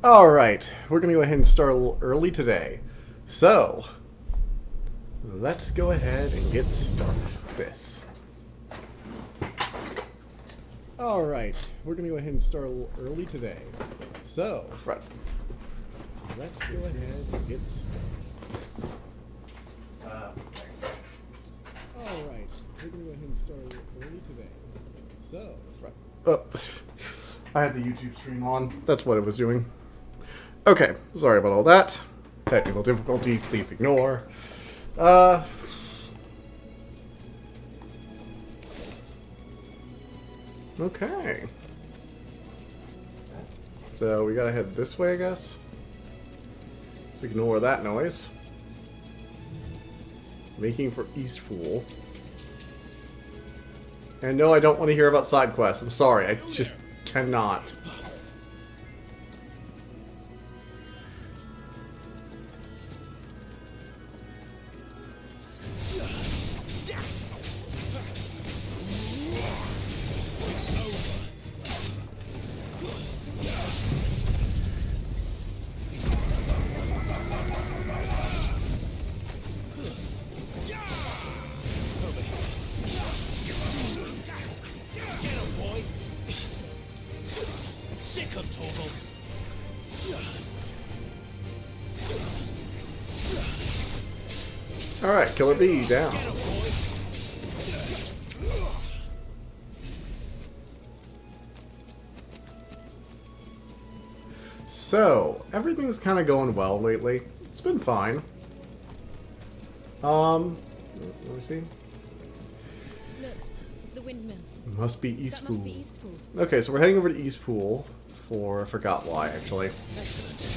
Alright, we're going to go ahead and start a little early today. So, let's go ahead and get started with this. Alright, we're going to go ahead and start a little early today. So, let's go ahead and get started with this. One second. Alright, we're going to go ahead and start a little early today. So, I had the YouTube stream on. That's what it was doing. Okay, sorry about all that. Technical difficulty, please ignore. Okay. So we gotta head this way, I guess. Let's ignore that noise. Making for Eastpool. And no, I don't want to hear about side quests. I'm sorry, I just cannot. Alright, Killer Bee down. So, everything's kind of going well lately. It's been fine. Let me see. Look, the windmills. Must be Eastpool. That must be Eastpool. Okay, so we're heading over to Eastpool for, I forgot why, actually. Excellent.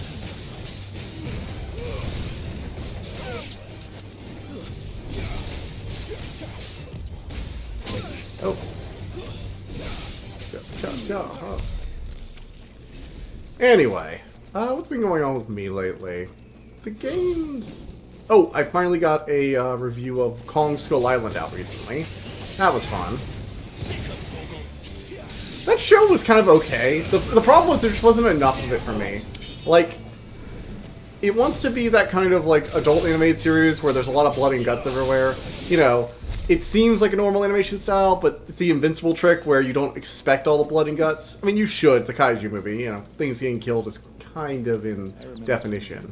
Oh. Huh. Anyway, what's been going on with me lately? The games... Oh, I finally got a review of Kong Skull Island out recently. That was fun. That show was kind of okay. The problem was there just wasn't enough of it for me. Like, it wants to be that kind of, like, adult animated series where there's a lot of blood and guts everywhere. You know, it seems like a normal animation style, but it's the Invincible trick where you don't expect all the blood and guts. I mean, you should. It's a kaiju movie. You know, things getting killed is kind of in definition.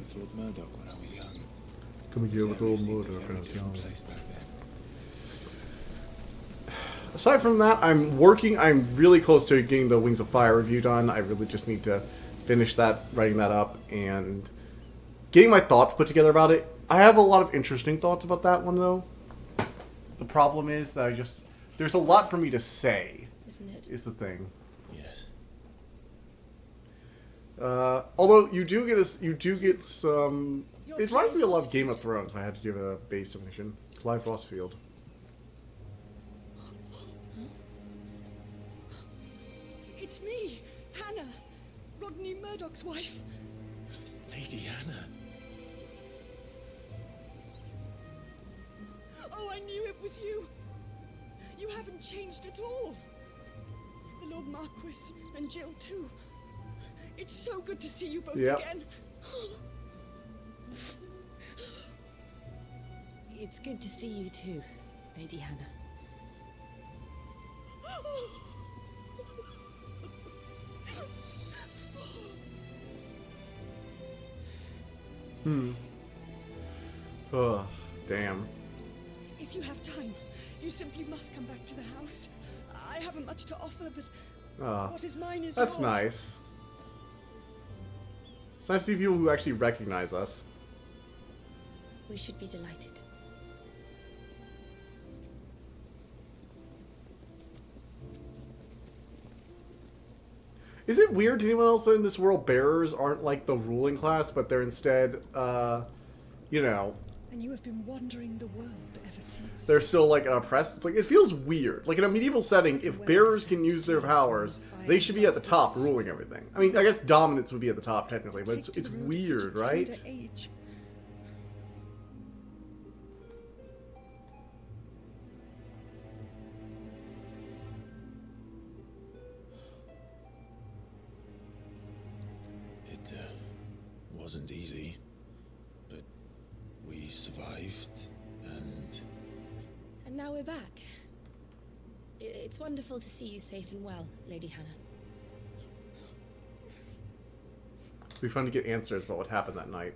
Coming here with Lord Murdoch when I was young. Aside from that, I'm really close to getting the Wings of Fire review done. I really just need to finish that, writing that up, and getting my thoughts put together about it. I have a lot of interesting thoughts about that one, though. The problem is that there's a lot for me to say, Isn't it? is the thing. Yes. Although you do get some... It reminds me a lot of Game of Thrones, if I had to give a base definition. Clive Frostfield. It's me, Hannah, Rodney Murdoch's wife. Lady Hannah. Oh, I knew it was you. You haven't changed at all. The Lord Marquis and Jill too. It's so good to see you both again. It's good to see you too, Lady Hannah. Ugh, damn. If you have time, you simply must come back to the house. I haven't much to offer, but what is mine is That's yours. nice. It's nice to see people who actually recognize us. We should be delighted. Is it weird to anyone else that in this world bearers aren't like the ruling class, but they're instead, you know... And you have been wandering the world ever since. They're still like oppressed. It's like, it feels weird. Like in a medieval setting, if bearers can use their powers, they should be at the top ruling everything. I mean, I guess dominance would be at the top technically, but it's weird, right? wasn't easy, but we survived, and... And now we're back. It's wonderful to see you safe and well, Lady Hannah. It'd be fun to get answers about what happened that night.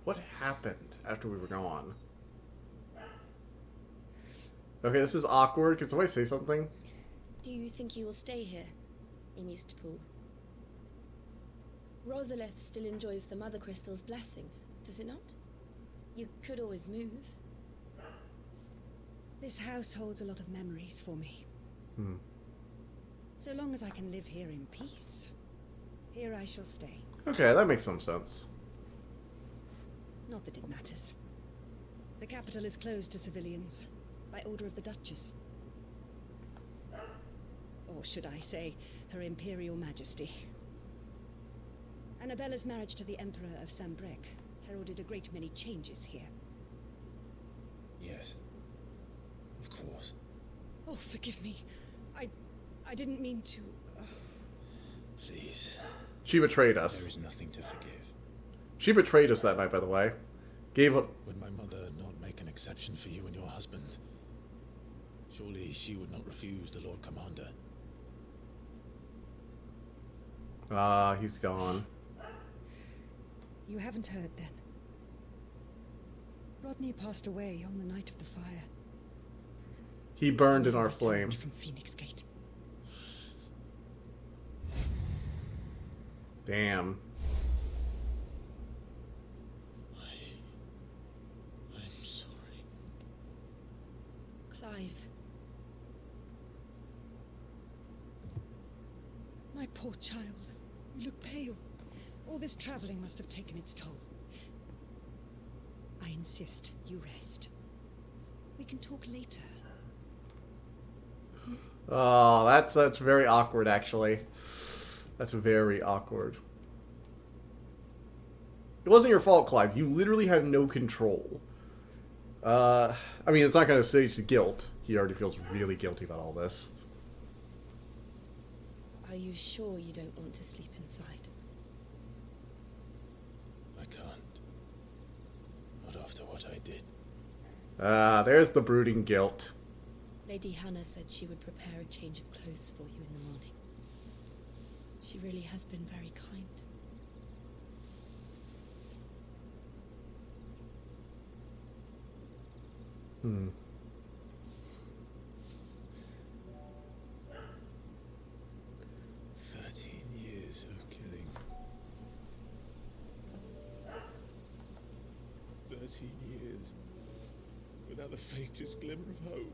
What happened after we were gone? Okay, this is awkward. Can somebody say something? Do you think you will stay here, in Eastpool? Rosalith still enjoys the Mother Crystal's blessing, does it not? You could always move. This house holds a lot of memories for me. So long as I can live here in peace, here I shall stay. Okay, that makes some sense. Not that it matters. The capital is closed to civilians, by order of the Duchess. Or should I say, Her Imperial Majesty. Annabella's marriage to the Emperor of Sambrec heralded a great many changes here. Yes. Of course. Oh, forgive me. I didn't mean to... Please. She betrayed us. There is nothing to forgive. She betrayed us that night, by the way. Gave up... Would my mother not make an exception for you and your husband? Surely she would not refuse the Lord Commander. Ah, he's gone. You haven't heard, then. Rodney passed away on the night of the fire. He burned in our Returned flame. from Phoenix Gate. Damn. I'm sorry. Clive. My poor child. You look pale. All this traveling must have taken its toll. I insist you rest. We can talk later. Oh, that's very awkward, actually. That's very awkward. It wasn't your fault, Clive. You literally had no control. I mean, it's not going to stage the guilt. He already feels really guilty about all this. Are you sure you don't want to sleep inside? I can't. Not after what I did. There's the brooding guilt. Lady Hannah said she would prepare a change of clothes for you in the morning. She really has been very kind. Hmm. Years of killing. 13 years without the faintest glimmer of hope.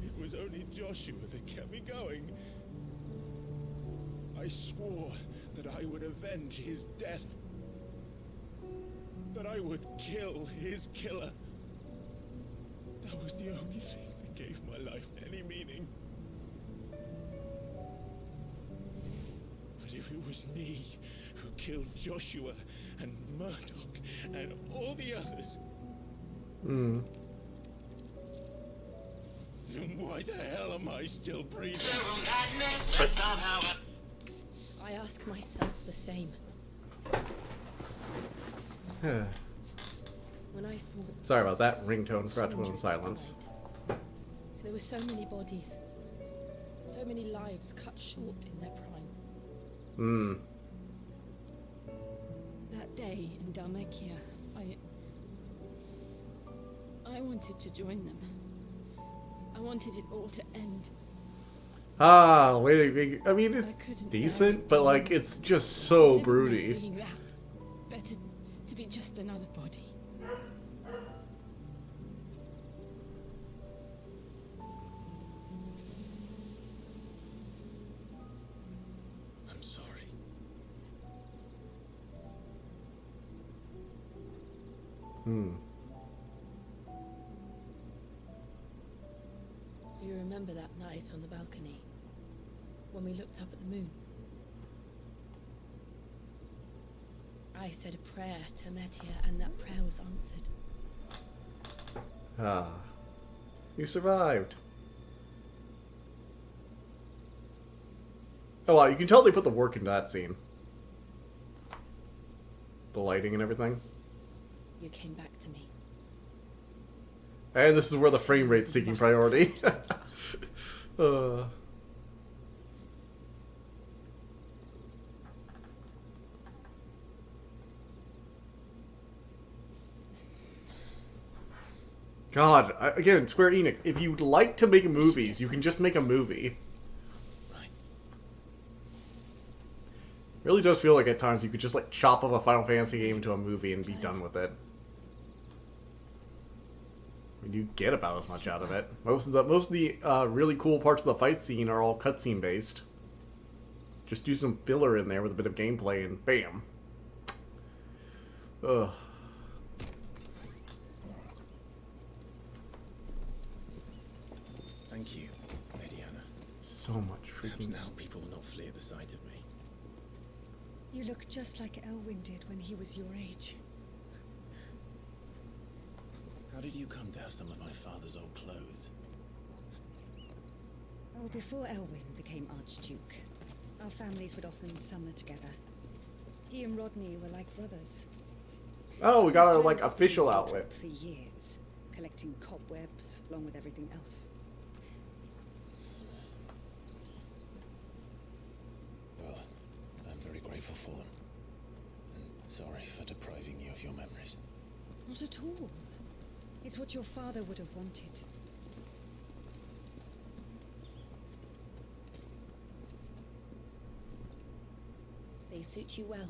It was only Joshua that kept me going. I swore that I would avenge his death. That I would kill his killer. That was the only thing that gave my life any meaning. But if it was me who killed Joshua and Murdoch and all the others, then why the hell am I still breathing? I ask myself the same. When I thought Sorry about that. Ringtone forgot to put on silence. there were so many bodies, so many lives cut short in their prime. That day in Dalmekia, I wanted to join them. I wanted it all to end. Ah, wait. I mean, it's I couldn't decent, bear but it like, anymore. it's just so Never mind broody. being that. Better to be just another body. I'm sorry. Do you remember that night on the balcony when we looked up at the moon? I I said a prayer to Metia, and that prayer was answered. Ah. You survived. Oh wow, you can tell they put the work into that scene. The lighting and everything. You came back to me. And this is where the frame rate's taking priority. God, again, Square Enix, if you'd like to make movies, you can just make a movie. Right. Really does feel like at times you could just like chop up a Final Fantasy game into a movie and be done with it. I mean, you get about as much out of it. Most of the really cool parts of the fight scene are all cutscene based. Just do some filler in there with a bit of gameplay and bam. Ugh. Thank you, Lady Anna. So much Perhaps freaking... now people will not flee at the sight of me. You look just like Elwyn did when he was your age. How did you come to have some of my father's old clothes? Oh, before Elwyn became Archduke, our families would often summer together. He and Rodney were like brothers. Oh, we got our, His like, clothes have official been outlet. for years, collecting cobwebs along with everything else. Well, I'm very grateful for them. And sorry for depriving you of your memories. Not at all. It's what your father would have wanted. They suit you well.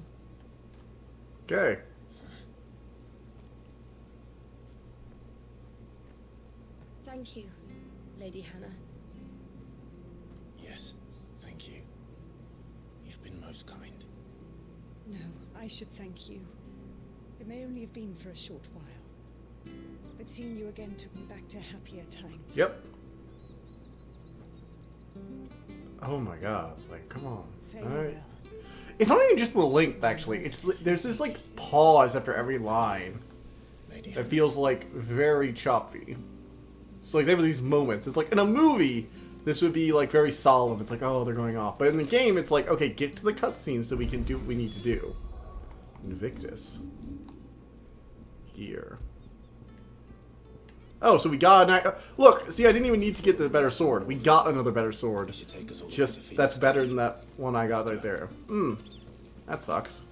Okay. Thank you, Lady Hannah. Yes, thank you. You've been most kind. No, I should thank you. It may only have been for a short while. But seeing you again took me back to happier times. Yep. Oh my god, it's like, come on. Farewell. Alright. It's not even just the length, actually. It's there's this, like, pause after every line Lady that Hannah. feels, like, very choppy. So, like, there were these moments. It's like, in a movie, this would be, like, very solemn. It's like, oh, they're going off. But in the game, it's like, okay, get to the cutscenes so we can do what we need to do. Invictus. Here. Oh, so we got a... Look, see, I didn't even need to get the better sword. We got another better sword. You should take us all to Just, the that's fields. better than that one I got right there. That sucks.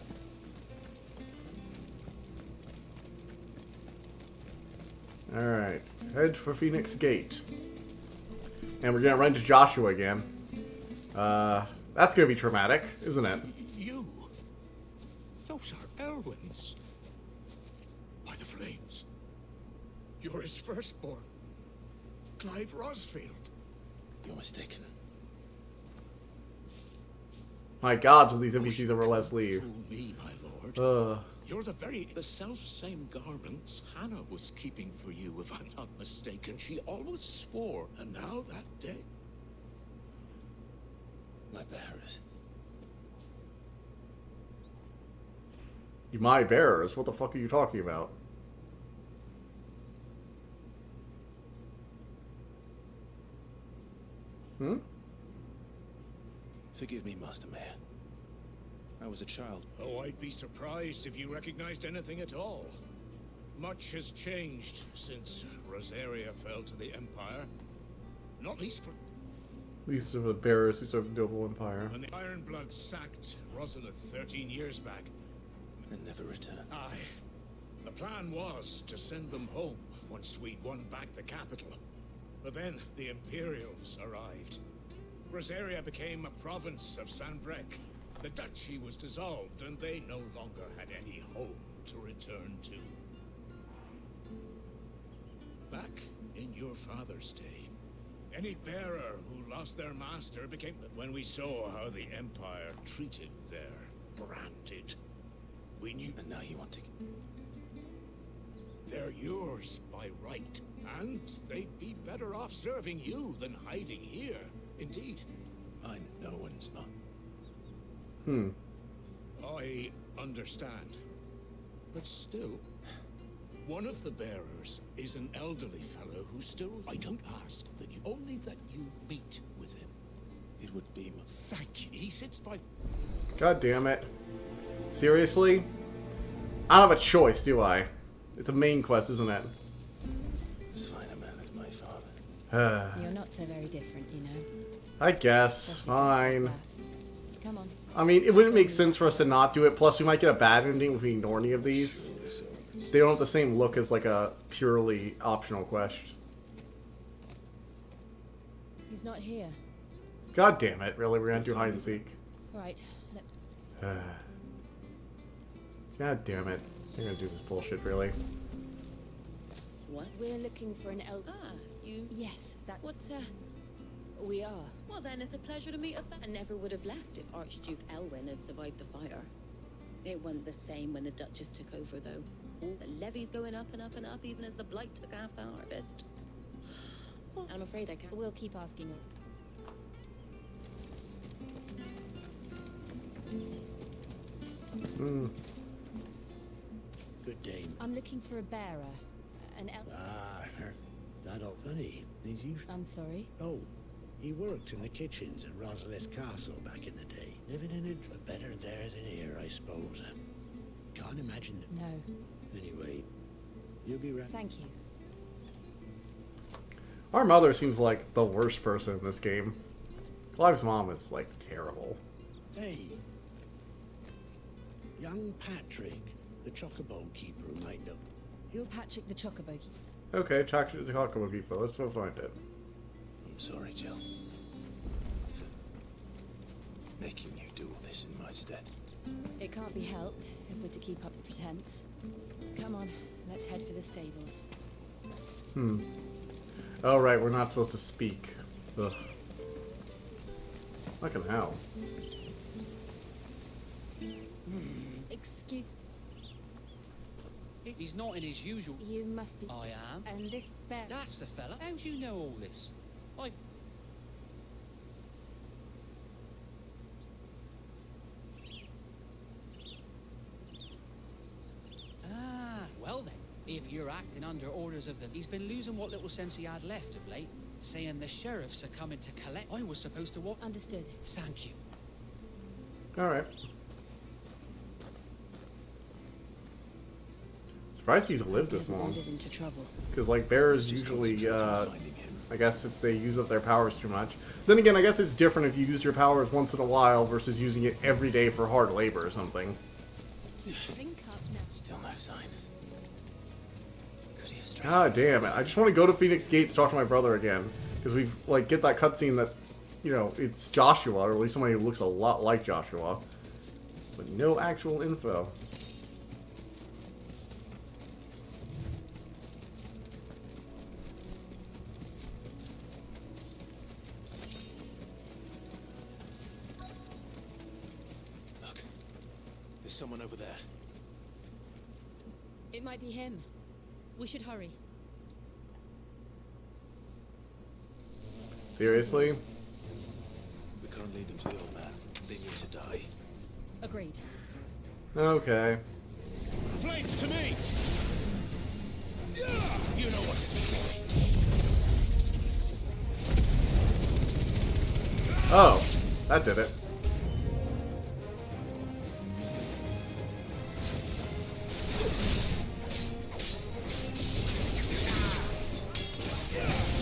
Alright, head for Phoenix Gate. And we're gonna run into Joshua again. That's gonna be traumatic, isn't it? You? Those are Elwyn's. By the flames. You're his firstborn. Clive Rosfield. You're mistaken. My gods, with these NPCs over less leave. Fool me, my lord. Uh, You're the self-same garments Hannah was keeping for you, if I'm not mistaken. She always swore, and now that day... My bearers. my bearers? What the fuck are you talking about? Hmm? Forgive me, Master Mayor. I was a child. Oh, I'd be surprised if you recognized anything at all. Much has changed since Rosaria fell to the Empire. Not least for These are the bearers who served the Noble Empire. when the Ironbloods sacked Rosalith 13 years back. And never returned. Aye. The plan was to send them home once we'd won back the capital. But then the Imperials arrived. Rosaria became a province of Sanbreque. The duchy was dissolved, and they no longer had any home to return to. Back in your father's day, any bearer who lost their master became... When we saw how the Empire treated their branded, we knew... And now you want to... They're yours by right, and they'd be better off serving you than hiding here. Indeed. I'm no one's man. Hmm. I understand. But still, one of the bearers is an elderly fellow who still... I don't ask that you... Only that you meet with him. It would be... Thank you. He sits by... God damn it. Seriously? I don't have a choice, do I? It's a main quest, isn't it? As fine a man as my father. You're not so very different, you know. I guess. Fine. Come on. I mean, it wouldn't make sense for us to not do it. Plus, we might get a bad ending if we ignore any of these. They don't have the same look as, like, a purely optional quest. He's not here. God damn it. Really? We're gonna do hide and seek. Right. God damn it. I'm gonna do this bullshit, really. What? We're looking for an elder. Ah, you... Yes, that... What, We are. Well, then it's a pleasure to meet a I never would have left if Archduke Elwyn had survived the fire. It wasn't the same when the Duchess took over, though. The levy's going up and up and up, even as the blight took half the harvest. Well, I'm afraid I can't. We'll keep asking her. Good dame. I'm looking for a bearer. An elder. Ah, that old funny. He's usually... I'm sorry. Oh, he worked in the kitchens at Rosalith Castle back in the day. Living in it, but better there than here, I suppose. Can't imagine them. No. Anyway, you'll be right. Thank you. Our mother seems like the worst person in this game. Clive's mom is, like, terrible. Hey. Young Patrick, the chocobo keeper who might know. He'll... Patrick the Chocobo. Okay, talk to the Chocobo Keeper. Let's go find it. I'm sorry, Jill. For making you do all this in my stead. It can't be helped if we're to keep up the pretense. Come on, let's head for the stables. Oh, right, we're not supposed to speak. Ugh. Fucking hell. Excuse... He's not in his usual... You must be... I am. And this bear... That's the fella. How do you know all this? Well then, if you're acting under orders of the... He's been losing what little sense he had left of late, saying the sheriffs are coming to collect... I was supposed to walk... Understood. Thank you. Alright. Surprised he's lived this long. Wandered into trouble. Because, like, bears usually, I guess if they use up their powers too much. Then again, I guess it's different if you use your powers once in a while versus using it every day for hard labor or something. Think up now. Still no sign. Could he have struck? God damn it. I just want to go to Phoenix Gate to talk to my brother again. Because we, like, get that cutscene that, you know, it's Joshua, or at least somebody who looks a lot like Joshua. But no actual info. Look. There's someone over there. It might be him. We should hurry. Seriously? We can't lead them to the old man. They need to die. Agreed. Okay. Flames to me! You know what to do. Oh, that did it.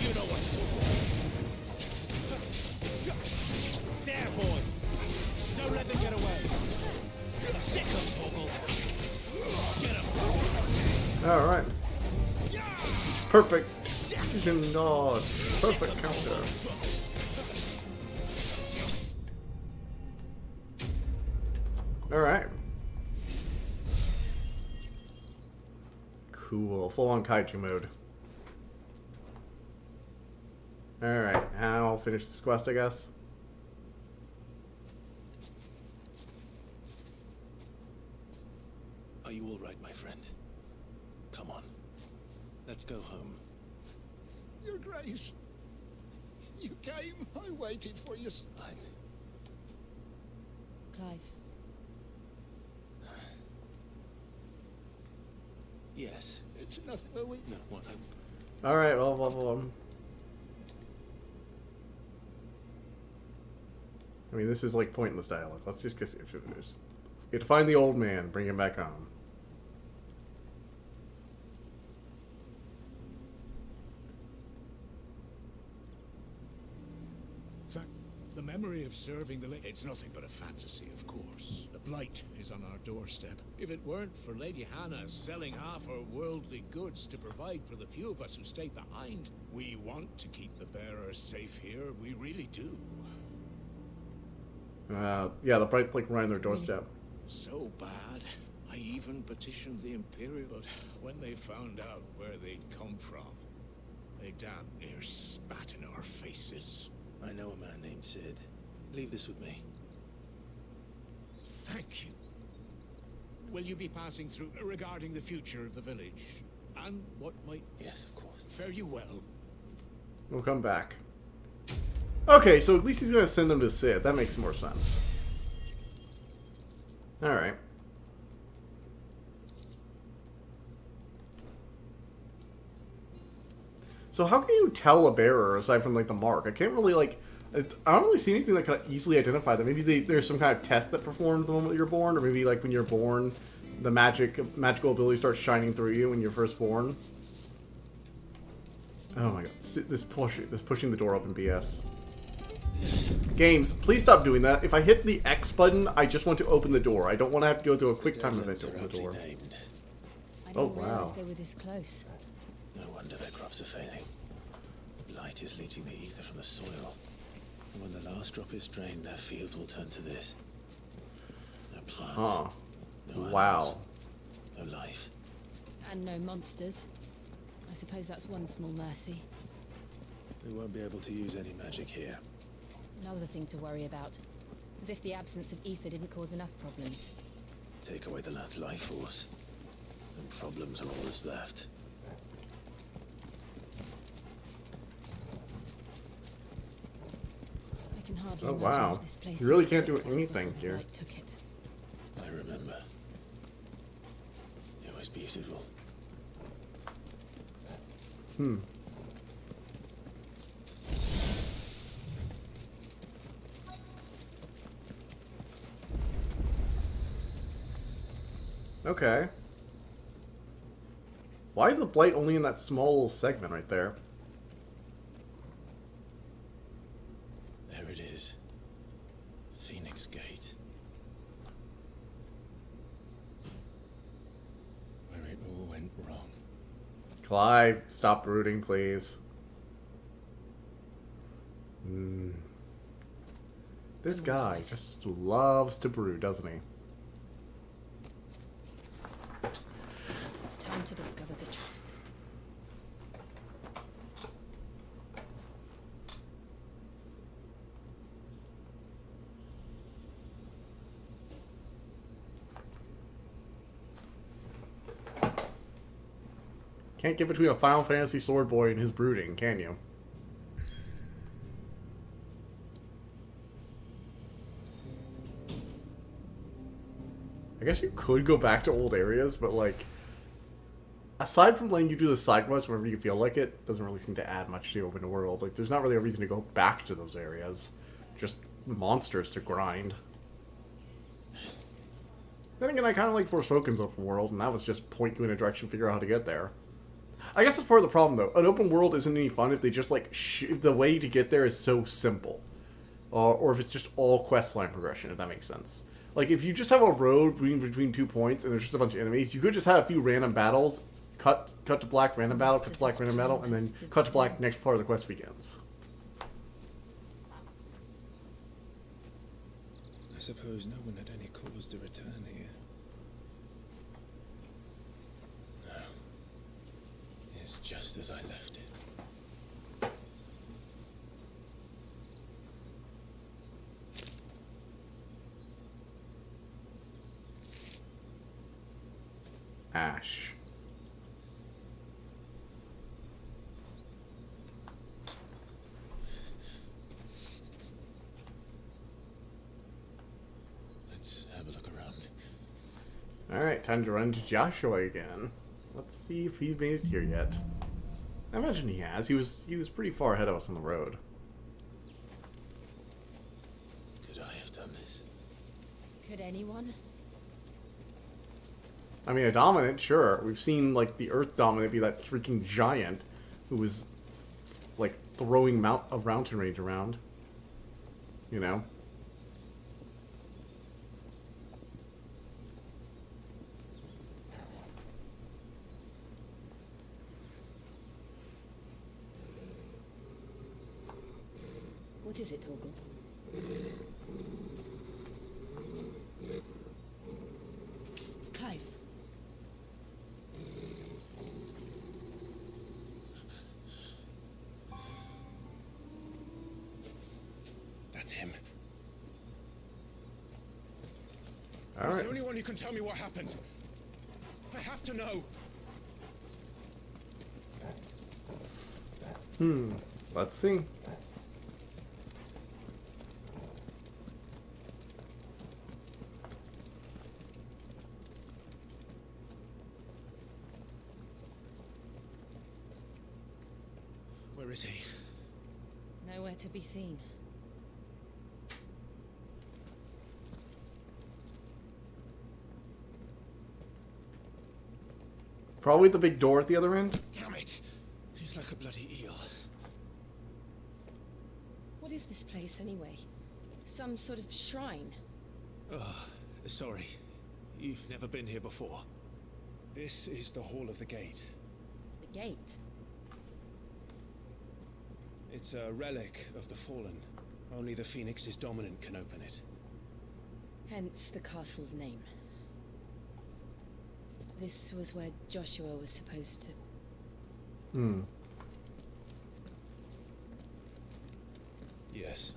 You know what to do. There, boy. Don't let them get away. Sick of Toggle. Get him. Alright. Perfect vision dodge. Perfect counter. Alright. Cool. Full on kaiju mode. Alright, now I'll finish this quest, I guess. Are you all right, my friend? Come on. Let's go home. Your Grace. You came. I waited for you. I'm... Clive. Yes. It's nothing. Oh, wait. No, what? All right. Well. I mean, this is like pointless dialogue. Let's just get if it is. You have to find the old man, bring him back home. The memory of serving the it's nothing but a fantasy, of course. The Blight is on our doorstep. If it weren't for Lady Hannah selling half her worldly goods to provide for the few of us who stay behind, we want to keep the bearers safe here. We really do. Yeah, the Blight's like right on their doorstep. So bad. I even petitioned the Imperial, but when they found out where they'd come from, they damn near spat in our faces. I know a man named Sid. Leave this with me. Thank you. Will you be passing through regarding the future of the village? And what might... Yes, of course. Fare you well. We'll come back. Okay, so at least he's going to send them to Sid. That makes more sense. Alright. So how can you tell a bearer aside from like the mark? I can't really like, I don't really see anything that can easily identify them. Maybe there's some kind of test that performs the moment you're born, or maybe like when you're born, the magical ability starts shining through you when you're first born. Oh my god, this pushing the door open BS. Games, please stop doing that. If I hit the X button, I just want to open the door. I don't want to have to go through a quick time event to open the door. I didn't realize they were this close. No wonder their crops are failing. The Blight is leaching the ether from the soil. And when the last drop is drained, their fields will turn to this. No plants. Huh. No animals, wow. no life. And no monsters. I suppose that's one small mercy. We won't be able to use any magic here. Another thing to worry about. As if the absence of ether didn't cause enough problems. Take away the lad's life force, and problems are all that's left. I can hardly Oh imagine wow. what this place You really used to can't do look like anything before the here. Blight took it. I remember. It was beautiful. Okay. Why is the Blight only in that small little segment right there? There it is. Phoenix Gate. Where it all went wrong. Clive, stop brooding, please. This guy just loves to brood, doesn't he? It's time to discover the truth. Can't get between a Final Fantasy sword boy and his brooding, can you? I guess you could go back to old areas, but like, aside from letting you do the side quests whenever you feel like it, doesn't really seem to add much to the open world. Like, there's not really a reason to go back to those areas. Just monsters to grind. Then again, I kind of like Forspoken's open world, and that was just point you in a direction, figure out how to get there. I guess that's part of the problem, though. An open world isn't any fun if they just, like, if the way to get there is so simple. Or if it's just all questline progression, if that makes sense. Like, if you just have a road between 2 points, and there's just a bunch of enemies, you could just have a few random battles, cut to black, random battle, cut to black, random battle, and then cut to black, next part of the quest begins. I suppose no one had any cause to return here. No. It's just as I left it. Ash. Let's have a look around. Alright, time to run to Joshua again. Let's see if he's made it here yet. I imagine he has. He was pretty far ahead of us on the road. Could I have done this? Could anyone? I mean, a dominant, sure. We've seen, like, the Earth dominant be that freaking giant who was, like, throwing a mountain range around. You know? What is it, Torgal? Clive. That's him. All He's right. the only one who can tell me what happened. I have to know. Let's see. Where is he? Nowhere to be seen. Probably the big door at the other end. Damn it! He's like a bloody eel. What is this place, anyway? Some sort of shrine? Oh, sorry. You've never been here before. This is the Hall of the Gate. The gate? It's a relic of the Fallen. Only the Phoenix's dominant can open it. Hence the castle's name. This was where Joshua was supposed to... Yes.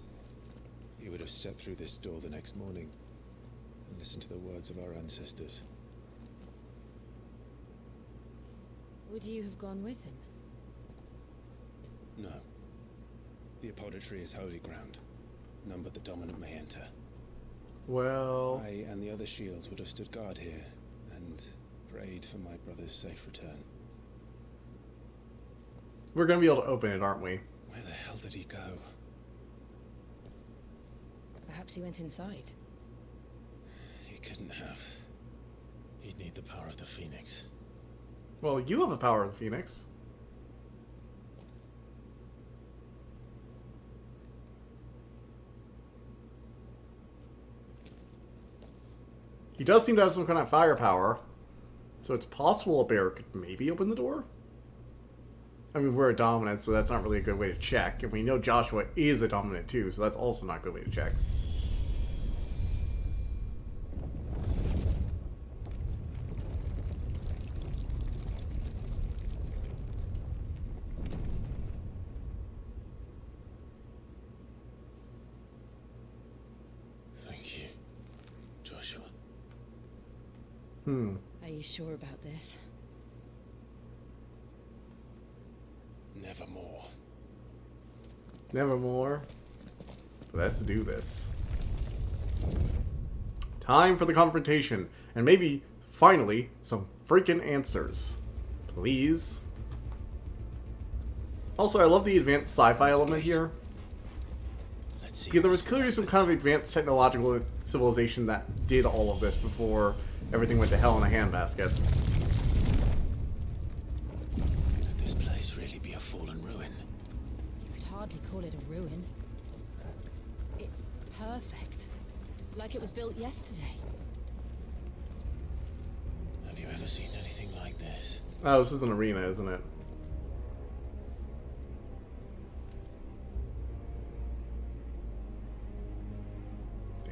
He would have stepped through this door the next morning and listened to the words of our ancestors. Would you have gone with him? No. The apodatory is holy ground. None but the dominant may enter. Well... I and the other shields would have stood guard here and prayed for my brother's safe return. We're gonna be able to open it, aren't we? Where the hell did he go? Perhaps he went inside. He couldn't have. He'd need the power of the Phoenix. Well, you have the power of the Phoenix. He does seem to have some kind of firepower. So it's possible a bear could maybe open the door? I mean, we're a dominant, so that's not really a good way to check. And we know Joshua is a dominant too, so that's also not a good way to check. Thank you, Joshua. Are you sure about this? Nevermore. Nevermore. Let's do this. Time for the confrontation. And maybe, finally, some freaking answers. Please. Also, I love the advanced sci-fi element here. Let's see. Because there was clearly some kind of advanced technological civilization that did all of this before everything went to hell in a handbasket. Could this place really be a fallen ruin? You could hardly call it a ruin. It's perfect. Like it was built yesterday. Have you ever seen anything like this? Oh, this is an arena, isn't it?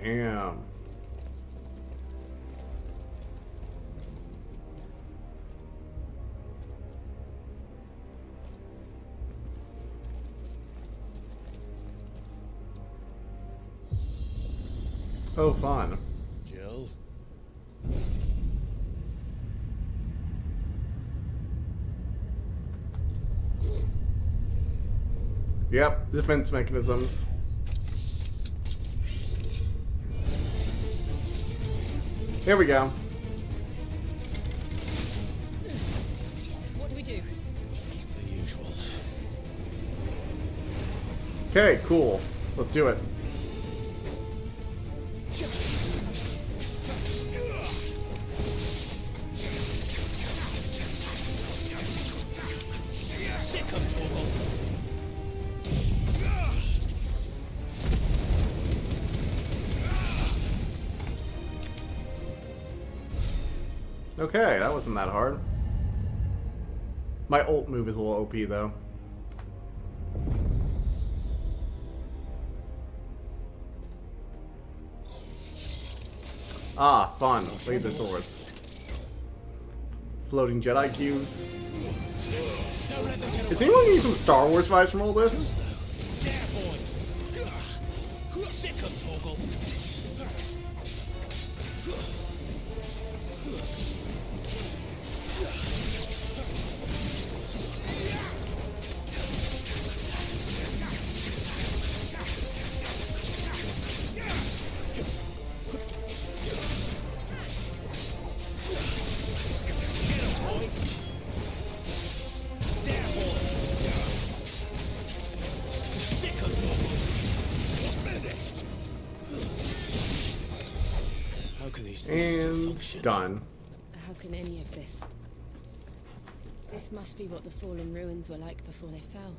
Damn. Oh, fun. Jill? Yep, defense mechanisms. Here we go. we do? The usual. Okay, cool. Let's do it. Sick of Torgal. Okay, that wasn't that hard. My ult move is a little OP though. Ah, fun. Laser swords. Floating Jedi cubes. Is anyone getting some Star Wars vibes from all this? There, boy. Sick of Torgal. And done. How can any of this? This must be what the fallen ruins were like before they fell.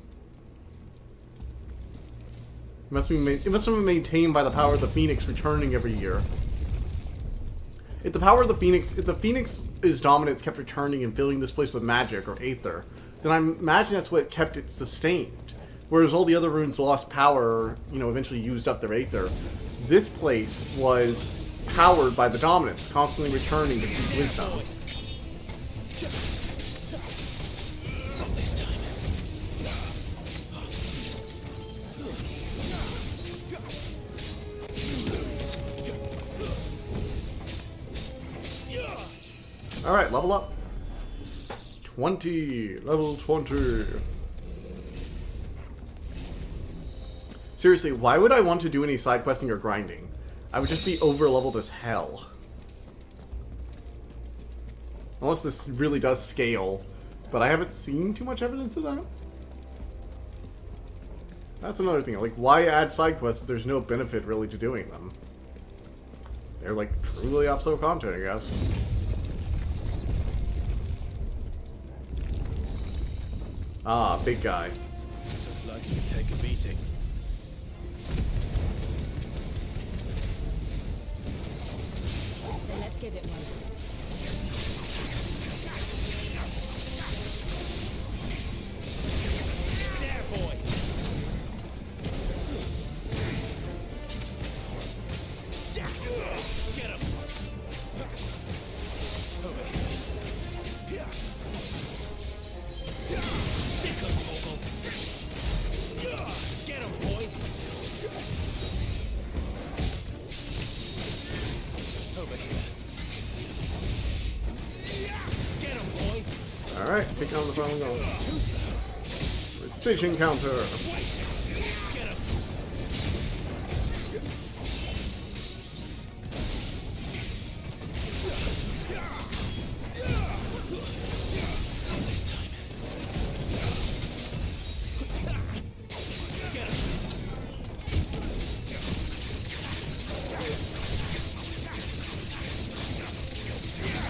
It must have been maintained by the power of the Phoenix returning every year. If the Phoenix is dominance kept returning and filling this place with magic or aether, then I imagine that's what kept it sustained. Whereas all the other ruins lost power, you know, eventually used up their aether. This place was powered by the dominance, constantly returning to seek wisdom. Not this time. Alright, level up. 20. Level 20. Seriously, why would I want to do any side questing or grinding? I would just be over-leveled as hell. Unless this really does scale. But I haven't seen too much evidence of that. That's another thing. Like, why add side quests if there's no benefit really to doing them? They're like truly optional content, I guess. Ah, big guy. Looks like you can take a beating. Then let's give it one. There, boy. Get him. Over here. Sick of Torgal. Get him, boy. Over here. Get him, boy. Alright, take on the final goal. Too slow. Precision counter. Get him. Not this time. Get him.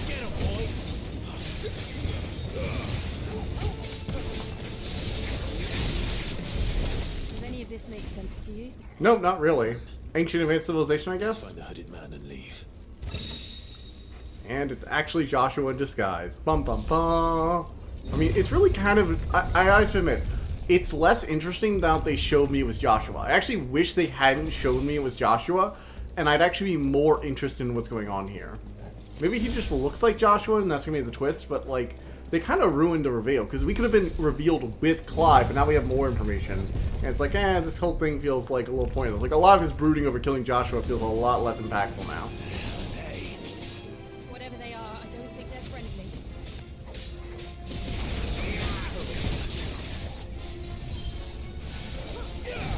Get him, boy. Does any of this make sense to you? Nope, not really. Ancient Advanced Civilization, I guess? Find the hooded man and leave. And it's actually Joshua in disguise. Bum bum bum. I mean, it's really kind of... I have to admit, it's less interesting that they showed me it was Joshua. I actually wish they hadn't showed me it was Joshua, and I'd actually be more interested in what's going on here. Maybe he just looks like Joshua, and that's going to be the twist, but, like, they kind of ruined the reveal, because we could have been revealed with Clive, but now we have more information. And it's like, this whole thing feels like a little pointless. Like, a lot of his brooding over killing Joshua feels a lot less impactful now. Whatever they are, I don't think they're friendly.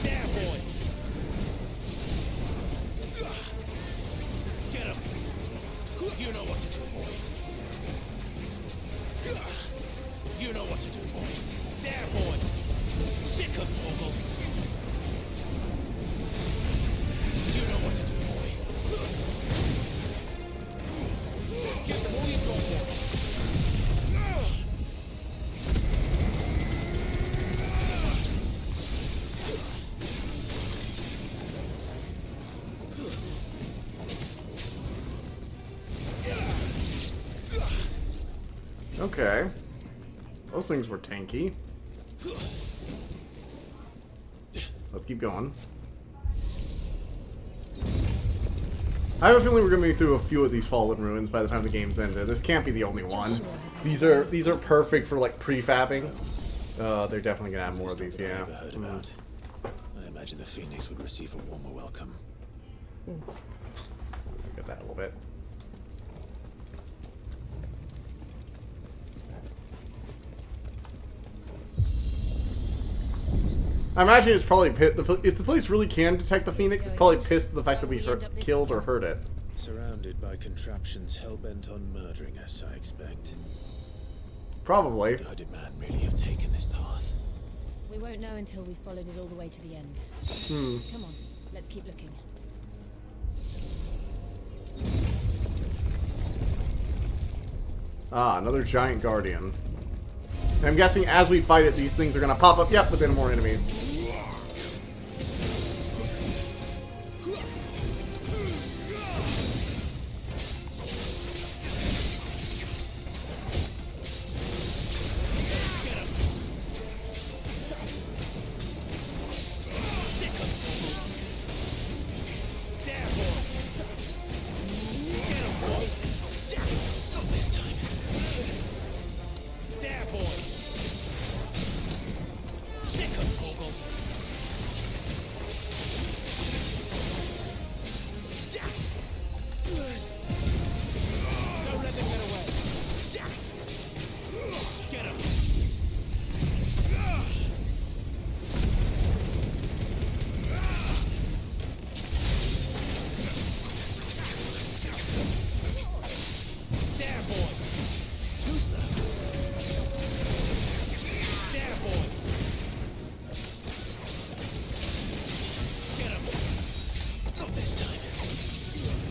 There, boy. Get him. You know what to do, boy. You know what Sick of Torgal. You know what to do, boy. Give them all you've got, boy. Okay. Those things were tanky. Let's keep going. I have a feeling we're going to be through a few of these fallen ruins by the time the game's ended. This can't be the only one. These are perfect for like prefabbing. They're definitely going to have more of these, yeah. Heard about. I imagine the Phoenix would receive a warmer welcome. Get that a little bit. I imagine it's probably if the police really can detect the Phoenix, it's probably pissed at the fact that we killed or hurt it. Surrounded by contraptions hell-bent on murdering us, I expect. Probably. How did man really have taken this path? We won't know until we've followed it all the way to the end. Come on, let's keep looking. Ah, another giant guardian. And I'm guessing as we fight it, these things are going to pop up. Yep, but then more enemies.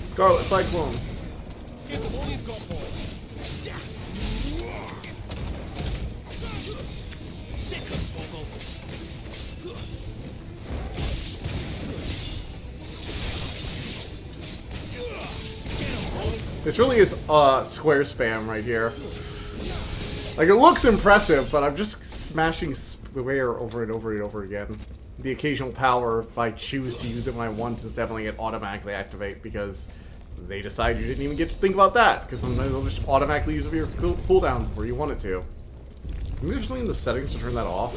Scarlet Cyclone. Give them all you've got, boy. Sick of Torgal. This really is square spam right here. Like, it looks impressive, but I'm just smashing square over and over and over again. The occasional power, if I choose to use it when I want, is definitely get automatically activate because they decide you didn't even get to think about that. Because sometimes they'll just automatically use it for your cooldown where you want it to. Maybe there's something in the settings to turn that off.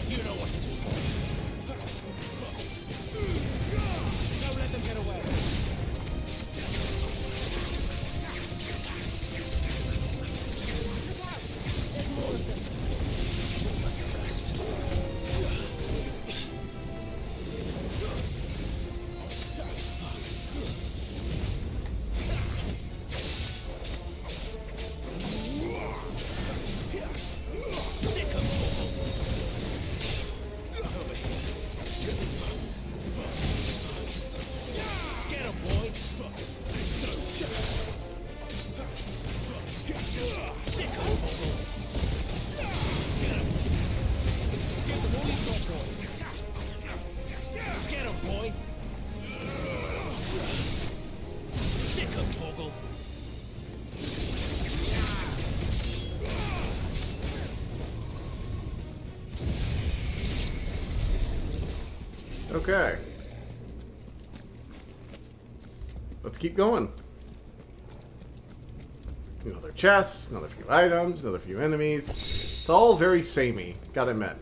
You know what to do. Don't let them get away. There's more of them. Okay. Let's keep going. Another chest, another few items, another few enemies. It's all very samey, gotta admit.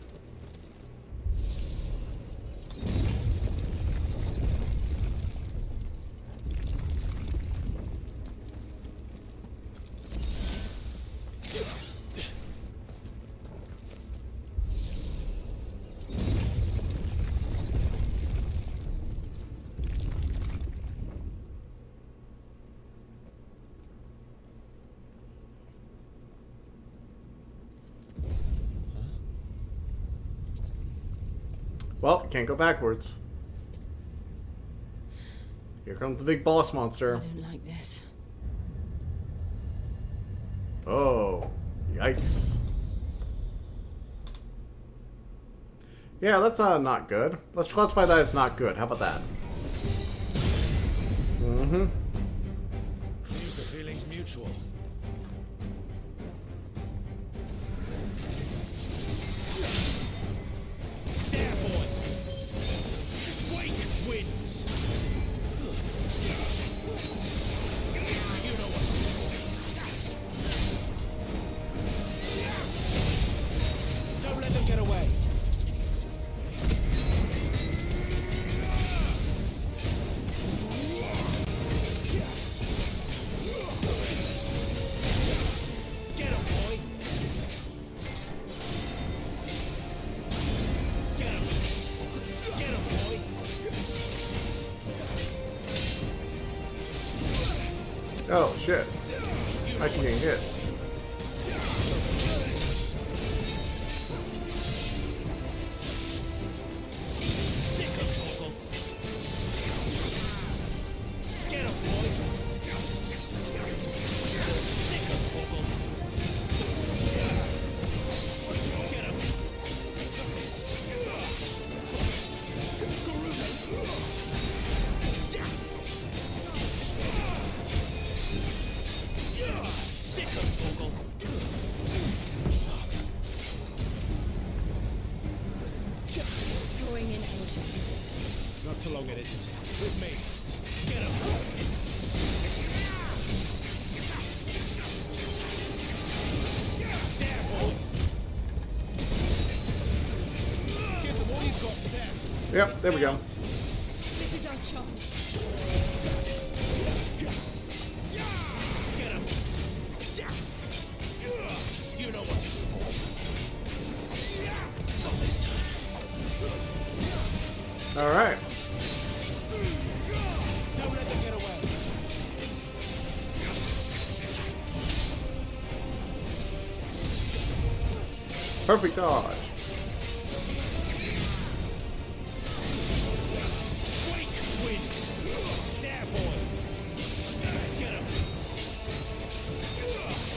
Well, can't go backwards. Here comes the big boss monster. I don't like this. Oh, yikes. Yeah, that's not good. Let's classify that as not good. How about that? Mm-hmm. The feeling's mutual. There, boy. Wake wins. You know what? Don't let them get away. Get him, boy. Get him. Get him, boy. Oh, shit. I should get hit. Sick of Torgal. Get him, boy. Sick of Torgal. Get him. Sick of Torgal. Drawing in energy. Not for long, it isn't. With me. Get him. There, boy. Give them all you've got. There. Yep, there we go. This is our chance. Get him. You know what to do. Not this time. Alright. Don't let them get away. Perfect dodge. Wake wins. There, boy. Get him.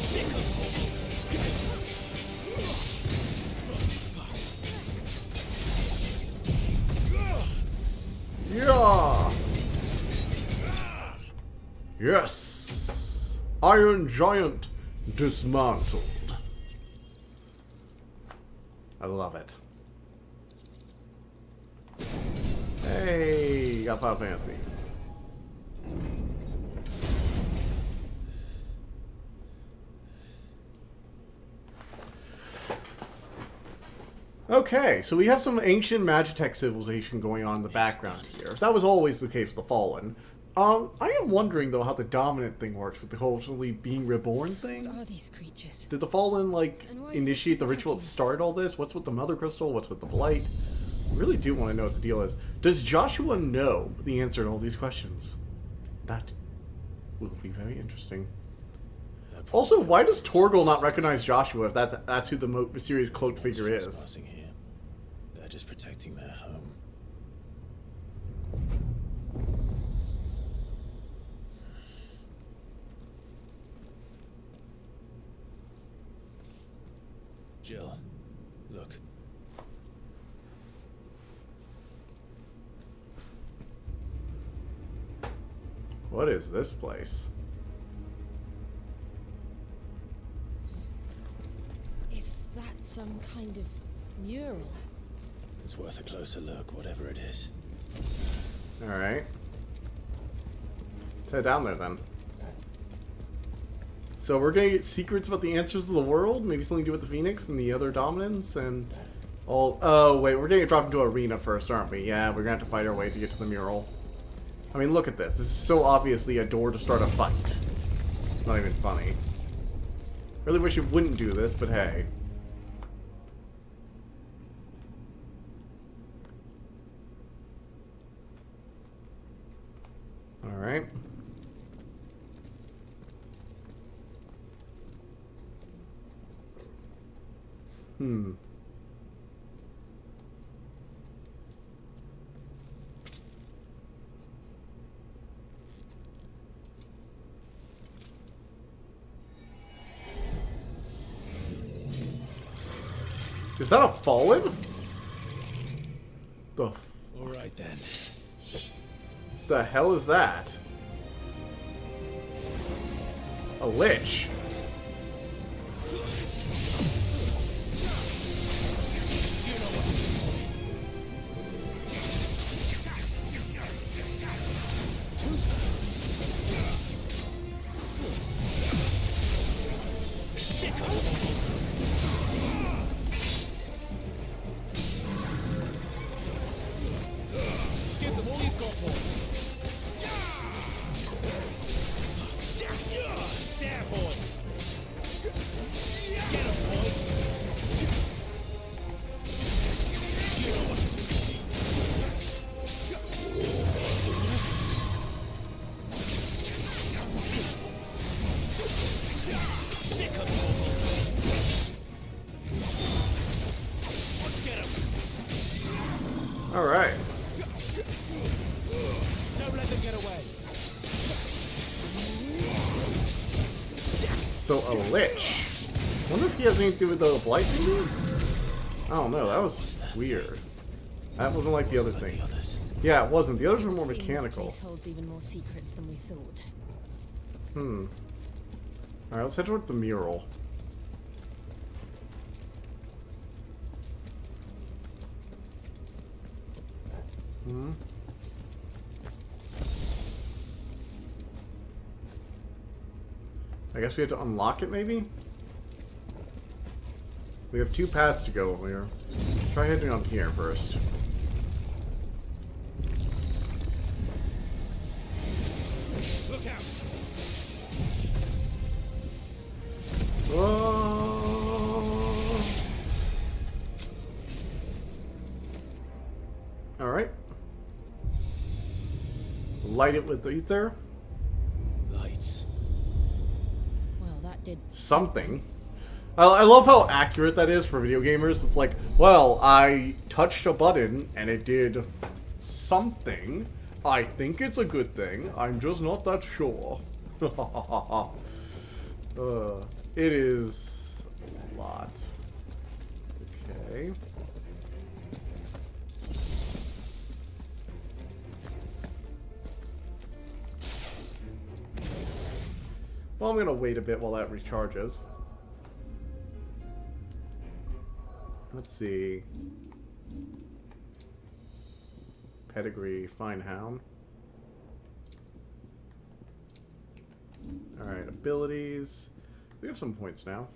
Sick of talking. Yeah. Yes. Iron Giant dismantled. I love it. Hey, got Final Fantasy. Okay, so we have some ancient Magitech civilization going on in the background here. That was always the case with the Fallen. I am wondering, though, how the dominant thing works with the whole being reborn thing. What are these creatures? Did the Fallen, like, And why initiate the are they ritual to attacking us? start all this? What's with the Mother Crystal? What's with the Blight? I really do want to know what the deal is. Does Joshua know the answer to all these questions? That will be very interesting. Also, why does Torgal not recognize Joshua if that's who the mysterious cloaked figure is? Trespassing here. They're just protecting their home. Jill, look. What is this place? Is that some kind of mural? It's worth a closer look, whatever it is. Alright. Let's head down there then. So we're gonna get secrets about the answers of the world? Maybe something to do with the Phoenix and the other dominants and all. Oh, wait, we're gonna get dropped into an arena first, aren't we? Yeah, we're gonna have to fight our way to get to the mural. I mean, look at this. This is so obviously a door to start a fight. Not even funny. Really wish it wouldn't do this, but hey. Alright. Is that a fallen? The All right then. the hell is that? A lich. Give them all you've got, boy. There, boy. Get him, boy. You know what to do. Sick of talking. Get him. All right. Don't let them get away. So a lich. Wonder if he has anything to do with the blight maybe? I don't know. That was weird. That wasn't like the other thing. Yeah, it wasn't. The others were more Seems this mechanical. place holds even more secrets than we thought. Hmm. Alright, let's head toward the mural. Hmm. I guess we have to unlock it, maybe? We have 2 paths to go over here. Try heading on here first. Look out. Oh. Alright. Light it with ether. Lights. Well, that did Something. I love how accurate that is for video gamers. It's like, well, I touched a button and it did something. I think it's a good thing. I'm just not that sure. It is a lot. Okay. Well, I'm gonna wait a bit while that recharges. Let's see. Pedigree, fine hound. Alright, abilities. We have some points now.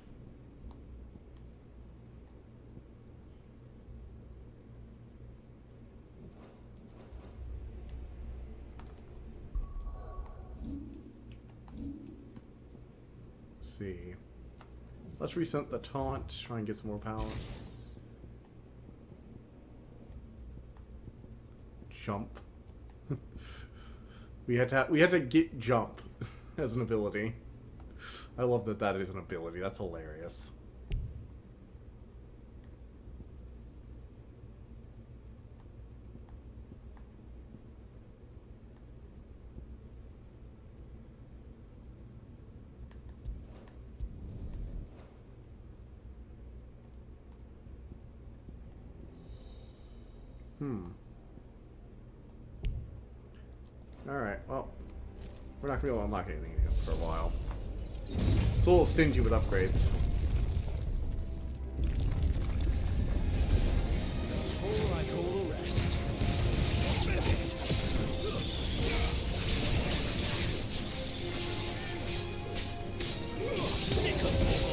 Let's see. Let's reset the taunt, try and get some more power. Jump. we had to get jump as an ability. I love that that is an ability. That's hilarious. Alright, well, we're not going to be able to unlock anything again for a while. It's a little stingy with upgrades. Before I call the rest. Sick of talking.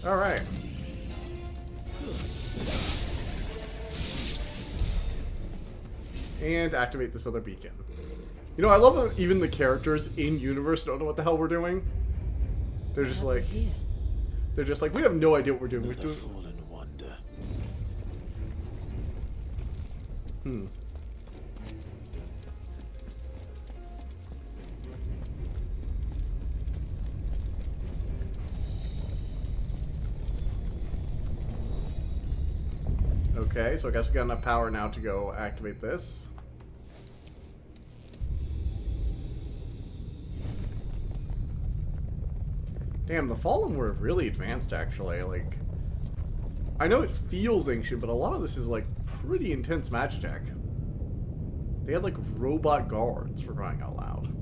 Alright. And activate this other beacon. You know, I love that even the characters in universe don't know what the hell we're doing. They're just like, we have no idea what we're doing. We're doing. Fallen wonder. Okay, so I guess we got enough power now to go activate this. Damn, the Fallen were really advanced, actually. Like, I know it feels ancient, but a lot of this is, like, pretty intense magic tech. They had, like, robot guards, for crying out loud.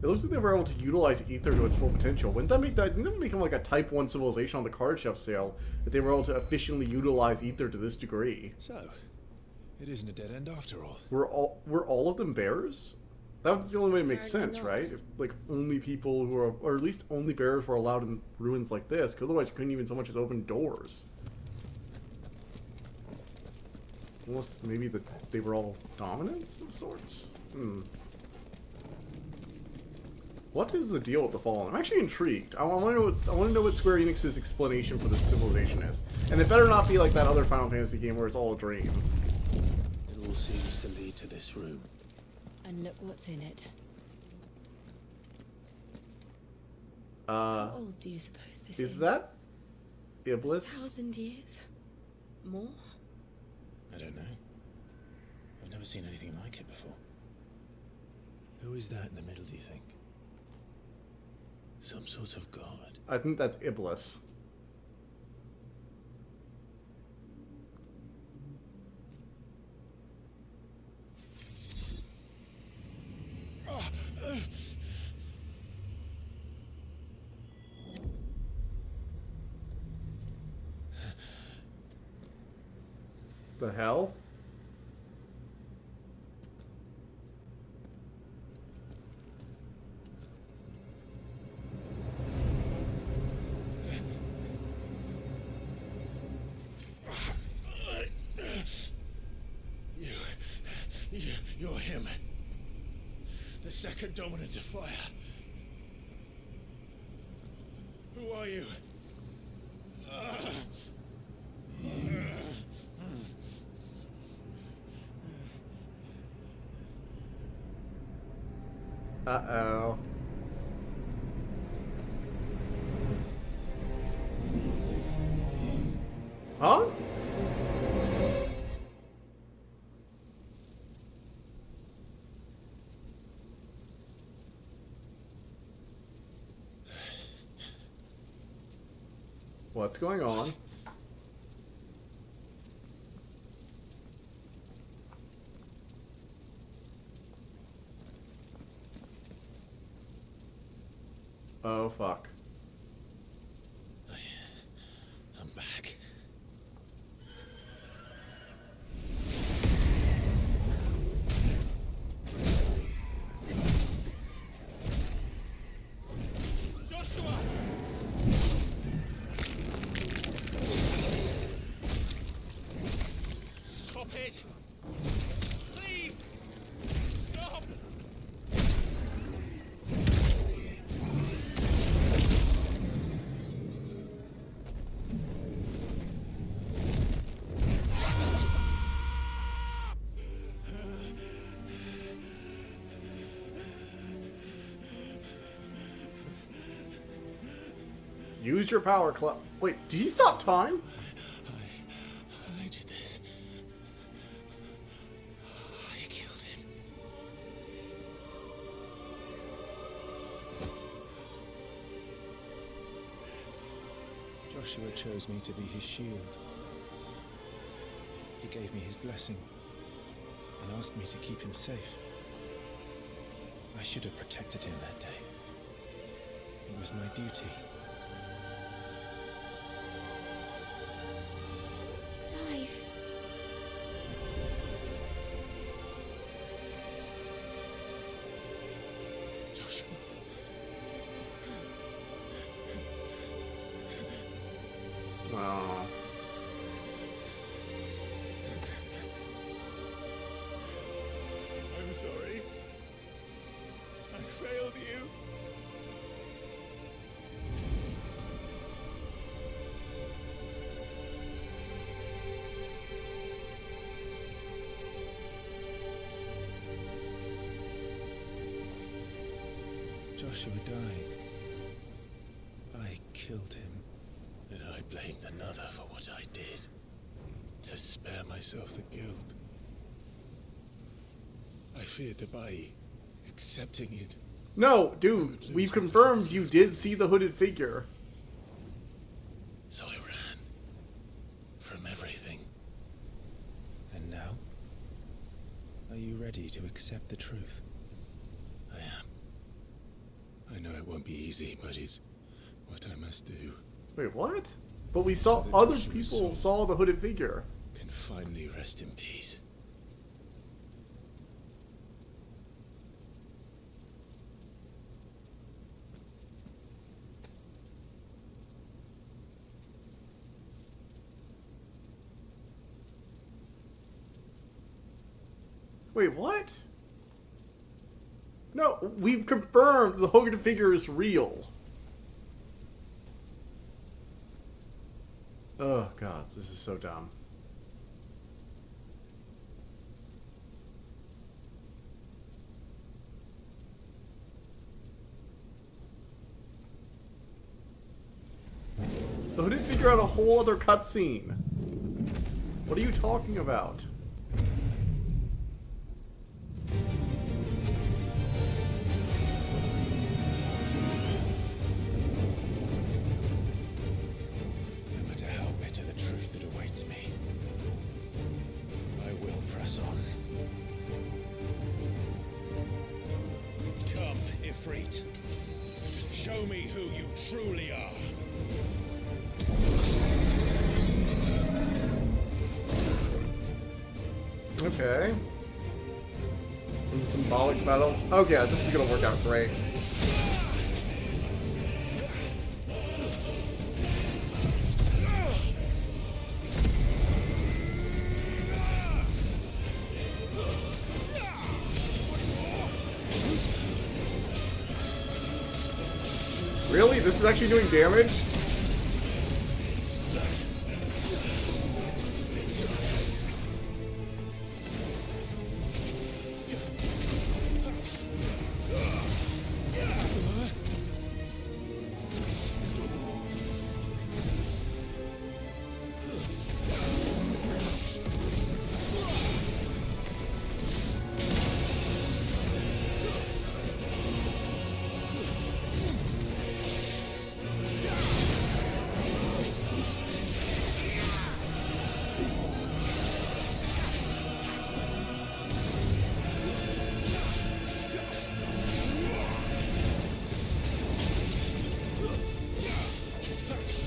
It looks like they were able to utilize Ether to its full potential. Wouldn't that make that, didn't that become like a Type 1 civilization on the card shelf sale, that they were able to efficiently utilize Ether to this degree? So, it isn't a dead end after all. Were all of them bearers? That's the only way it makes sense, not. right? If, like, only people who are, or at least only bearers were allowed in ruins like this, because otherwise you couldn't even so much as open doors. Unless maybe they were all dominants of sorts? What is the deal with the Fallen? I'm actually intrigued. I want to know what Square Enix's explanation for this civilization is. And it better not be like that other Final Fantasy game where it's all a dream. It all seems to lead to this room. And look what's in it. Uh, How old do you suppose this is? Is that Iblis? 1,000 years? More? I don't know. I've never seen anything like it before. Who is that in the middle, do you think? Some sort of god. I think that's Iblis. The hell? You're him. The second dominant of fire. Who are you? Uh-oh. Huh? What's going on? Oh, fuck. I'm back. Joshua! Stop it! Please! Stop! Use your power club. Wait, did he stop time? I did this. I killed him. Joshua chose me to be his shield. He gave me his blessing and asked me to keep him safe. I should have protected him that day. It was my duty. Clive. Joshua. Oh. I'm sorry. I failed you. Joshua died. I killed him. And I blamed another for what I did. To spare myself the guilt. I feared the Bai, accepting it No, dude, we've confirmed you did see the hooded figure. So I ran. From everything. And now? Are you ready to accept the truth? I am. I know it won't be easy, but it's what I must do. Wait, what? But we saw other people saw the hooded figure. Can finally rest in peace. Wait, what? No, we've confirmed the hooded figure is real. Oh, God, this is so dumb. The hooded figure had a whole other cutscene. What are you talking about? No matter how bitter the truth that awaits me, I will press on. Come, Ifrit. Show me who you truly are. Okay. Some symbolic battle. Oh yeah, this is gonna work out great. Really? This is actually doing damage?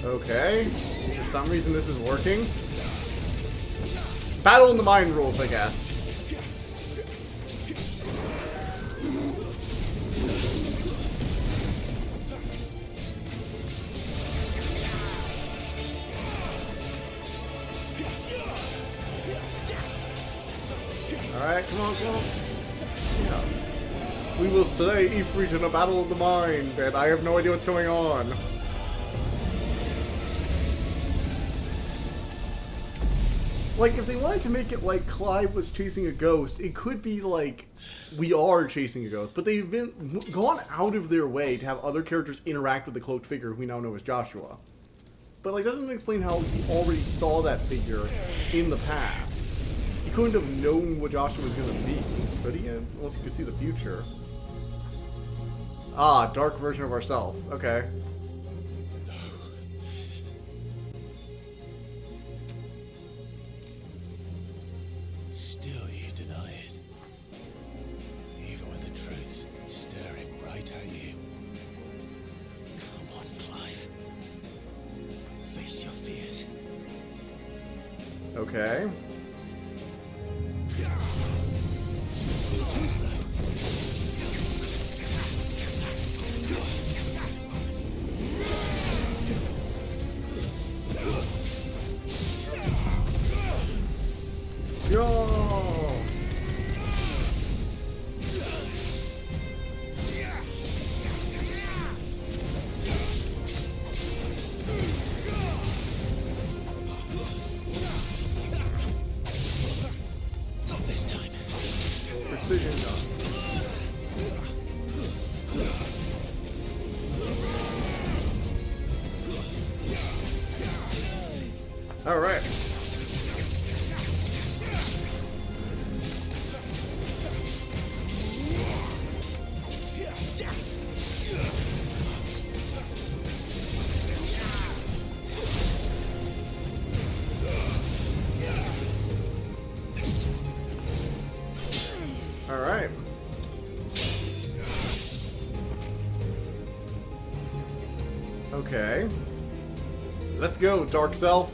Okay. For some reason this is working. Battle in the mind rules, I guess. Alright, come on, come on. Yeah. We will slay Ifrit in a battle of the mind, and I have no idea what's going on. Like, if they wanted to make it like Clive was chasing a ghost, it could be like, we are chasing a ghost. But they've gone out of their way to have other characters interact with the cloaked figure who we now know as Joshua. But, like, that doesn't explain how he already saw that figure in the past. He couldn't have known what Joshua was going to be, could he have? Unless he could see the future. Ah, dark version of ourselves. Okay. Still you deny it. Even when the truth's staring right at you. Come on, Clive. Face your fears. Okay. Who's that? Yo! Not this time. Precision gun. All right. Okay. Let's go, Dark Self.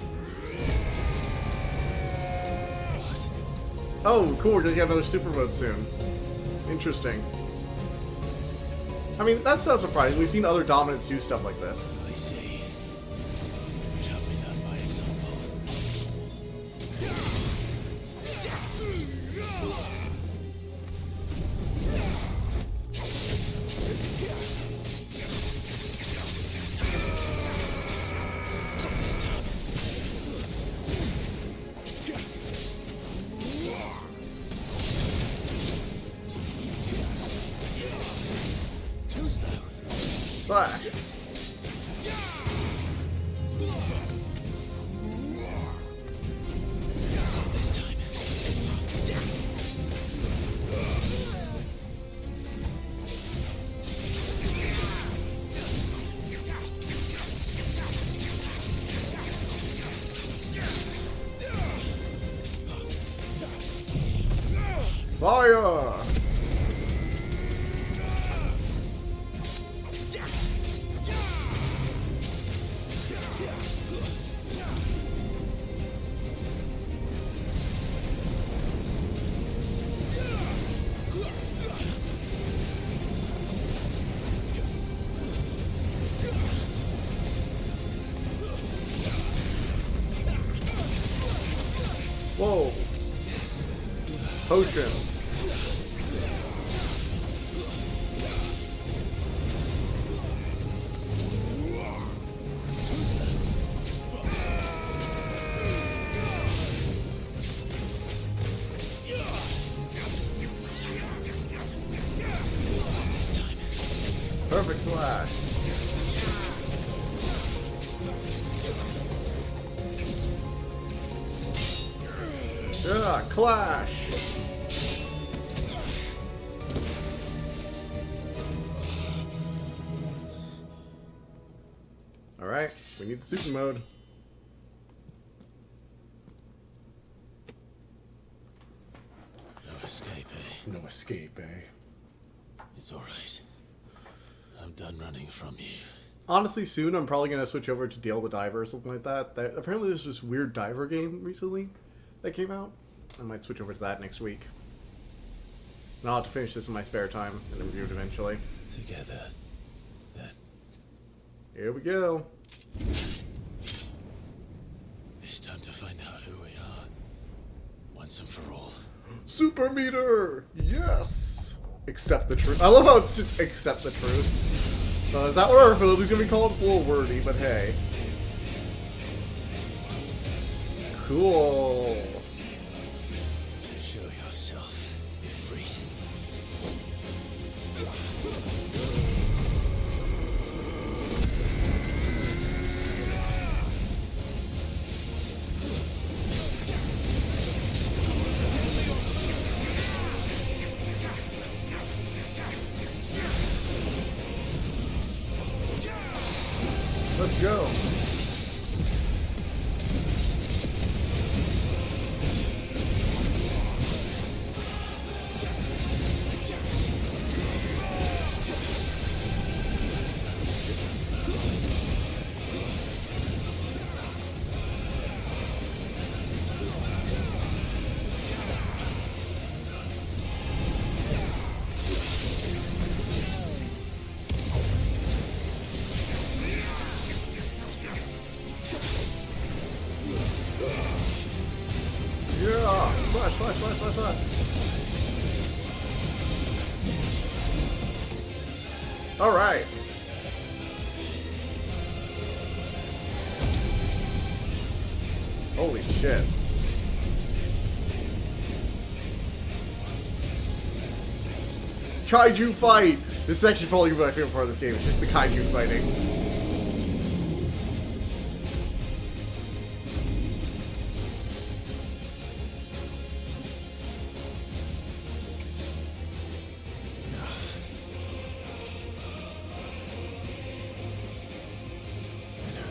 What? Oh, cool. We're gonna get another super mode soon. Interesting. I mean, that's not surprising. We've seen other dominants do stuff like this. I see. You'd have me learn by example. Slash. This time. Fire! Whoa. Potions. Perfect slash. Yeah, clash. All right, we need the super mode. No escape, eh? No escape, eh? It's alright. I'm done running from you. Honestly, soon I'm probably gonna switch over to Dale the Diver or something like that. Apparently, there's this weird diver game recently that came out. I might switch over to that next week. And I'll have to finish this in my spare time and review it eventually. Together, then. Here we go. It's time to find out who we are. Once and for all. Super meter! Yes! Accept the truth. I love how it's just accept the truth. Is that what our ability's gonna be called? It's a little wordy, but hey. Cool. Show yourself, Ifrit. Let's go. Yeah! Slash, slash, slash, slash, slash. Alright. Holy shit. Kaiju fight! This is actually probably my favorite part of this game. It's just the kaiju fighting.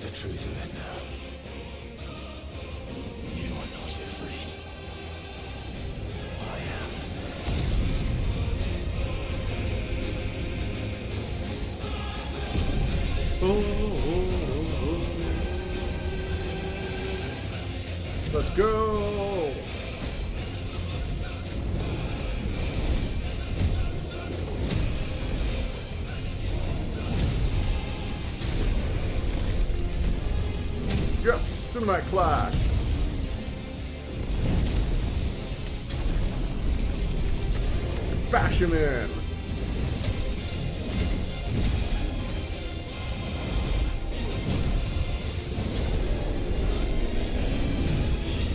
The truth of it now. You are not afraid. I am. Oh. Let's go! Yes! Cinematic Clash! Bash him in!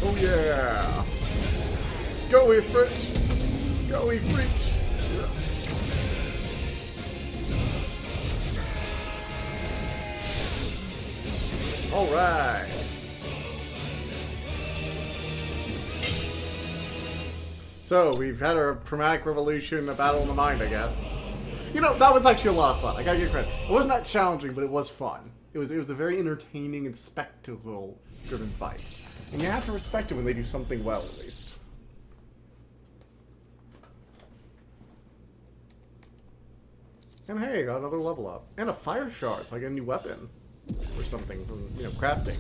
Oh yeah! Go Ifrit! Go Ifrit! Yes! Alright! So, we've had our traumatic revolution, a battle in the mind, I guess. You know, that was actually a lot of fun. I gotta give credit. It wasn't that challenging, but it was fun. It was a very entertaining and spectacle-driven fight. And you have to respect it when they do something well, at least. And hey, I got another level up. And a fire shard, so I get a new weapon. Or something from, you know, crafting.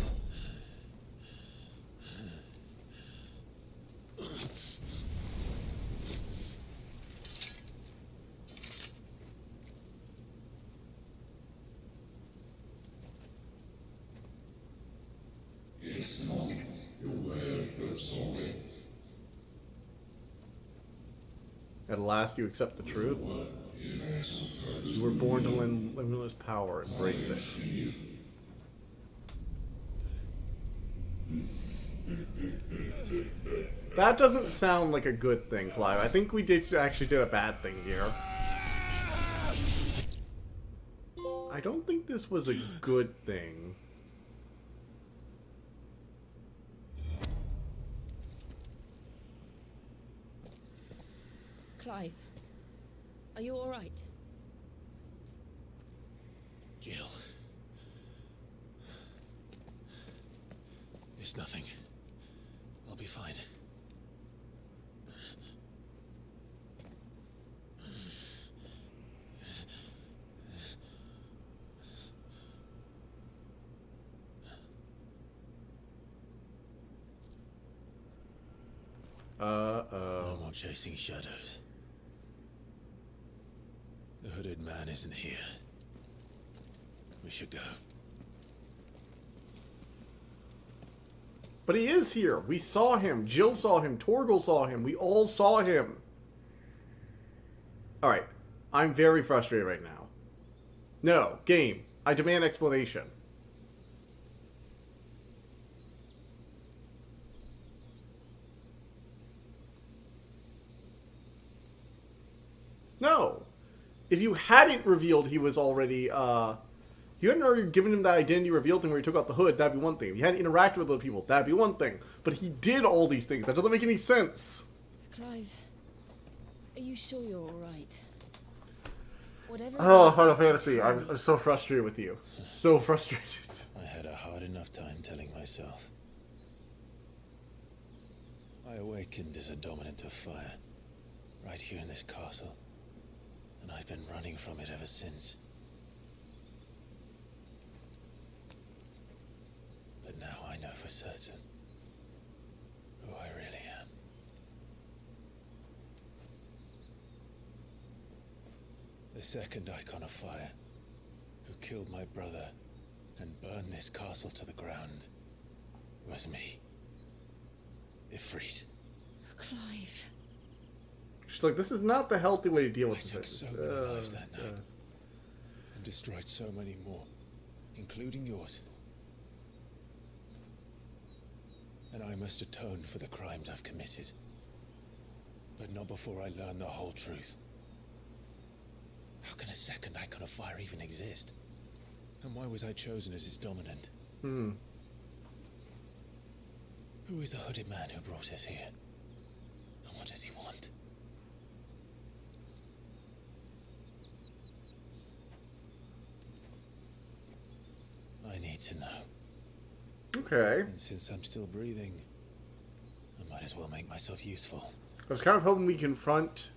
At last you accept the truth. You were born to limitless power. Embrace it. That doesn't sound like a good thing, Clive. I think we actually did a bad thing here. I don't think this was a good thing. Clive, are you all right? Jill. It's nothing. I'll be fine. No more chasing shadows. The hooded man isn't here. We should go. But he is here. We saw him. Jill saw him. Torgal saw him. We all saw him. Alright. I'm very frustrated right now. No. Game. I demand explanation. No. If you hadn't revealed he was already, you hadn't already given him that identity revealed thing where he took out the hood, that'd be one thing. If you hadn't interacted with other people, that'd be one thing. But he did all these things. That doesn't make any sense. Clive, are you sure you're alright? Whatever. Oh, Final Fantasy. I'm so frustrated with you. So frustrated. I had a hard enough time telling myself. I awakened as a dominant of fire, right here in this castle. And I've been running from it ever since. But now I know for certain who I really am. The second icon of fire, who killed my brother and burned this castle to the ground, was me. Ifrit. Clive. She's like, this is not the healthy way to deal with I took this. so many lives that night, and destroyed so many more, including yours. And I must atone for the crimes I've committed. But not before I learn the whole truth. How can a second icon of fire even exist? And why was I chosen as its dominant? Who is the hooded man who brought us here? And what does he want? I need to know. Okay. And since I'm still breathing, I might as well make myself useful. I was kind of hoping we confront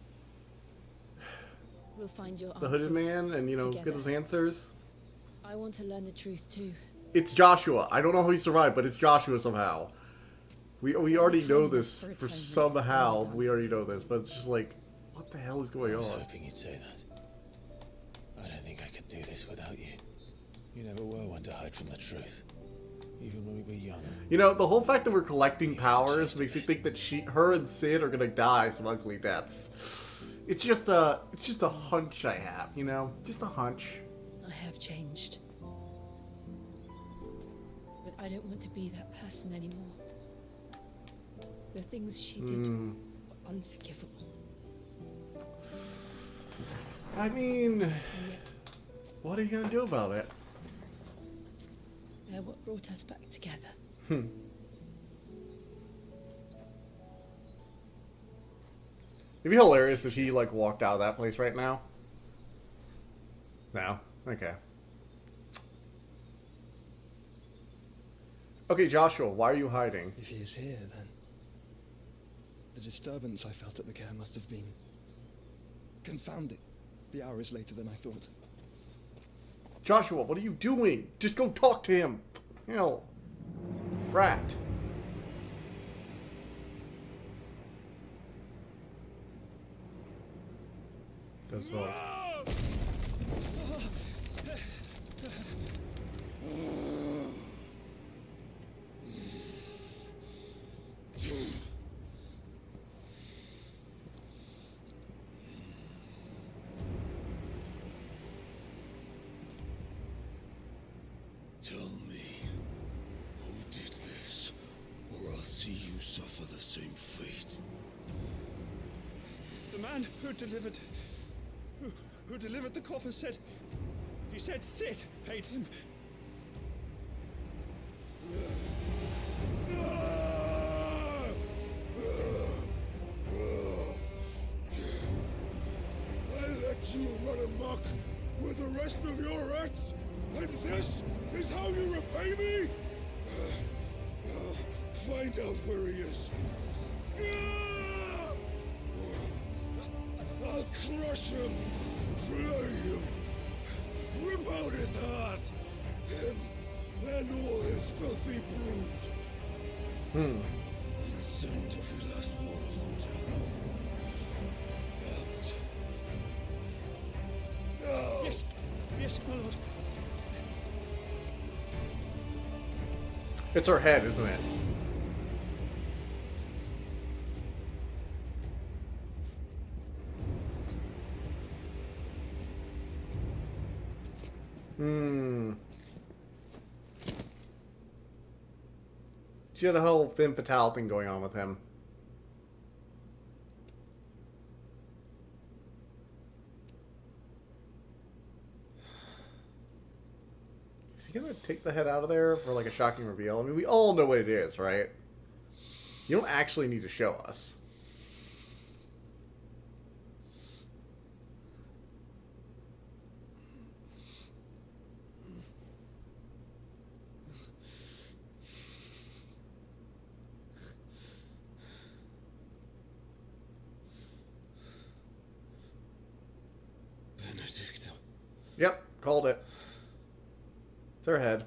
We'll find your the hooded answers man and, you know, together. get his answers. I want to learn the truth too. It's Joshua. I don't know how he survived, but it's Joshua somehow. We already Time know this for for atonement. somehow. Well done. We already know this, but it's just like, what the hell is going I was on? hoping you'd say that. I don't think I could do this without you. You never were one to hide from the truth. Even when we were young. You know, the whole fact that we're collecting powers makes me think that her and Sid are gonna die some ugly deaths. It's just a hunch I have, you know? Just a hunch. I have changed. But I don't want to be that person anymore. The things she did were unforgivable. I mean, And yet, what are you gonna do about it? they're what brought us back together. It'd be hilarious if he, like, walked out of that place right now. No? Okay. Okay, Joshua, why are you hiding? If he is here, then the disturbance I felt at the care must have been confounding. The hour is later than I thought. Joshua, what are you doing? Just go talk to him. Hell. Brat. Does vote. Tell me, who did this, or I'll see you suffer the same fate. The man who delivered the coffer said, he said Sid paid him. I let you run amok with the rest of your rats, and this is how you repay me? Find out where he is. I'll crush him, flay him, rip out his heart, him and all his filthy brood. Send every last one of them to out. Now. Yes, my lord. It's her head, isn't it? She had a whole femme fatale thing going on with him. Is he gonna take the head out of there for like a shocking reveal? I mean, we all know what it is, right? You don't actually need to show us. Yep, called it. It's her head.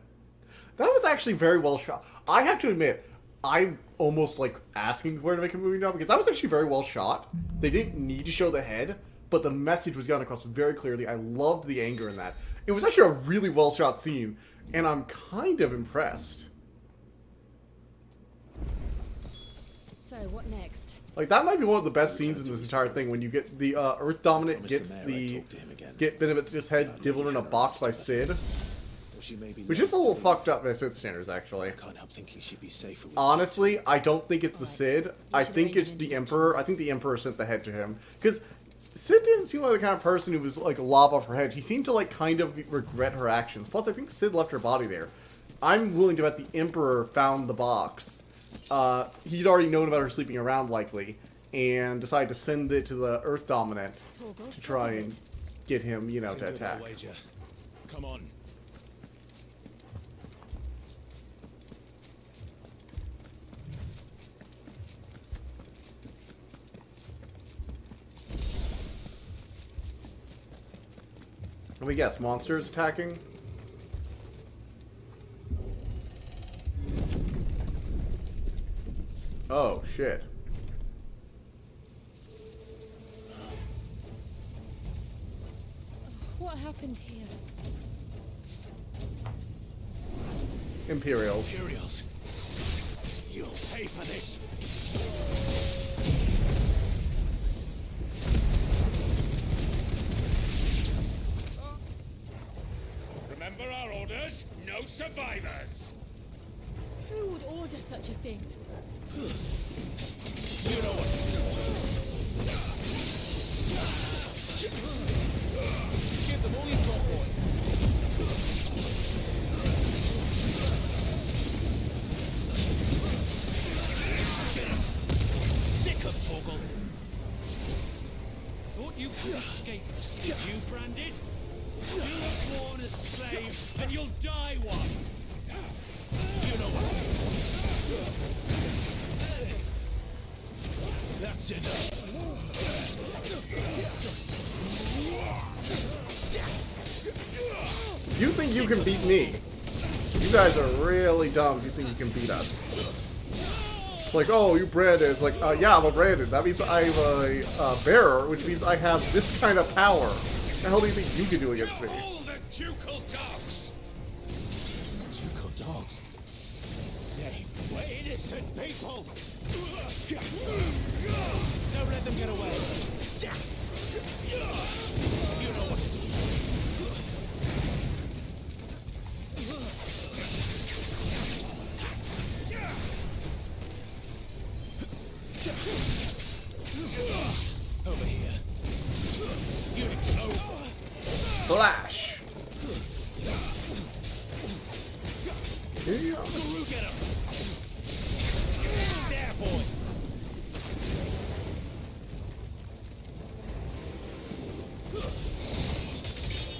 That was actually very well shot. I have to admit, I'm almost like asking for her to make a movie now because that was actually very well shot. They didn't need to show the head, but the message was gotten across very clearly. I loved the anger in that. It was actually a really well shot scene, and I'm kind of impressed. So, what next? Like, that might be one of the best scenes in this entire thing, when you get the Earth Dominant gets Benedict's head delivered in a box by Sid. Which is a little fucked up by Sid standards, actually. Honestly, I don't think it's the Sid. I think it's the Emperor. I think the Emperor sent the head to him. Because Sid didn't seem like the kind of person who was like a lob off her head. He seemed to like kind of regret her actions. Plus, I think Sid left her body there. I'm willing to bet the Emperor found the box. He'd already known about her sleeping around, likely, and decided to send it to the Earth Dominant to try and get him, you know, to attack. Come on. Let me guess, monsters attacking? Oh, shit. What happened here? Imperials. Imperials. You'll pay for this. Remember our orders? No survivors. Who would order such a thing? You know what to do. Give them all you've got, boy. Sick of Torgal. Thought you could escape us, did you, Branded? You were born a slave, and you'll die one. You know what to do. That's enough. You think you can beat me? You guys are really dumb if you think you can beat us. It's like, oh, you're Brandon. It's like, yeah, I'm a Brandon. That means I'm a bearer, which means I have this kind of power. What the hell do you think you can do against me? All the ducal dogs. Ducal dogs? They were innocent people. Don't let them get away. You know what to do. Over here. Unit's over. Slash. Yeah. Guru, get him. There, boy.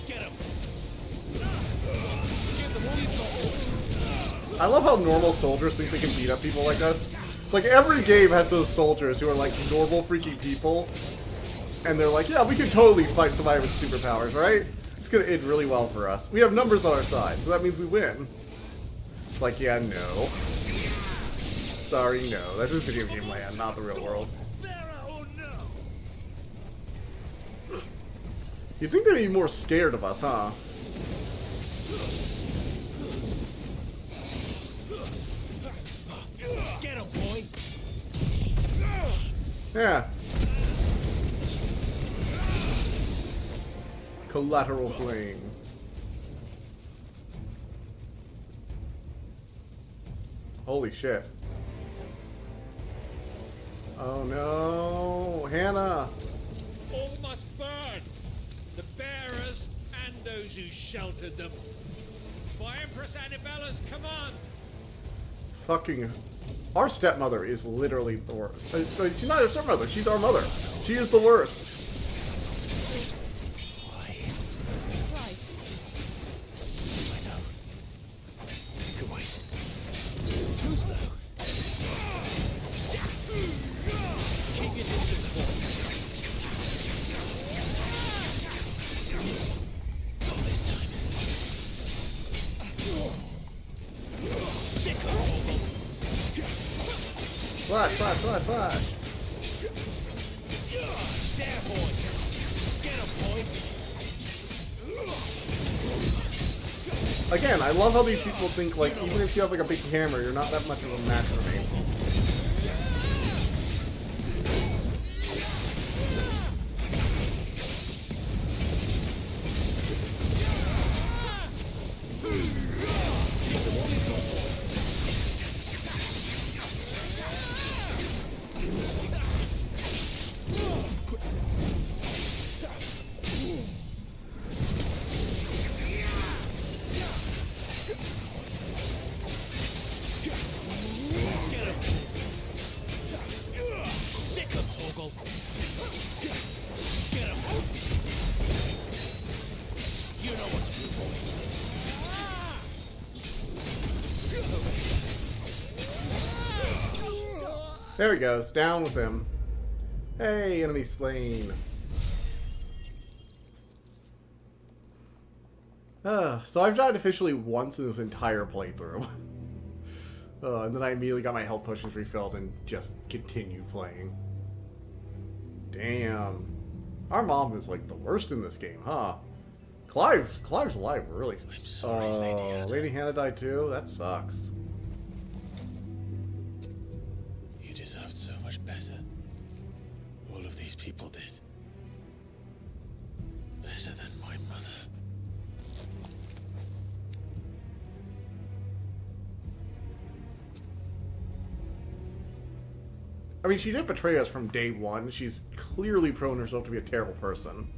Get him. Give them all you've got. I love how normal soldiers think they can beat up people like us. Like, every game has those soldiers who are, like, normal freaking people. And they're like, yeah, we can totally fight somebody with superpowers, right? It's gonna end really well for us. We have numbers on our side, so that means we win. It's like, yeah, no. Sorry, no. That's just video game land, not the real world. You'd think they'd be more scared of us, huh? Get him, boy. Yeah. Collateral flame. Holy shit. Oh no, Hannah. All must burn. The bearers and those who sheltered them. By Empress Annibella's command. Fucking... Our stepmother is literally the worst. She's not our stepmother, she's our mother. She is the worst. Why? Right. I know. You can wait. Too slow. Keep your distance, boy. Not this time. Sick of Torgal. Slash, slash, slash, slash. There, boy. Get him, boy. Again, I love how these people think, like, even if you have, like, a big hammer, you're not that much of a match for me. Sick of Torgal. Get him. You know what to do, boy. There he goes, down with him. Hey, enemy slain. So I've died officially once in this entire playthrough. And then I immediately got my health potions refilled and just continued playing. Damn. Our mom is like the worst in this game, huh? Clive's alive, really. I'm sorry, Lady Hannah died too? That sucks. You deserved so much better. All of these people did. Better than my mother. I mean, she did betray us from day one. She's clearly proven herself to be a terrible person.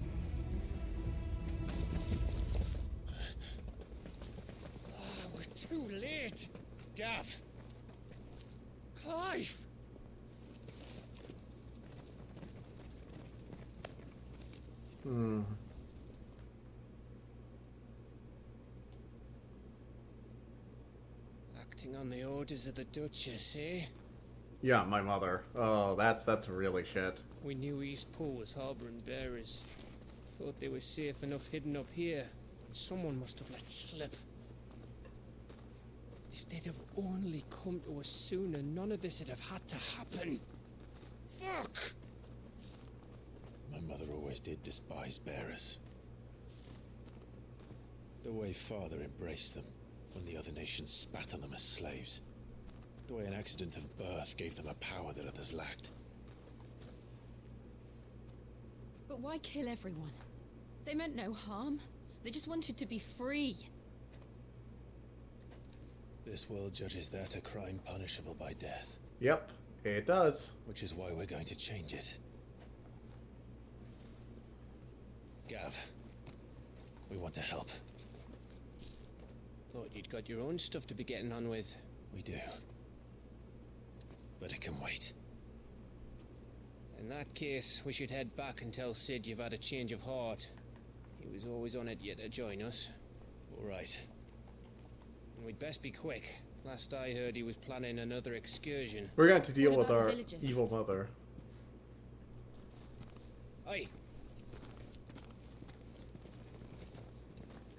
We're too late. Gav. Clive. Acting on the orders of the Duchess, eh? Yeah, my mother. Oh, that's really shit. We knew East Pool was harbouring bearers. Thought they were safe enough hidden up here. Someone must have let slip. If they'd have only come to us sooner, none of this would have had to happen. Fuck! My mother always did despise bearers. The way Father embraced them when the other nations spat on them as slaves. The way an accident of birth gave them a power that others lacked. But why kill everyone? They meant no harm. They just wanted to be free. This world judges that a crime punishable by death. Yep, it does. Which is why we're going to change it. Gav, we want to help. Thought you'd got your own stuff to be getting on with. We do. But it can wait. In that case, we should head back and tell Sid you've had a change of heart. He was always on it yet to join us. All right. And we'd best be quick. Last I heard, he was planning another excursion. We're going to have to deal What with about our the villagers? evil mother. Aye.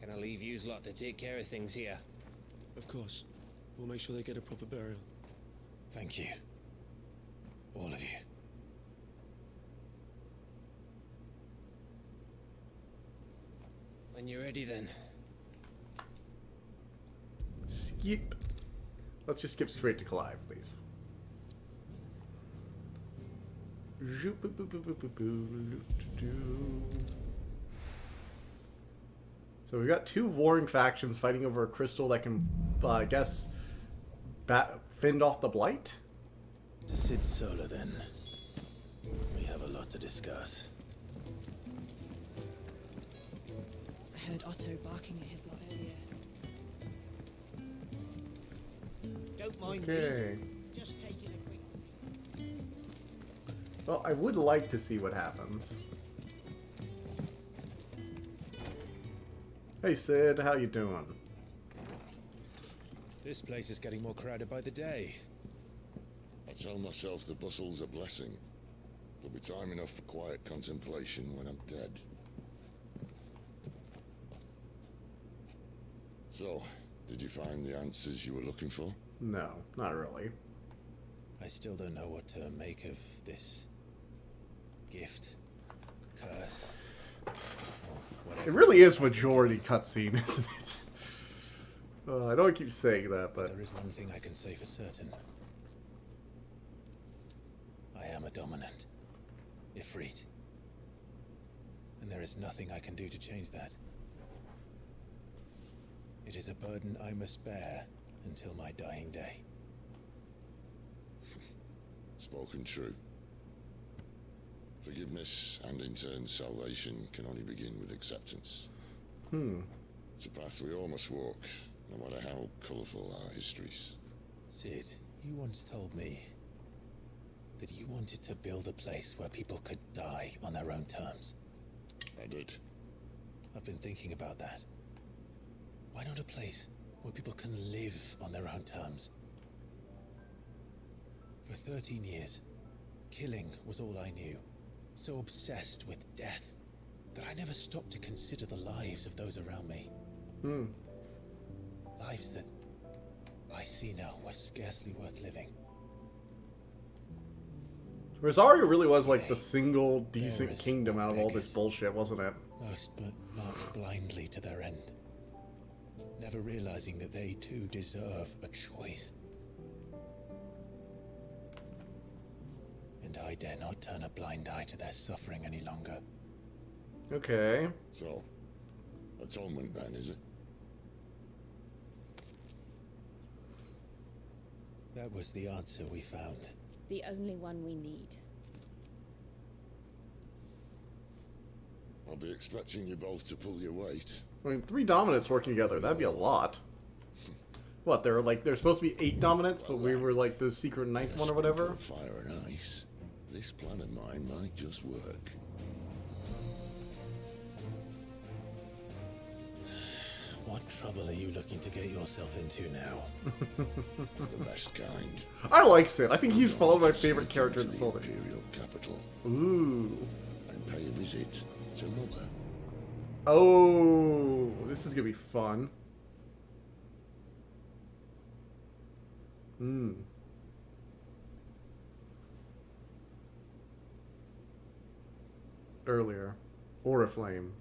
Can I leave yous lot to take care of things here? Of course. We'll make sure they get a proper burial. Thank you. All of you. When you're ready then. Skip. Let's just skip straight to Clive, please. So we've got two warring factions fighting over a crystal that can, I guess, fend off the blight? To Sid Solar, then. We have a lot to discuss. I heard Otto barking at his lot earlier. Don't mind Okay. me. Just taking a quick... Well, I would like to see what happens. Hey Sid, how you doing? This place is getting more crowded by the day. I tell myself the bustle's a blessing. There'll be time enough for quiet contemplation when I'm dead. So, did you find the answers you were looking for? No, not really. I still don't know what to make of this gift, curse, or whatever. It really is majority cutscene, isn't it? I know I keep saying that, but... There is one thing I can say for certain. I am a dominant, Ifrit. And there is nothing I can do to change that. It is a burden I must bear until my dying day. Spoken true. Forgiveness and in turn salvation can only begin with acceptance. It's a path we all must walk, no matter how colourful our histories. Sid, you once told me that you wanted to build a place where people could die on their own terms. I did. I've been thinking about that. Why not a place where people can live on their own terms? For 13 years, killing was all I knew. So obsessed with death that I never stopped to consider the lives of those around me. Lives that Icena was scarcely worth living. Rosario really was like the single decent kingdom out of all this bullshit, wasn't it? Most marched blindly to their end, never realizing that they too deserve a choice. And I dare not turn a blind eye to their suffering any longer. Okay. So, atonement then, is it? That was the answer we found. The only one we need. I'll be expecting you both to pull your weight. I mean, 3 dominants working together, that'd be a lot. What, there's supposed to be 8 dominants, but we were like the secret 9th one or whatever? Fire and ice. This plan of mine might just work. What trouble are you looking to get yourself into now? The best kind. I like Sid. I think he's probably my favorite character in this whole thing. Imperial capital. Ooh. And pay a visit to Mother. Oh, this is gonna be fun. Earlier. Oriflame.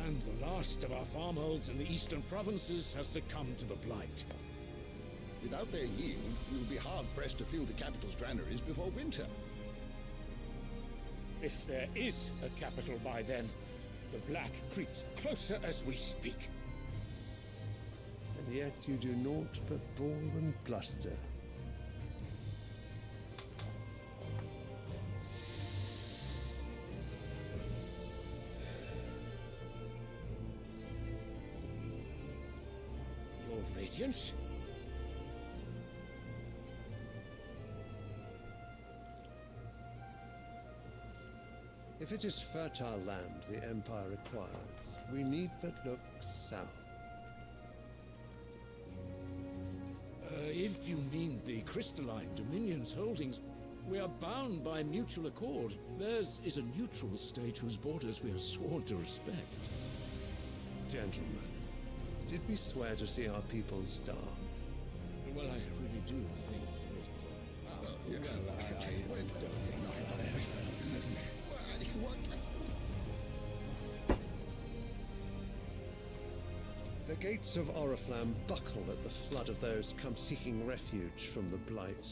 And the last of our farmholds in the eastern provinces has succumbed to the blight. Without their yield, we will be hard-pressed to fill the capital's granaries before winter. If there is a capital by then, the black creeps closer as we speak. And yet you do naught but bawl and bluster. Your Radiance? If it is fertile land the Empire requires, we need but look south. If you mean the crystalline Dominion's holdings, we are bound by mutual accord. Theirs is a neutral state whose borders we are sworn to respect. Gentlemen, did we swear to see our people starve? Well, I really do think The gates of Oriflamme buckle at the flood of those come seeking refuge from the blight.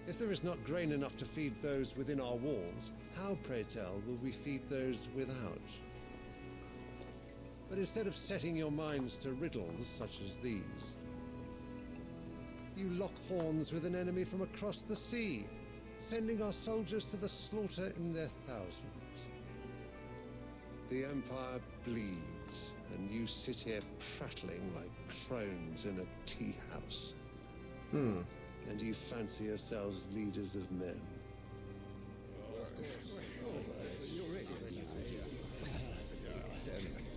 If there is not grain enough to feed those within our walls, how, pray tell, will we feed those without? But instead of setting your minds to riddles such as these, you lock horns with an enemy from across the sea, sending our soldiers to the slaughter in their thousands. The Empire bleeds, and you sit here prattling like crones in a tea house. And you fancy yourselves leaders of men.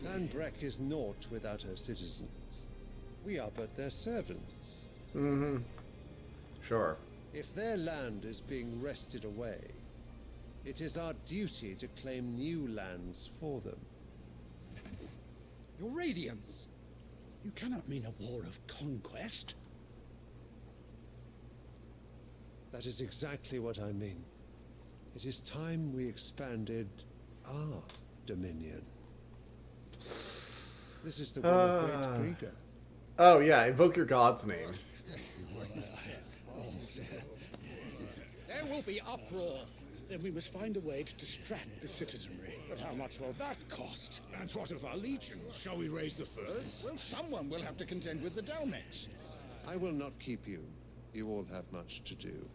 Sanbreque is naught without her citizens. We are but their servants. Sure. If their land is being wrested away, it is our duty to claim new lands for them. Your Radiance! You cannot mean a war of conquest. That is exactly what I mean. It is time we expanded our dominion. This is the one of Great Grieger. Oh yeah, invoke your god's name. There will be uproar. Then we must find a way to distract the citizenry. But how much will that cost? And what of our legions? Shall we raise the furs? Well, someone will have to contend with the Dalmex. I will not keep you. You all have much to do.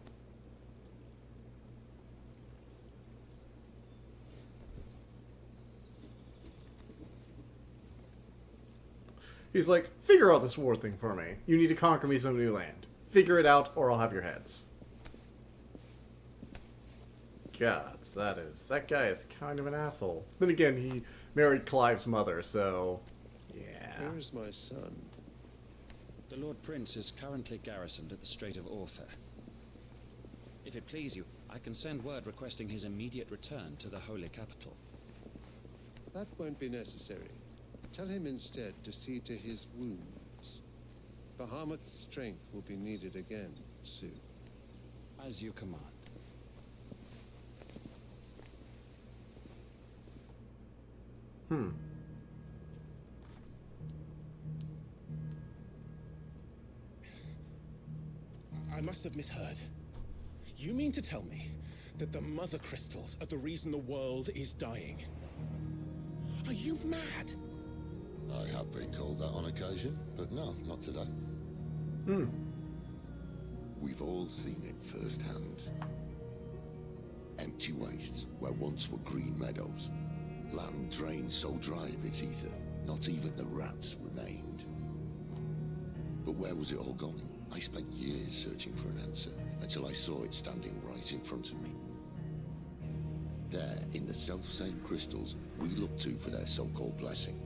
He's like, figure out this war thing for me. You need to conquer me some new land. Figure it out, or I'll have your heads. Gods, that guy is kind of an asshole. Then again, he married Clive's mother, so yeah. Where is my son? The Lord Prince is currently garrisoned at the Strait of Orther. If it please you, I can send word requesting his immediate return to the Holy Capital. That won't be necessary. Tell him instead to see to his wounds. Bahamut's strength will be needed again soon. As you command. I must have misheard. You mean to tell me that the mother crystals are the reason the world is dying? Are you mad? I have been called that on occasion, but no, not today. We've all seen it firsthand. Empty wastes where once were green meadows. Land drained so dry of its ether, not even the rats remained. But where was it all going? I spent years searching for an answer, until I saw it standing right in front of me. There, in the self-same crystals we look to for their so-called blessing.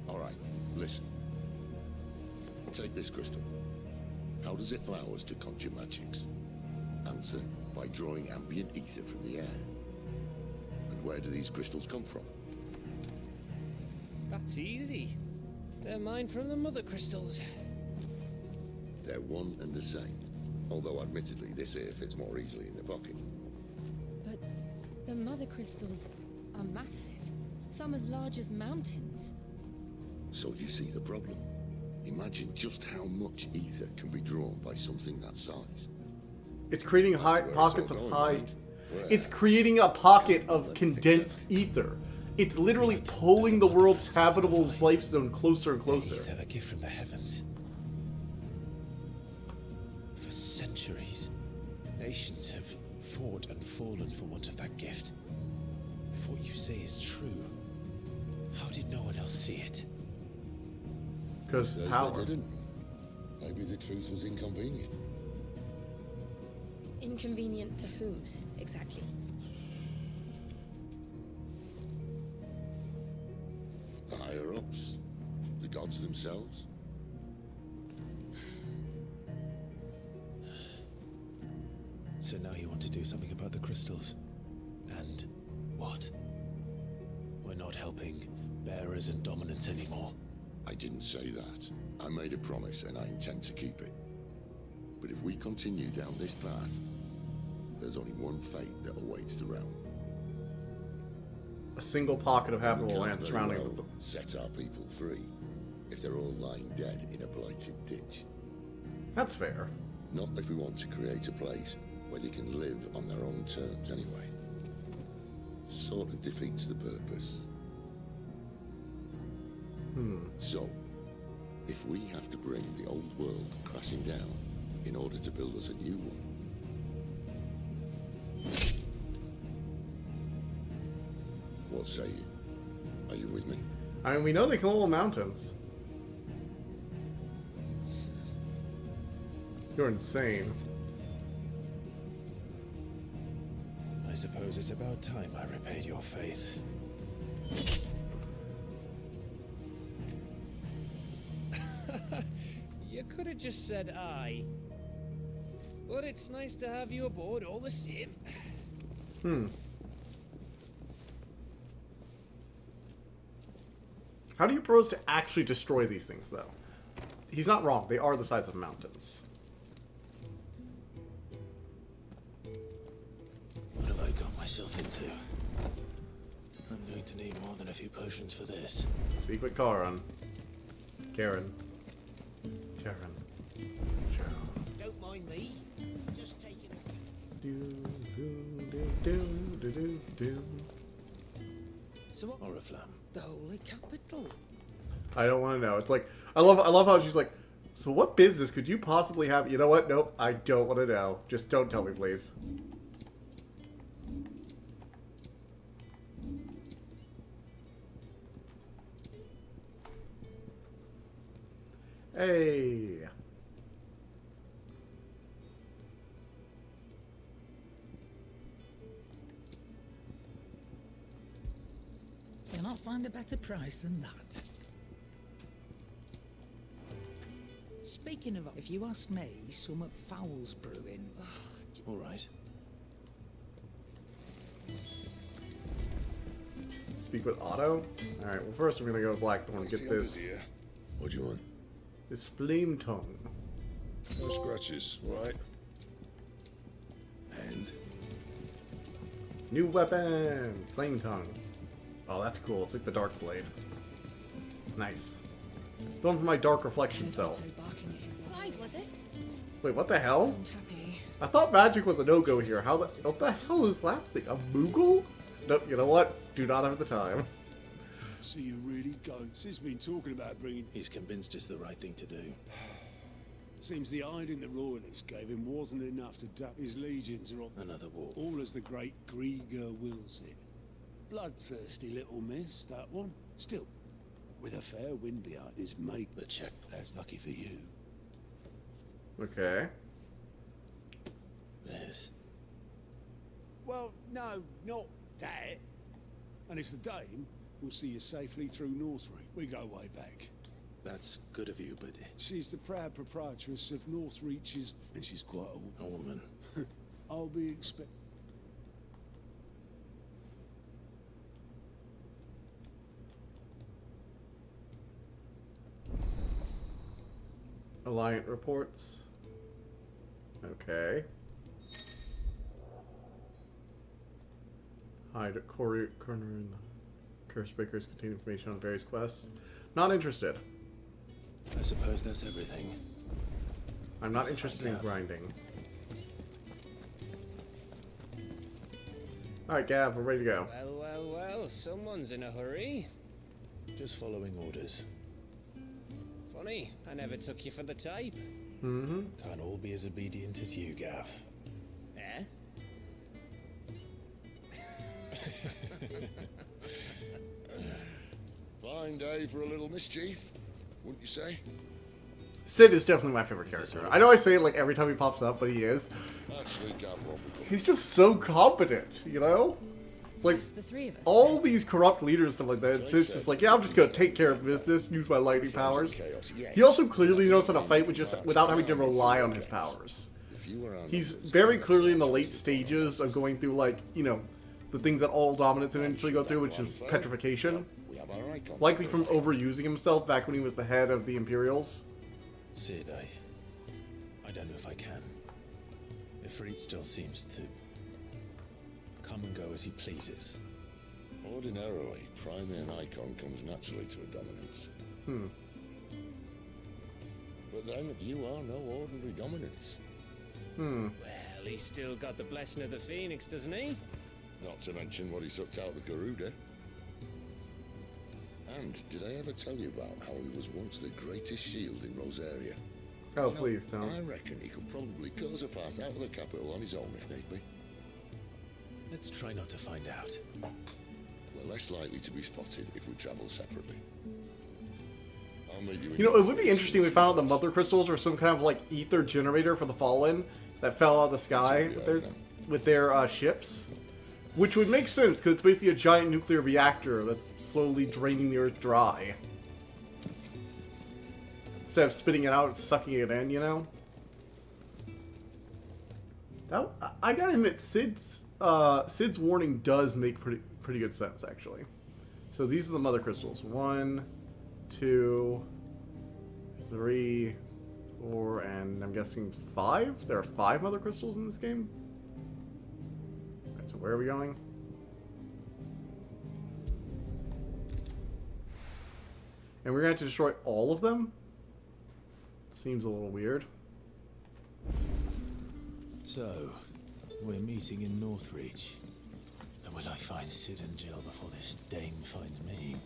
All right, listen. Take this crystal. How does it allow us to conjure magics? Answer, by drawing ambient ether from the air. And where do these crystals come from? That's easy. They're mined from the mother crystals. They're one and the same. Although admittedly this here fits more easily in the pocket. But the mother crystals are massive. Some as large as mountains. So you see the problem. Imagine just how much ether can be drawn by something that size. It's creating pockets of high. It's creating a pocket of condensed ether. It's literally pulling the world's habitable life zone closer and closer. Ether, a gift from the heavens. For centuries, nations have fought and fallen for want of that gift. If what you say is true, how did no one else see it? Because power. They didn't. Maybe the truth was inconvenient. Inconvenient to whom, exactly? The higher-ups, the gods themselves. So now you want to do something about the crystals. And what? We're not helping bearers and dominants anymore. I didn't say that. I made a promise and I intend to keep it. But if we continue down this path, there's only one fate that awaits the realm. A single pocket of habitable land very surrounding well them. Set our people free if they're all lying dead in a blighted ditch. That's fair. Not if we want to create a place where they can live on their own terms anyway. Sort of defeats the purpose. So, if we have to bring the old world crashing down in order to build us a new one, what say you? Are you with me? I mean, we know they can level mountains. You're insane. I suppose it's about time I repaid your faith. You could have just said aye. But it's nice to have you aboard all the same. How do you propose to actually destroy these things, though? He's not wrong. They are the size of mountains. What have I got myself into? I'm going to need more than a few potions for this. Speak with Karen. Karen. Don't mind me. Just taking So what? Oriflamme. The Holy Capital. I don't want to know. It's like I love how she's like, so what business could you possibly have? You know what? Nope, I don't want to know. Just don't tell me, please. Hey. Cannot find a better price than that. Speaking of, if you ask me, somewhat foul's brewing. All right. Speak with Otto? Alright, well first we're gonna go to Blackthorn and get this. What do you want? This flame tongue. No scratches, right? And? New weapon! Flame tongue. Oh, that's cool. It's like the dark blade. Nice. Going for my dark reflection cell. Was it? Wait, what the hell? I thought magic was a no-go here. What the hell is that thing? A Moogle? Nope, you know what? Do not have the time. So you really go. Sid's been talking about bringing... He's convinced it's the right thing to do. Seems the hiding the royalists gave him wasn't enough to duck his legions are on another war. All as the great Grieger wills it. Bloodthirsty little miss, that one. Still, with a fair wind behind his mate. But check, that's lucky for you. Okay. Yes. Well, no, not that. And it's the dame who'll see you safely through Northreach. We go way back. That's good of you, but... She's the proud proprietress of Northreach's... And she's quite a woman. I'll be expect... Alliant reports. Okay. Hide corner in the curse breakers contain information on various quests. Not interested. I suppose that's everything. I'm not interested in grinding. Alright, Gav, we're ready to go. Well, someone's in a hurry. Just following orders. Funny, I never took you for the type. Mm-hmm. Can't all be as obedient as you, Gav. Eh? Fine day for a little mischief, wouldn't you say? Sid is definitely my favorite character. I know I say it like every time he pops up, but he is. Actually, Gav won't be He's just so competent, you know? It's like the three of us. all these corrupt leaders and stuff like that. And Sid's just like, yeah, I'm just gonna take care of business, use my lightning powers. He also clearly knows how to fight without having to rely on his powers. He's very clearly in the late stages of going through, like, you know, the things that all dominants eventually go through, which is petrification. Likely from overusing himself back when he was the head of the Imperials. Sid, I don't know if I can. Ifrit still seems to come and go as he pleases. Ordinarily, Primary Icon comes naturally to a dominance. But then you are no ordinary dominance. Well, he's still got the blessing of the Phoenix, doesn't he? Not to mention what he sucked out of Garuda. And did I ever tell you about how he was once the greatest shield in Rosaria? Oh, please don't. I reckon he could probably cut us a path out of the capital on his own if need be. Let's try not to find out. We're less likely to be spotted if we travel separately. I'll meet you. You know, it would be interesting if we found out the mother crystals or some kind of like ether generator for the Fallen that fell out of the sky with their ships. Which would make sense, because it's basically a giant nuclear reactor that's slowly draining the Earth dry. Instead of spitting it out, sucking it in, you know? That, I gotta admit, Sid's warning does make pretty good sense, actually. So these are the mother crystals. 1, 2, 3, 4, and I'm guessing 5? There are 5 mother crystals in this game? So where are we going? And we're going to have to destroy all of them? Seems a little weird. So, we're meeting in Northreach. And will I find Sid and Jill before this dame finds me?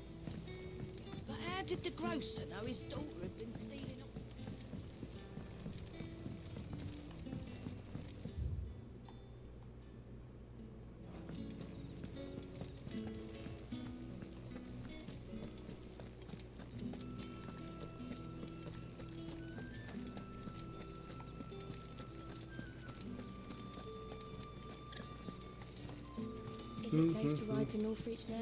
But how did the grocer know his daughter had been stealing up? Is it safe to ride to Northreach now?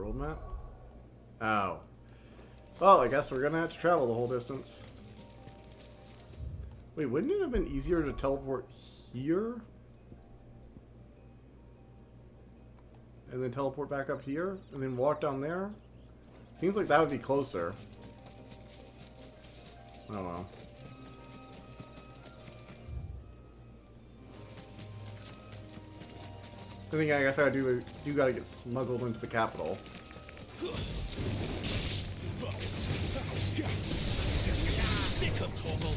world map? Oh. Well, I guess we're gonna have to travel the whole distance. Wait, wouldn't it have been easier to teleport here? And then teleport back up here? And then walk down there? Seems like that would be closer. I don't know. I think I guess I do gotta get smuggled into the capital. Sick of Torgal.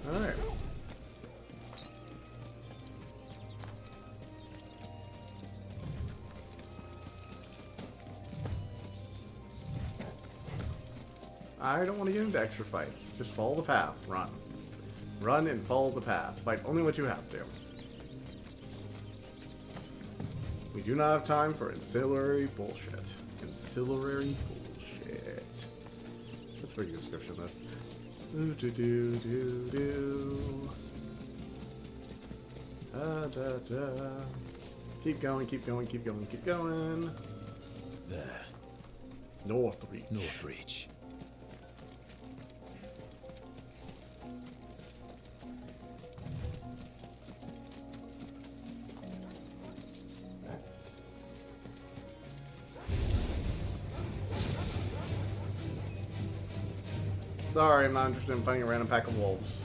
Alright. I don't want to get into extra fights. Just follow the path. Run. Run and follow the path. Fight only what you have to. We do not have time for ancillary bullshit. Ancillary bullshit. That's a pretty good description of this. Do. Da, da, da. Keep going, keep going, keep going, keep going. There. Northreach. Northreach. Sorry, I'm not interested in fighting a random pack of wolves.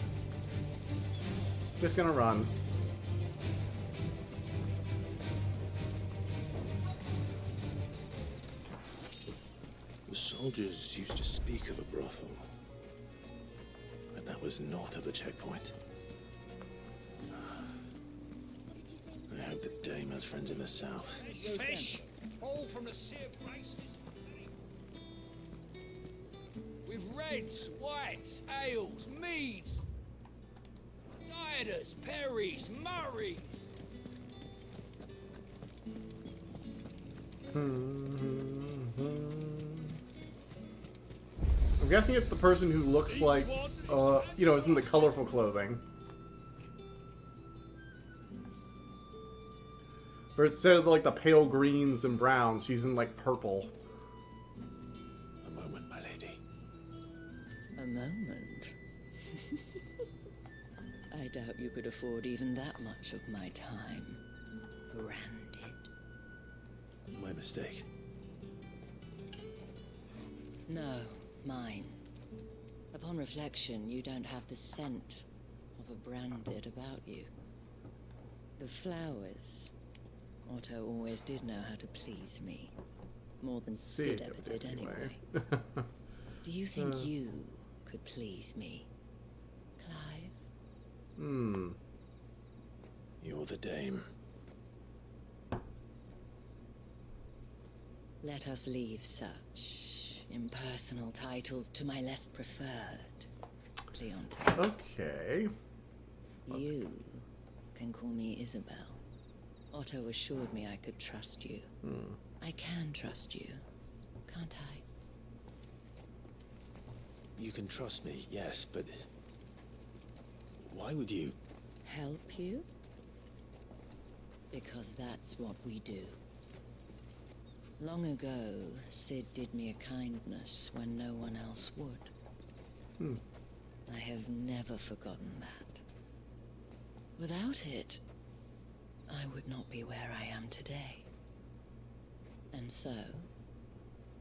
Just gonna run. The soldiers used to speak of a brothel, but that was north of the checkpoint. I hope the dame has friends in the south. Fish! All from the sea of grace. With reds, whites, ales, meads, ciders, perries, murrays. I'm guessing it's the person who looks like, you know, is in the colorful clothing. But instead of like the pale greens and browns, she's in like purple. A moment, my lady. A moment? I doubt you could afford even that much of my time. Branded. My mistake. No, mine. Upon reflection, you don't have the scent of a branded about you. The flowers. Otto always did know how to please me. More than Sid ever did anyway. Do you think you could please me, Clive? You're the dame. Let us leave such impersonal titles to my less preferred, Cleonte. Okay. You can call me Isabel. Otto assured me I could trust you. I can trust you, can't I? You can trust me, yes, but why would you? Help you? Because that's what we do. Long ago, Sid did me a kindness when no one else would. I have never forgotten that. Without it, I would not be where I am today. And so,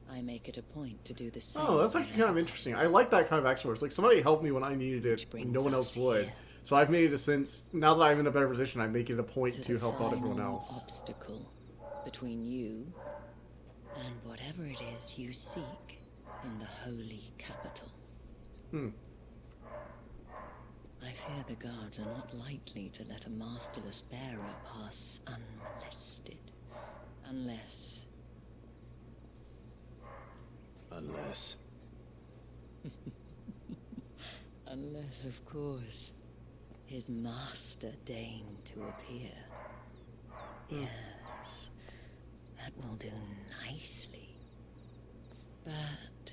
I make it a point to do the same. Oh, that's actually kind of interesting. I like that kind of action where it's like somebody helped me when I needed it when no one else would. So I've made it since, now that I'm in a better position, I make it a point to help out everyone else. Obstacle between you and whatever it is you seek in the holy capital. I fear the guards are not likely to let a masterless bearer pass unmolested. Unless... Unless, of course, his master deigned to appear. Yes, that will do nicely. But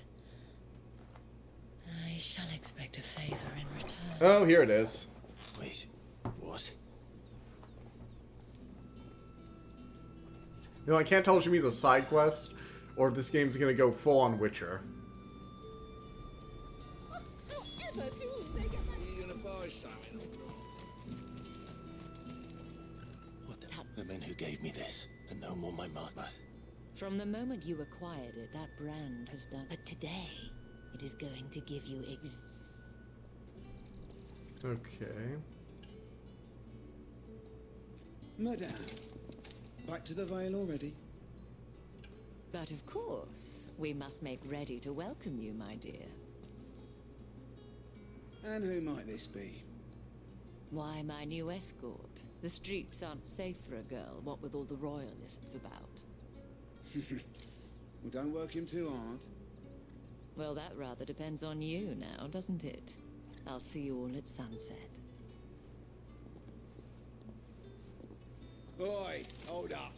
I shall expect a favor in return. Oh, here it is. Wait, what? You know, I can't tell if she means a side quest, or if this game's gonna go full on Witcher. What the men who gave me this, and no more my markers. From the moment you acquired it, that brand has done. But today, it is going to give you Okay. Madame, back to the Vale already? But of course, we must make ready to welcome you, my dear. And who might this be? Why, my new escort. The streets aren't safe for a girl, what with all the royalists about. Well, don't work him too hard. Well, that rather depends on you now, doesn't it? I'll see you all at sunset. Oi, hold up.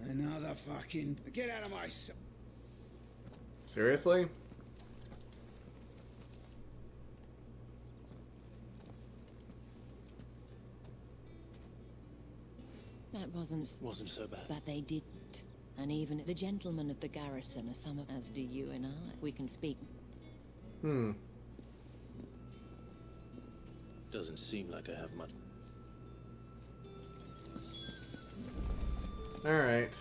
Another fucking... Get out of my... Seriously? That wasn't so bad. But they didn't. And even the gentlemen of the garrison are some of as do you and I. We can speak. Doesn't seem like I have much. Alright.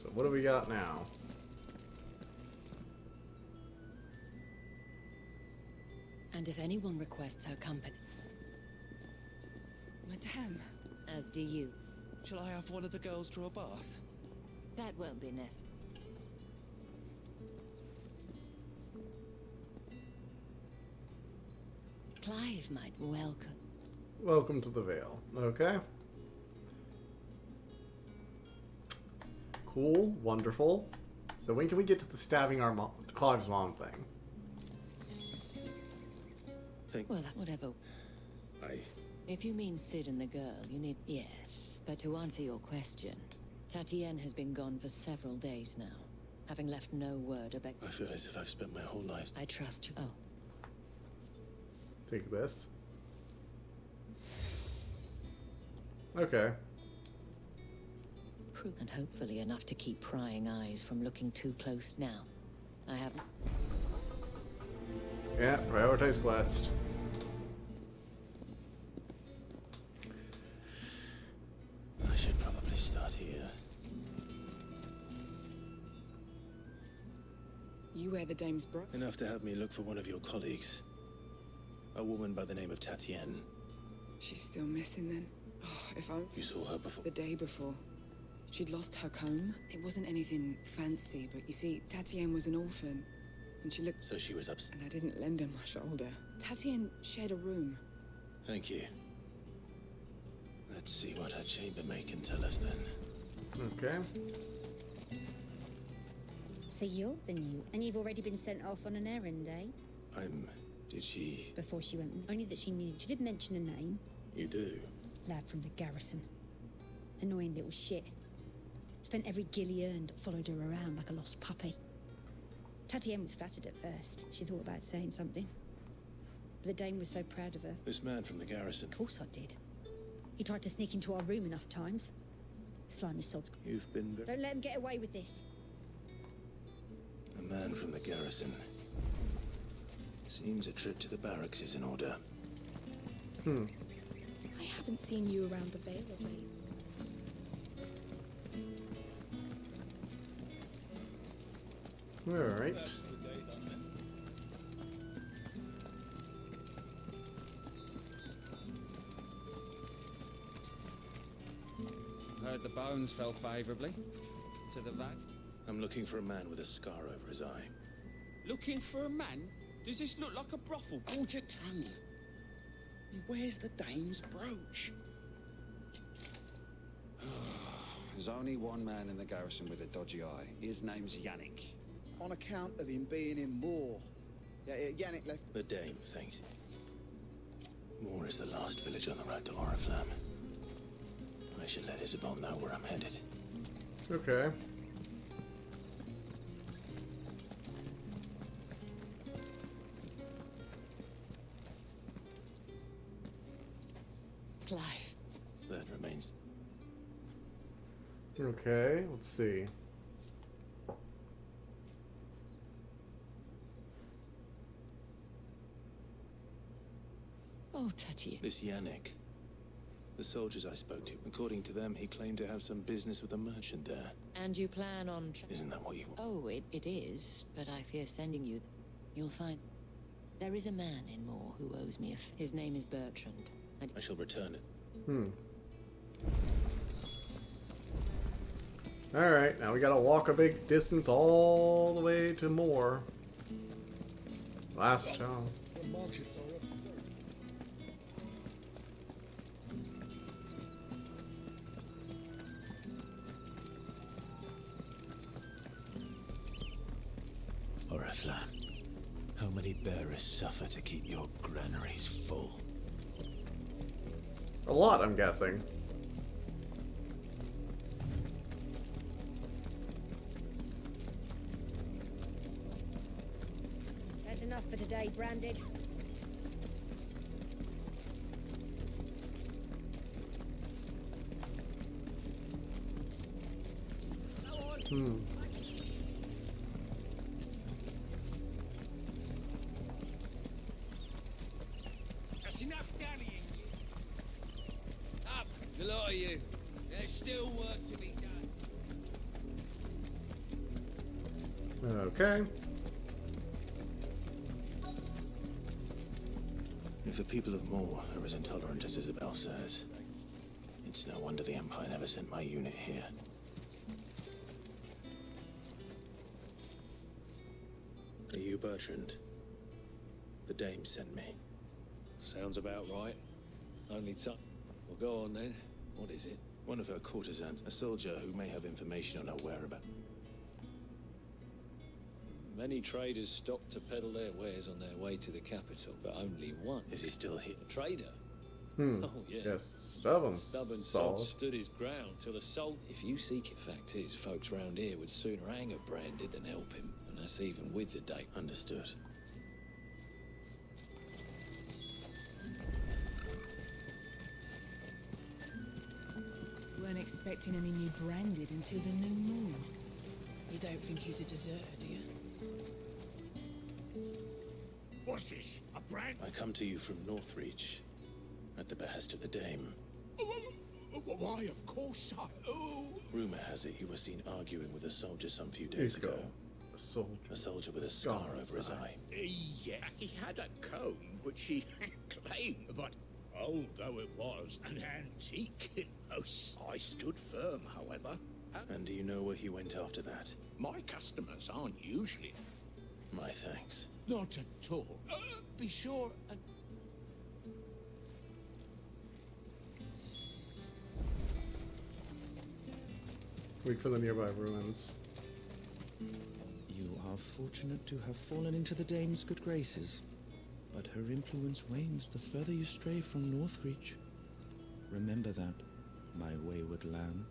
So what do we got now? And if anyone requests her company... Madame. As do you. Shall I have one of the girls draw a bath? That won't be necessary. Clive might welcome. Welcome to the Vale. Okay. Cool. Wonderful. So when can we get to the stabbing our mom, Clive's mom thing? Well, whatever. If you mean Sid and the girl, you need... Yes. But to answer your question, Tatienne has been gone for several days now, having left no word about... I feel as if I've spent my whole life... I trust you. Oh. Take this. Okay. And hopefully enough to keep prying eyes from looking too close now. I have... Yeah, prioritize quest. I should probably start here. You wear the dame's bro? Enough to have me look for one of your colleagues. A woman by the name of Tatienne. She's still missing then. Oh, if I... You saw her before? The day before. She'd lost her comb. It wasn't anything fancy, but you see, Tatienne was an orphan. And she looked... So she was upset. And I didn't lend her my shoulder. Tatienne shared a room. Thank you. Let's see what her chambermaid can tell us then. Okay. So you're the new... And you've already been sent off on an errand, eh? Did she... Before she went... Only that she needed... She did mention a name. You do? Lad from the garrison. Annoying little shit. Spent every guil he earned, followed her around like a lost puppy. Tatienne was flattered at first. She thought about saying something. But the dame was so proud of her. This man from the garrison? Of course I did. He tried to sneak into our room enough times. Slimy sods. You've been very... Don't let him get away with this. A man from the garrison. Seems a trip to the barracks is in order. I haven't seen you around the Vale of late. Alright. Heard the bones fell favorably to the vat. I'm looking for a man with a scar over his eye. Looking for a man? Does this look like a brothel? Hold your tongue. Where's the dame's brooch? There's only one man in the garrison with a dodgy eye. His name's Yannick. On account of him being in Moor. Yeah, Yannick left... The dame, thanks. Moor is the last village on the road to Oriflamme. I should let Isabel know where I'm headed. Okay. Okay, let's see. Oh, Tati. This Yannick. The soldiers I spoke to, according to them, he claimed to have some business with a merchant there. And you plan on... Isn't that what you... Oh, it is, but I fear sending you... You'll find... There is a man in Moore who owes me his name is Bertrand. I shall return it. Alright, now we gotta walk a big distance all the way to Moore. Last time. The markets are Oriflamme, how many bearers suffer to keep your granaries full? A lot, I'm guessing. That's enough for today, Branded. That's enough dallying. Up, the lot of you. There's still work to be done. Okay. If the people of Moore are as intolerant as Isabel says, it's no wonder the Empire never sent my unit here. Are you Bertrand? The dame sent me. Sounds about right. Only time. Well, go on then. What is it? One of her courtesans, a soldier who may have information on her whereabouts. Many traders stopped to peddle their wares on their way to the capital, but only one. Is he still here? A trader? Oh, yeah. Yes, stubborn sod stood his ground till the soul... If you seek it, fact is, folks round here would sooner hang a Branded than help him, and that's even with the date. Understood. Weren't expecting any new Branded until the new moon. You don't think he's a deserter, do you? What's this? A brand? I come to you from Northreach, at the behest of the dame. Why, of course I... Oh. Rumor has it you were seen arguing with a soldier some few days ago. A soldier with a scar over his eye. Yeah, he had a comb which he claimed, but old though it was, an antique in most. I stood firm, however. And do you know where he went after that? My customers aren't usually... My thanks. Not at all. Be sure and... Wait for the nearby ruins. You are fortunate to have fallen into the dame's good graces, but her influence wanes the further you stray from Northreach. Remember that, my wayward lamb.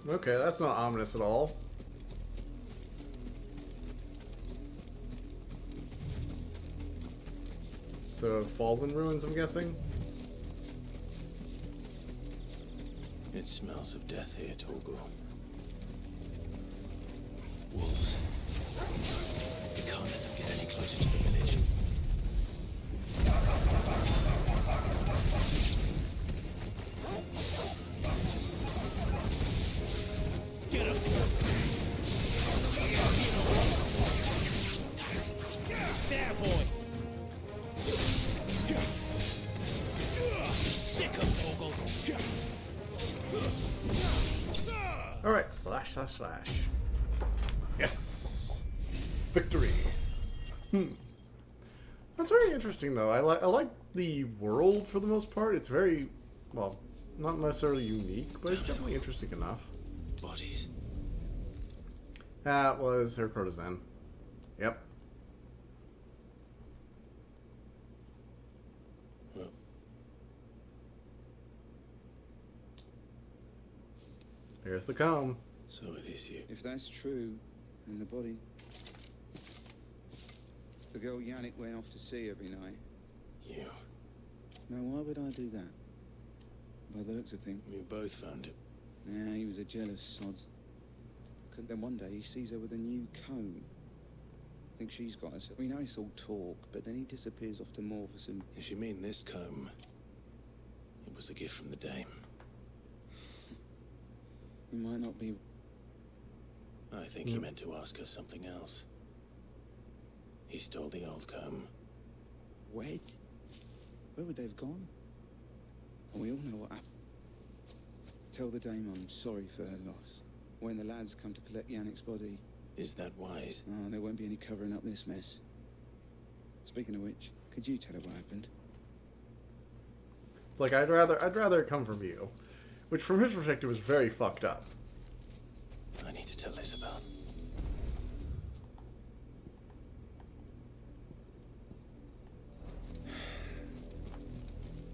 Okay, that's not ominous at all. So, fallen ruins, I'm guessing? It smells of death here, Torgal. Wolves. We can't let them get any closer to the village. Get him! There, boy! Sick of Torgal! Alright, slash, slash, slash. Yes! Victory! That's very interesting, though. I like the world for the most part. It's very, well, not necessarily unique, but it's definitely interesting enough. Bodies. That was her courtesan. Yep. Well. Here's the comb. So it is you. If that's true, then the body... The girl Yannick went off to sea every night. You. Now, why would I do that? By the looks of things. We both found it. Yeah, he was a jealous sod. Then one day he sees her with a new comb. Think she's got us. We know it's all talk, but then he disappears off to more for some... If you mean this comb, it was a gift from the dame. He might not be... I think he meant to ask us something else. He stole the old comb. Wed? Where would they have gone? And we all know what happened. Tell the dame I'm sorry for her loss. When the lads come to collect Yannick's body... Is that wise? Oh, there won't be any covering up this mess. Speaking of which, could you tell her what happened? It's like, I'd rather it come from you. Which, from his perspective, is very fucked up. I need to tell Isabel.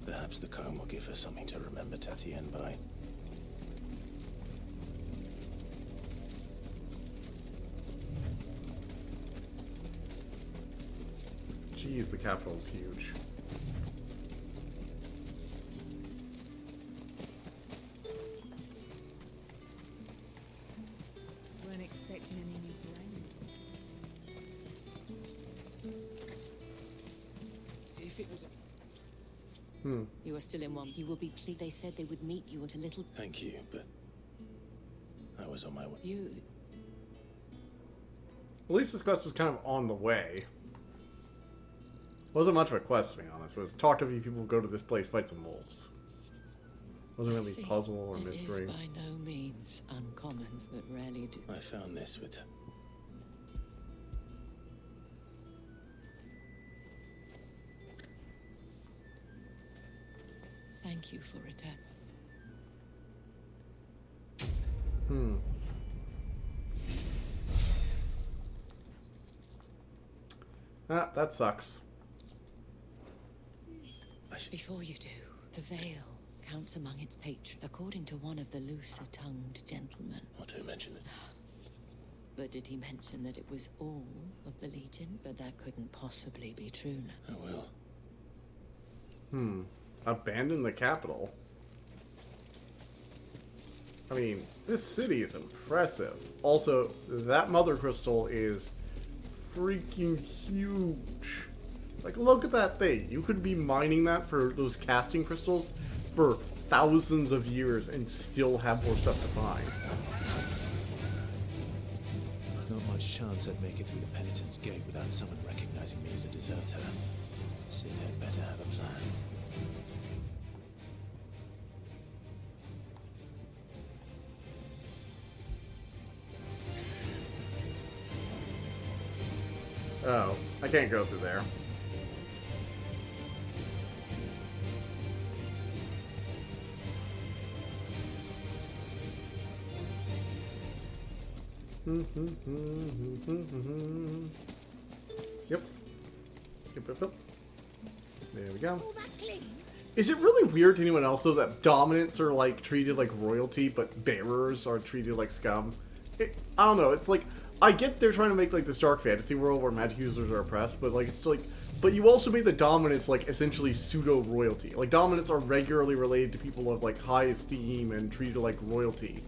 Perhaps the comb will give her something to remember Tatienne by. Jeez, the capital's huge. Weren't expecting any new brand. If it was a... You are still in one. You will be pleased. They said they would meet you at a little... Thank you, but I was on my way. You... At least this quest was kind of on the way. Wasn't much of a quest, to be honest. It was talk to a few people, go to this place, fight some wolves. Wasn't really puzzle or mystery. It is by no means uncommon, but rarely do. I found this with her. Thank you for return. Ah, that sucks. Before you do, the veil counts among its patrons, according to one of the looser-tongued gentlemen. Not to mention it. But did he mention that it was all of the Legion? But that couldn't possibly be true now. Oh well. Abandon the capital? I mean, this city is impressive. Also, that mother crystal is freaking huge. Like, look at that thing. You could be mining that for those casting crystals for thousands of years and still have more stuff to find. Not much chance I'd make it through the Penitent's Gate without someone recognizing me as a deserter. Sid had better have a plan. Oh, I can't go through there. Yep. Yep. There we go. Is it really weird to anyone else, though, that dominants are, like, treated like royalty, but bearers are treated like scum? I don't know, it's like, I get they're trying to make, like, this dark fantasy world where magic users are oppressed, but, like, it's like, but you also made the dominants, like, essentially pseudo-royalty. Like, dominants are regularly related to people of, like, high esteem and treated like royalty.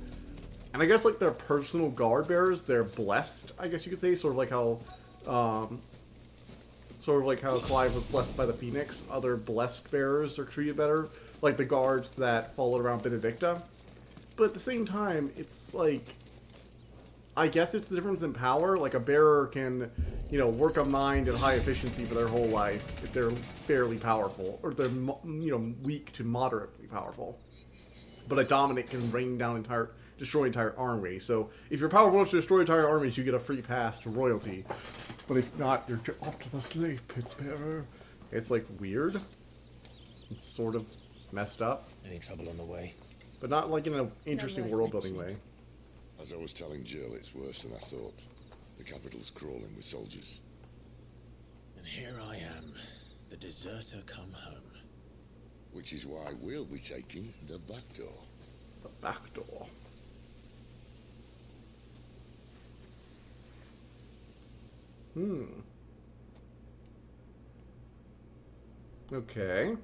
And I guess, like, their personal guard bearers, they're blessed, I guess you could say, sort of like how, Clive was blessed by the Phoenix. Other blessed bearers are treated better, like the guards that followed around Benedicta. But at the same time, it's like, I guess it's the difference in power. Like, a bearer can, you know, work a mind at high efficiency for their whole life if they're fairly powerful, or if they're, you know, weak to moderately powerful. But a dominant can destroy entire armies. So if you're powerful enough to destroy entire armies, you get a free pass to royalty. But if not, you're off to the slave pits, bearer. It's like weird. It's sort of messed up. Any trouble on the way? But not like in an interesting world building way. As I was telling Jill, it's worse than I thought. The capital's crawling with soldiers. And here I am, the deserter come home. Which is why we'll be taking the back door. The back door. Okay.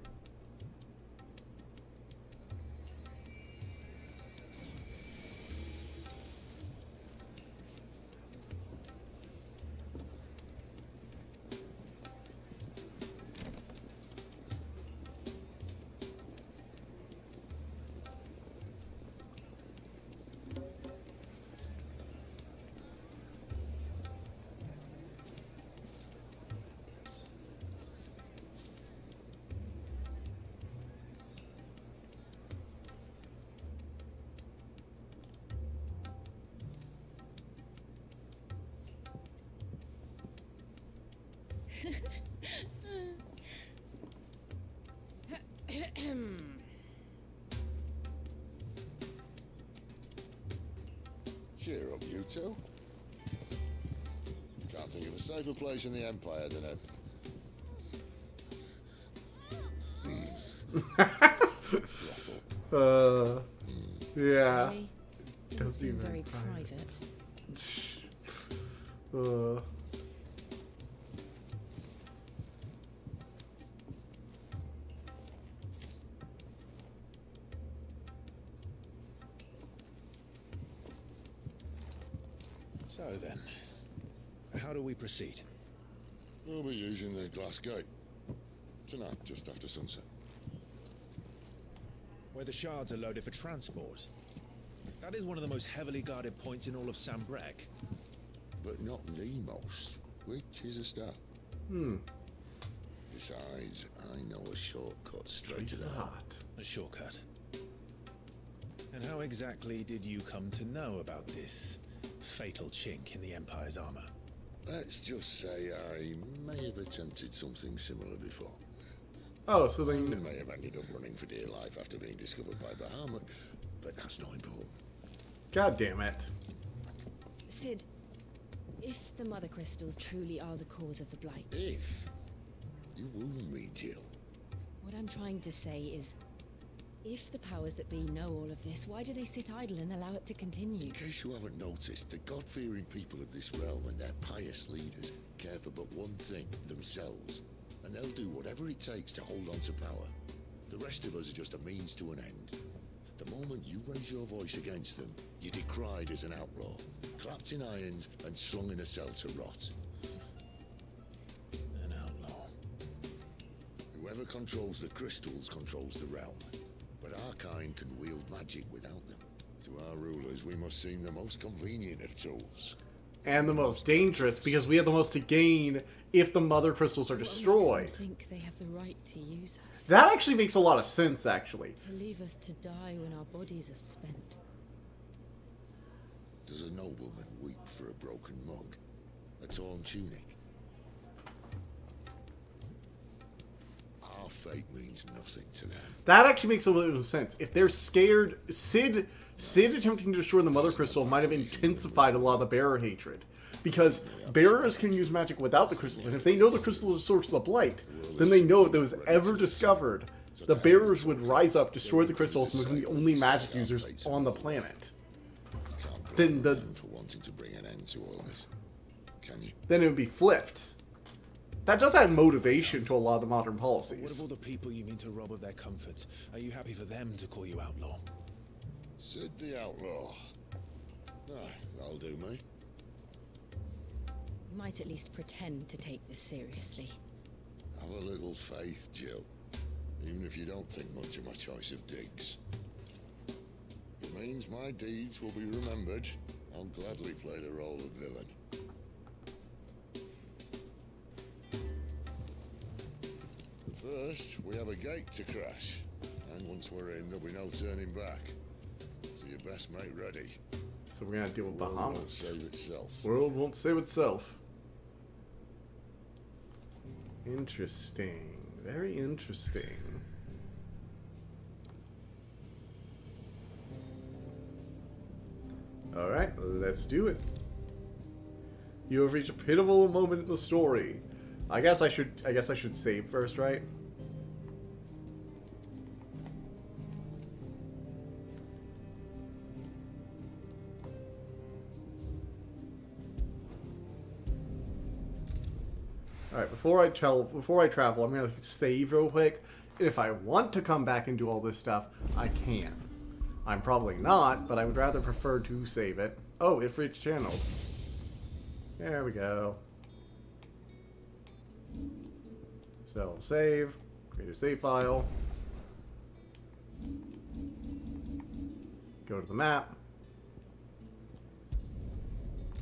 Cheer up, you two. Can't think of a safer place in the Empire than a... Yeah. Really? Doesn't seem very private. So then, how do we proceed? We'll be using the glass gate. Tonight, just after sunset. Where the shards are loaded for transport. That is one of the most heavily guarded points in all of Sanbreque. But not the most, which is a start. Besides, I know a shortcut straight to the heart. A shortcut. And how exactly did you come to know about this fatal chink in the Empire's armor? Let's just say I may have attempted something similar before. Oh, so then... I may have ended up running for dear life after being discovered by Bahamut, but that's not important. God damn it. Sid, if the Mother Crystals truly are the cause of the Blight... If? You wound me, Jill. What I'm trying to say is, if the powers that be know all of this, why do they sit idle and allow it to continue? In case you haven't noticed, the God-fearing people of this realm and their pious leaders care for but one thing, themselves. And they'll do whatever it takes to hold on to power. The rest of us are just a means to an end. The moment you raise your voice against them, you're decried as an outlaw, clapped in irons and slung in a cell to rot. An outlaw. Whoever controls the crystals controls the realm. But our kind can wield magic without them. To our rulers, we must seem the most convenient of tools. And the most dangerous, because we have the most to gain if the Mother Crystals are destroyed. I think they have the right to use us. That actually makes a lot of sense, actually. To leave us to die when our bodies are spent. Does a nobleman weep for a broken mug? A torn tunic? Our fate means nothing to them. That actually makes a little sense. If they're scared, Sid attempting to destroy the Mother Crystal might have intensified a lot of the bearer hatred. Because bearers can use magic without the crystals, and if they know the crystals are the source of the Blight, then they know if it was ever discovered, the bearers would rise up, destroy the crystals, and become the only magic users on the planet. Then for wanting to bring an end to all this. Can you? Then it would be flipped. That does add motivation to a lot of the modern What policies. of all the people you mean to rob of their comforts? Are you happy for them to call you outlaw? Sid the Outlaw. That'll do me. You might at least pretend to take this seriously. Have a little faith, Jill. Even if you don't think much of my choice of digs. If it means my deeds will be remembered, I'll gladly play the role of villain. But first, we have a gate to crash. And once we're in, there'll be no turning back. So you best make ready. So we're gonna deal with The world Bahamut. won't save itself. World won't save itself. Interesting. Very interesting. Alright, let's do it. You have reached a pivotal moment in the story. I guess I should save first, right? Alright, before I travel, I'm gonna save real quick. And if I want to come back and do all this stuff, I can. I'm probably not, but I would rather prefer to save it. Oh, Ifrit's channeled. There we go. So, save. Create a save file. Go to the map.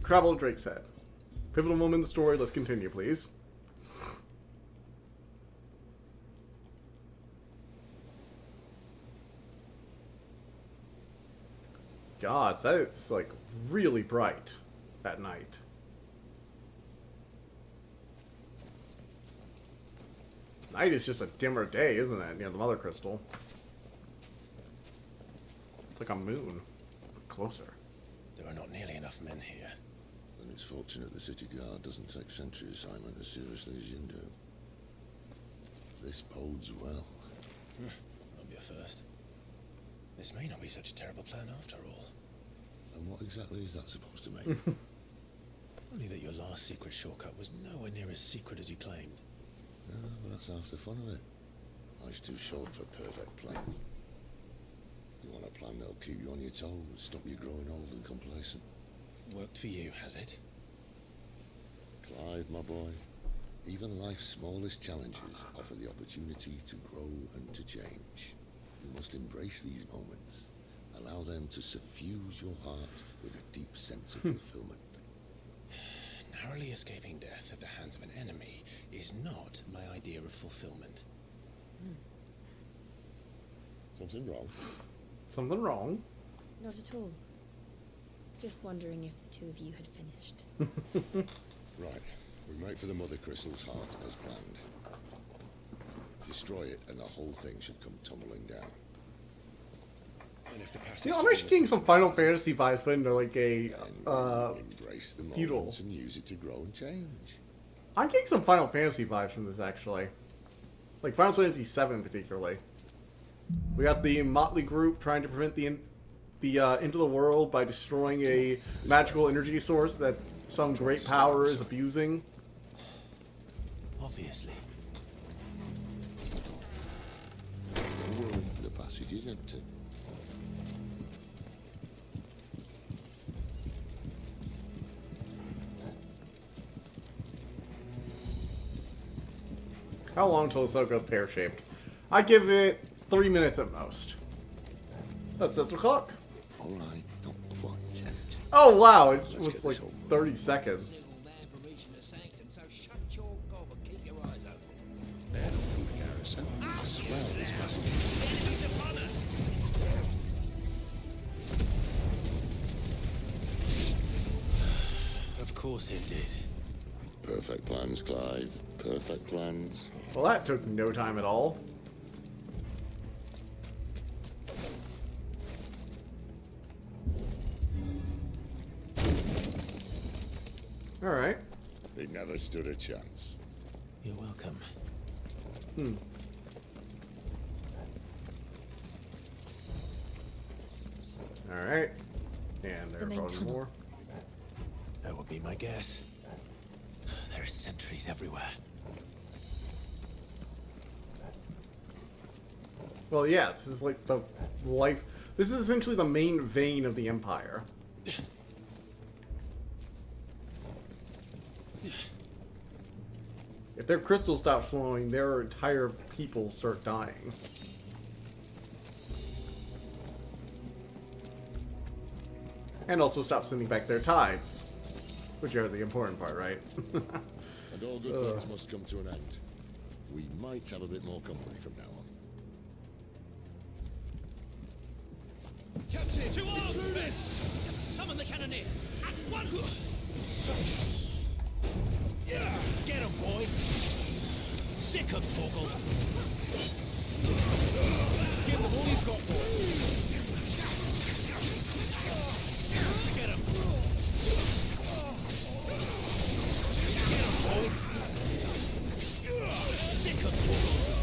Travel to Drake's Head. Pivotal moment in the story. Let's continue, please. God, that's like really bright at night. Night is just a dimmer day, isn't it? Near the Mother Crystal. It's like a moon. Closer. There are not nearly enough men here. And it's fortunate the city guard doesn't take sentry assignment as seriously as you do. This bodes well. Won't be a first. This may not be such a terrible plan after all. And what exactly is that supposed to mean? Only that your last secret shortcut was nowhere near as secret as you claimed. Yeah, but that's half the fun of it. Life's too short for perfect plans. You want a plan that'll keep you on your toes, stop you growing old and complacent. Worked for you, has it? Clive, my boy, even life's smallest challenges offer the opportunity to grow and to change. You must embrace these moments. Allow them to suffuse your heart with a deep sense of fulfillment. Narrowly escaping death at the hands of an enemy is not my idea of fulfillment. Something wrong? Something wrong? Not at all. Just wondering if the two of you had finished. Right. We make for the Mother Crystal's heart as planned. Destroy it and the whole thing should come tumbling down. And if the passage You know, I'm actually getting some Final Fantasy vibes, but into like a embrace the feudal. moments and use it to grow and change. I'm getting some Final Fantasy vibes from this actually, like Final Fantasy VII particularly. We got the motley group trying to prevent the Into the World by destroying a magical energy source that some great power is abusing. Obviously. Don't worry, the passage is empty. How long till the Soul goes pear-shaped? I give it 3 minutes at most. That's at the clock. Alright, not quite empty. Oh wow, it was like 30 seconds. Swell, this passage. Of course it did. Perfect plans, Clive. Perfect plans. Well, that took no time at all. Alright. They never stood a chance. You're welcome. Alright. And there are probably more. That would be my guess. There are sentries everywhere. Well, yeah, this is like the life... This is essentially the main vein of the Empire. If their crystals stop flowing, their entire people start dying. And also stop sending back their tides. Which are the important part, right? And all good things must come to an end. We might have a bit more company from now on. Captain! To arms, men! Summon the cannoneer! At once! Yeah! Get him, boy! Sick of Torgal! Give them all you've got, boy! Get him! Get him, boy! Sick of Torgal!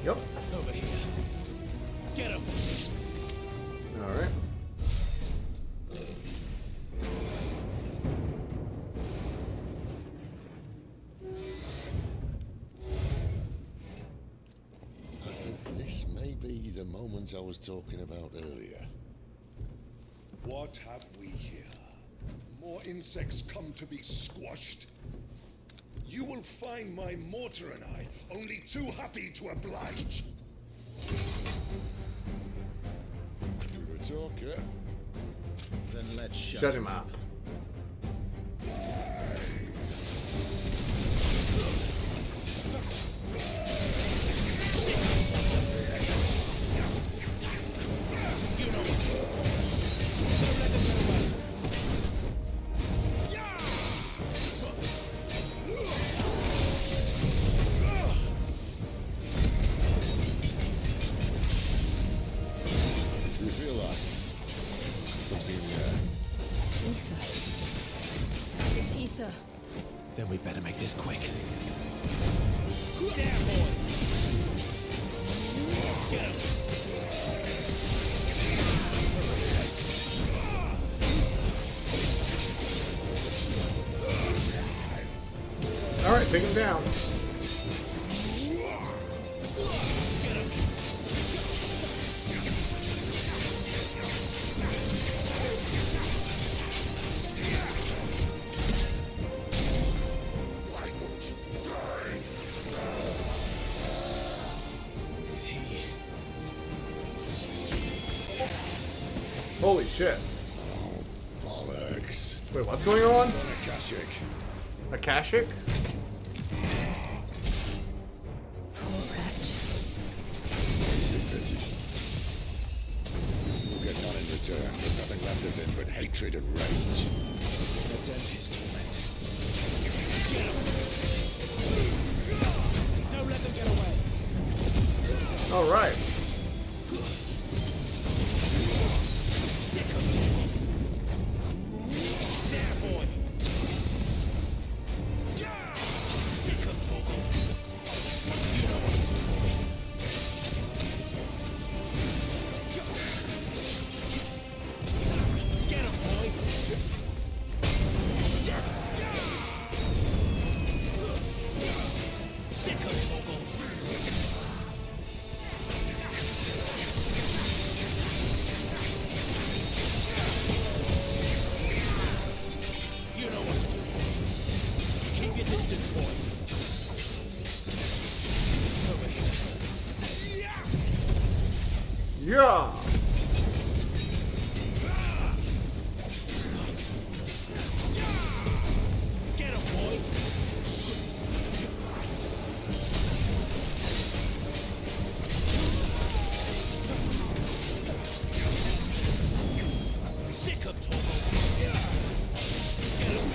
Yep. Over here. Get him. Alright. I think this may be the moment I was talking about earlier. What have we here? More insects come to be squashed? You will find my mortar and I only too happy to oblige. pocket. Then let's Shut him up. You feel that? Something in the air. Ether. It's ether. Then we better make this quick. Down, boy. Get him. Alright, take him down. Holy shit. Oh, bollocks. Wait, what's going on? Akashic. Akashic? Poor wretch. Pity. We'll get none in return. There's nothing left of him but hatred and rage. Let's end his torment. Don't let them get away. Alright. There, boy. Get him, boy. Sick of Toggle. You know what to do. Keep your distance, boy. Over here. Yeah! Get him, boy. Sick of Toggle. Get him.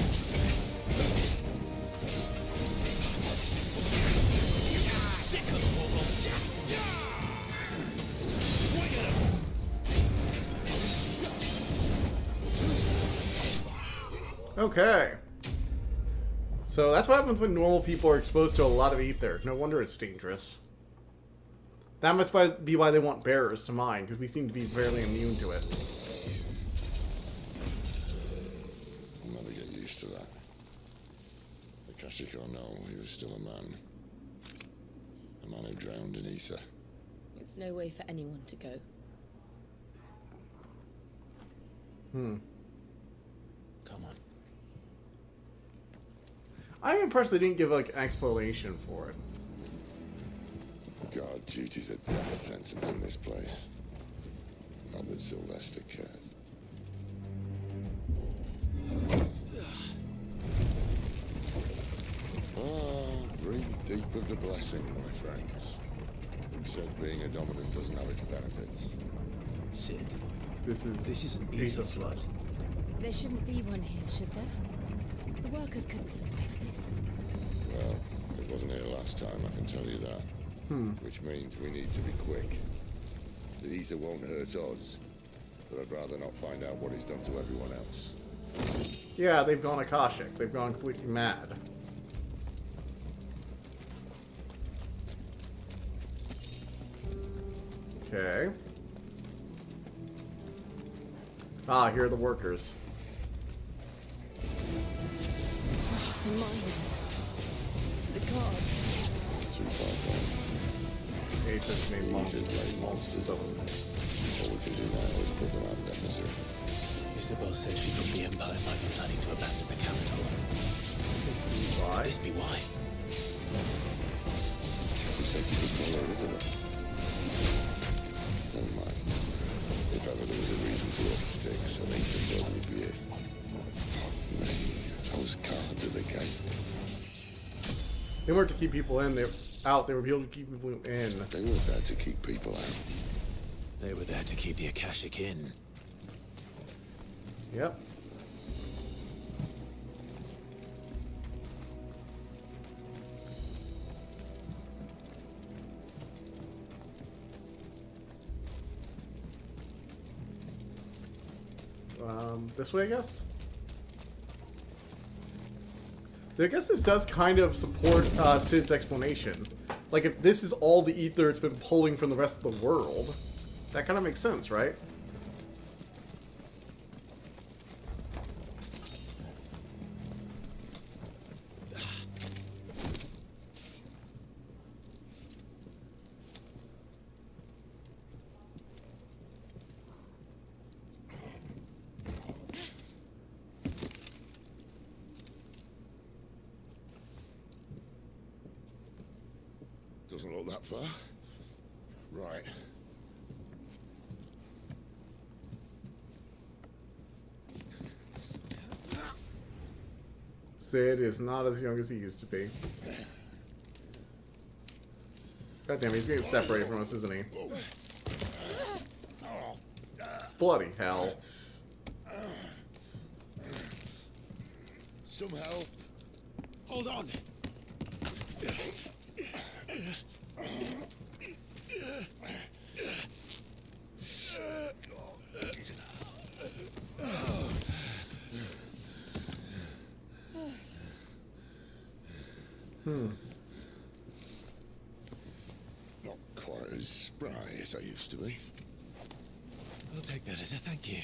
Sick of Toggle. Get him. Okay. So that's what happens when normal people are exposed to a lot of ether. No wonder it's dangerous. That must be why they want bearers to mine, because we seem to be fairly immune to it. I'll never get used to that. Akashic or no, he was still a man. A man who drowned in ether. It's no way for anyone to go. Come on. I'm impressed they didn't give like an explanation for it. God, duty's a death sentence in this place. Not that Sylvester cares. Breathe deep of the blessing, my friends. Who said being a dominant doesn't have its benefits? Sid. This is an ether flood. There shouldn't be one here, should there? The workers couldn't survive this. Well, it wasn't here last time, I can tell you that. Which means we need to be quick. The ether won't hurt us, but I'd rather not find out what it's done to everyone else. Yeah, they've gone Akashic. They've gone completely mad. Okay. Ah, here are the workers. The miners. The guards. Too far gone. Athens made monsters of them. All we can do now is put them out of their misery. Isabel said she thought the Empire might be planning to abandon the capital. Why? Could this be why? We take you to smaller Elizabeth. Never mind. If fella there was a reason to up sticks and eat the blood with beer. Those cards at the gate. They weren't to keep people in, they were out. They were able to keep people in. They weren't there to keep people out. They were there to keep the Akashic in. Yep. This way, I guess? So I guess this does kind of support Cid's explanation. Like, if this is all the ether it's been pulling from the rest of the world, that kind of makes sense, right? Doesn't look that far. Right. Cid is not as young as he used to be. God damn it, he's getting separated from us, isn't he? Bloody hell. Some help. Hold on. Not quite as spry as I used to be. I'll take that as a thank you.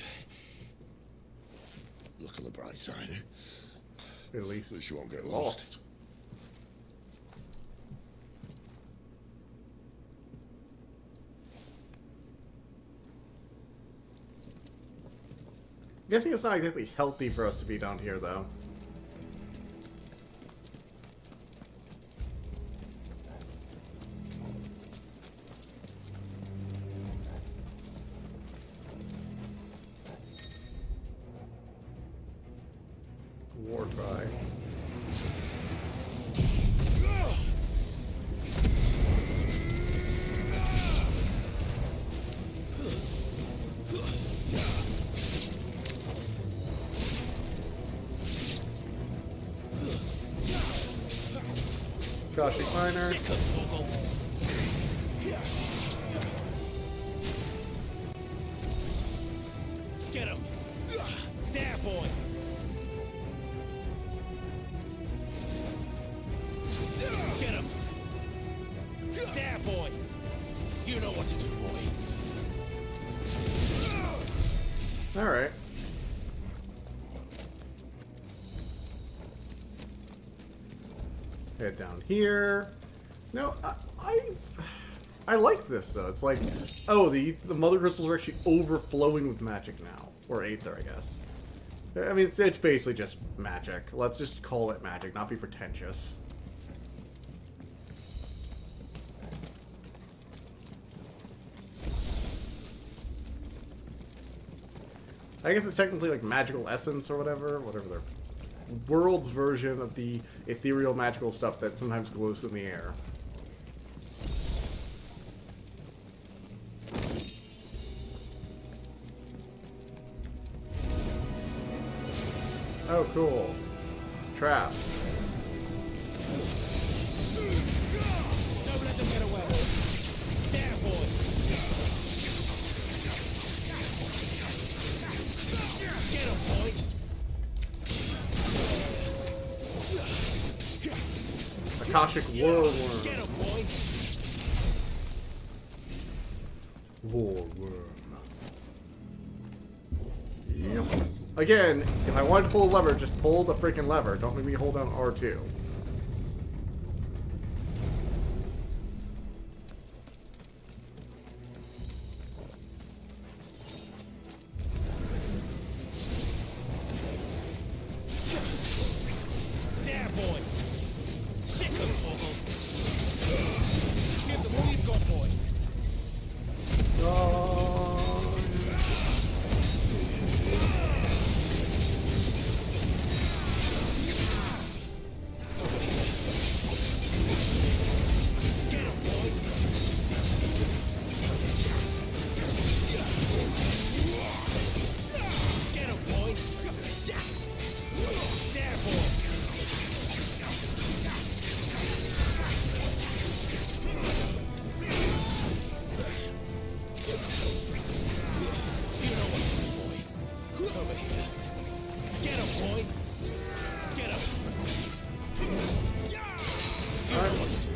Look on the bright side. At least you won't get lost. Guessing it's not exactly healthy for us to be down here, though. War cry. Kashi Miner. Get him! There, boy! Get him! There, boy! You know what to do, boy. Alright. Head down here. No, I like this though. It's like, oh, the mother crystals are actually overflowing with magic now, or aether, I guess. I mean, it's basically just magic. Let's just call it magic, not be pretentious. I guess it's technically like magical essence or whatever their world's version of the ethereal magical stuff that sometimes glows in the air. Oh, cool. Trap. Don't let them get away. There, boy. Get him, boy. Akashic Whirlworm. Get him, boy. Warworm. Yep. Again, if I wanted to pull a lever, just pull the freaking lever. Don't make me hold down R2. There, boy. Sick of Toggle. Give them all you've got, boy. boy. Get him. You All right. know what to do.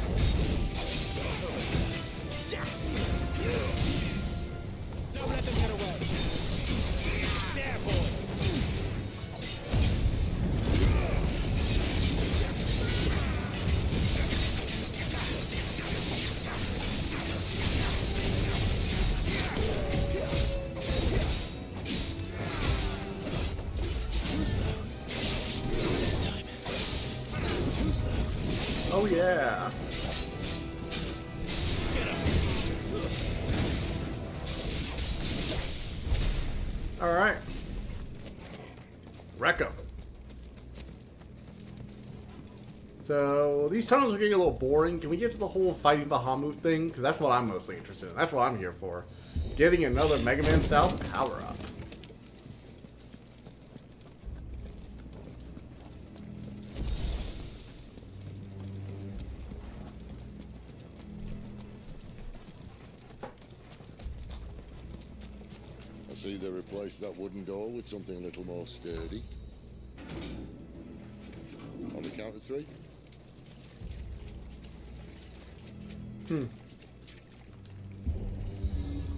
Don't let them get away. There, boy. Too slow. This time. Too slow. Oh yeah. All right. Wreck 'em. So these tunnels are getting a little boring. Can we get to the whole fighting Bahamut thing? Because that's what I'm mostly interested in. That's what I'm here for. Getting another Mega Man style power up. I see they replaced that wooden door with something a little more sturdy. On the count of 3. Hmm.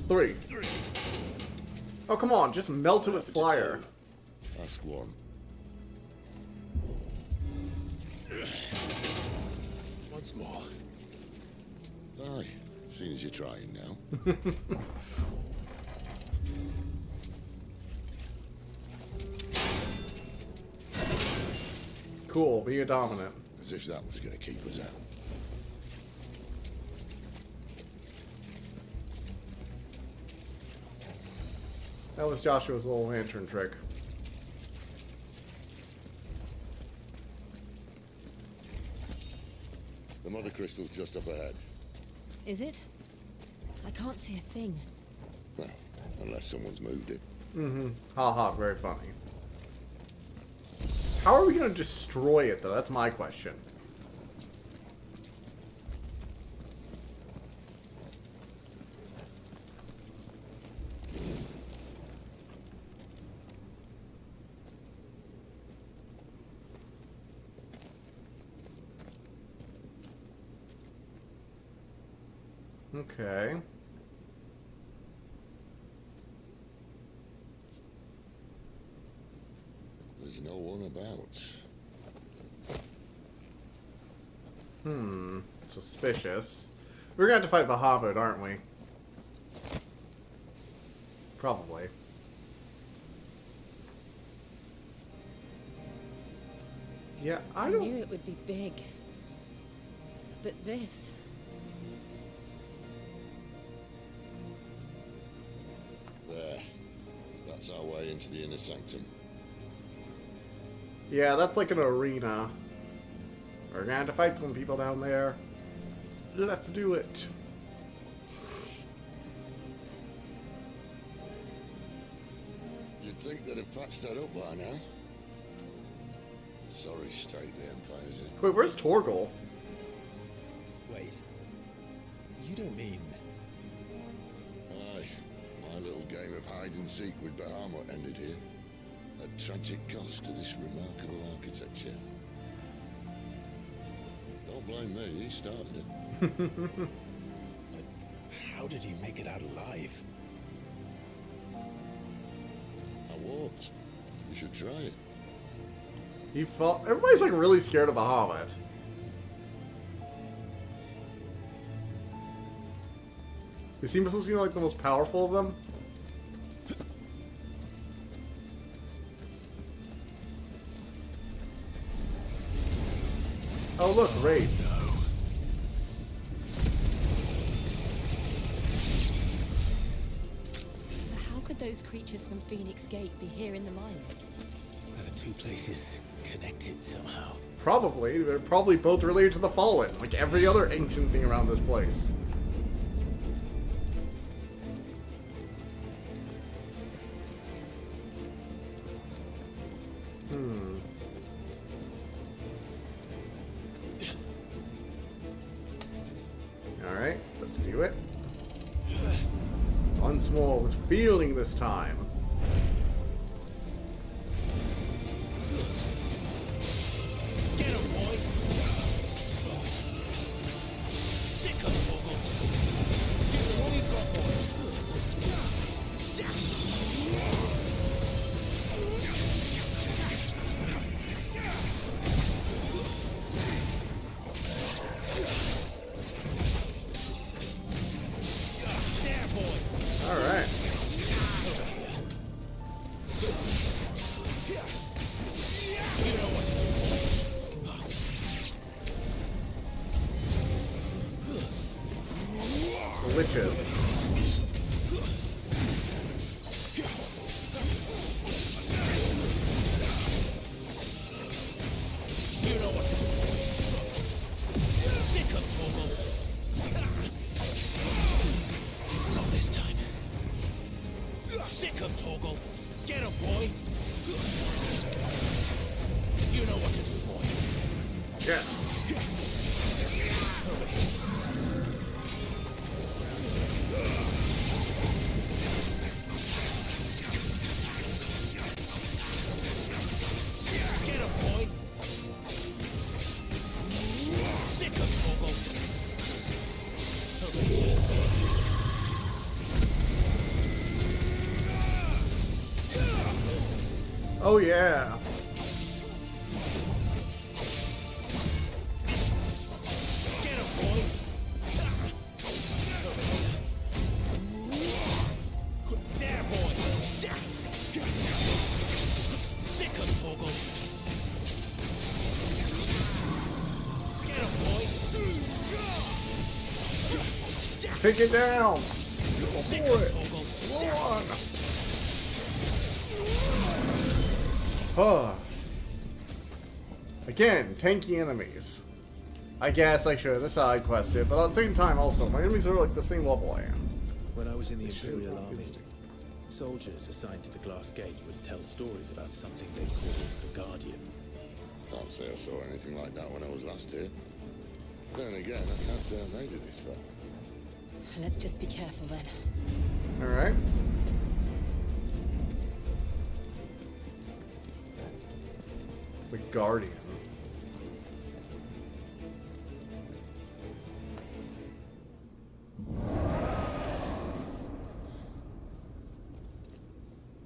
3. Oh, come on. Just melt it with fire. Ask one. Once more. Aye, seeing as you're trying now. Cool. Be a dominant. As if that was going to keep us out. That was Joshua's little lantern trick. The mother crystal's just up ahead. Is it? I can't see a thing. Well, unless someone's moved it. Mm-hmm. Ha ha, very funny. How are we going to destroy it, though? That's my question. Okay. There's no one about. Suspicious. We're going to have to fight Bahamut, aren't we? Probably. Yeah, I don't... knew it would be big. But this... There. That's our way into the inner sanctum. Yeah, that's like an arena. We're going to have to fight some people down there. Let's do it. You'd think they'd have patched that up by now. Sorry state the Empire's in. Wait, where's Torgal? Wait. You don't mean... Aye. My little game of hide-and-seek with Bahamut ended here. At tragic cost to this remarkable architecture. Don't blame me, he started it. But how did he make it out alive? I walked. You should try it. He fought... Everybody's like really scared of Bahamut. Is he supposed to be like the most powerful of them? Oh look, raids. How could those creatures from Phoenix Gate be here in the mines? Are the two places connected somehow? Probably. They're probably both related to the Fallen, like every other ancient thing around this place. Alright, let's do it. Once more, with feeling this time. glitches. You know what to do. Sick of Torgal. Not this time. Sick of Torgal. Get him, boy. You know what to do, boy. Yes. Over here. Get him, boy. Sick of Torgal. Over here. Oh yeah. Get him, boy. There, boy. Sick of Torgal. Get him, boy. Pick it down. Sick Go of for it. Torgal. Go on. Oh. Again, tanky enemies. I guess I should have side quested, but at the same time also, my enemies are like the same level I am. When I was in the They should Imperial have Army, instinct. soldiers assigned to the Glass Gate would tell stories about something they called the Guardian. Can't say I saw anything like that when I was last here. Then again, I can't say I made it this far. Let's just be careful then. Alright. The Guardian.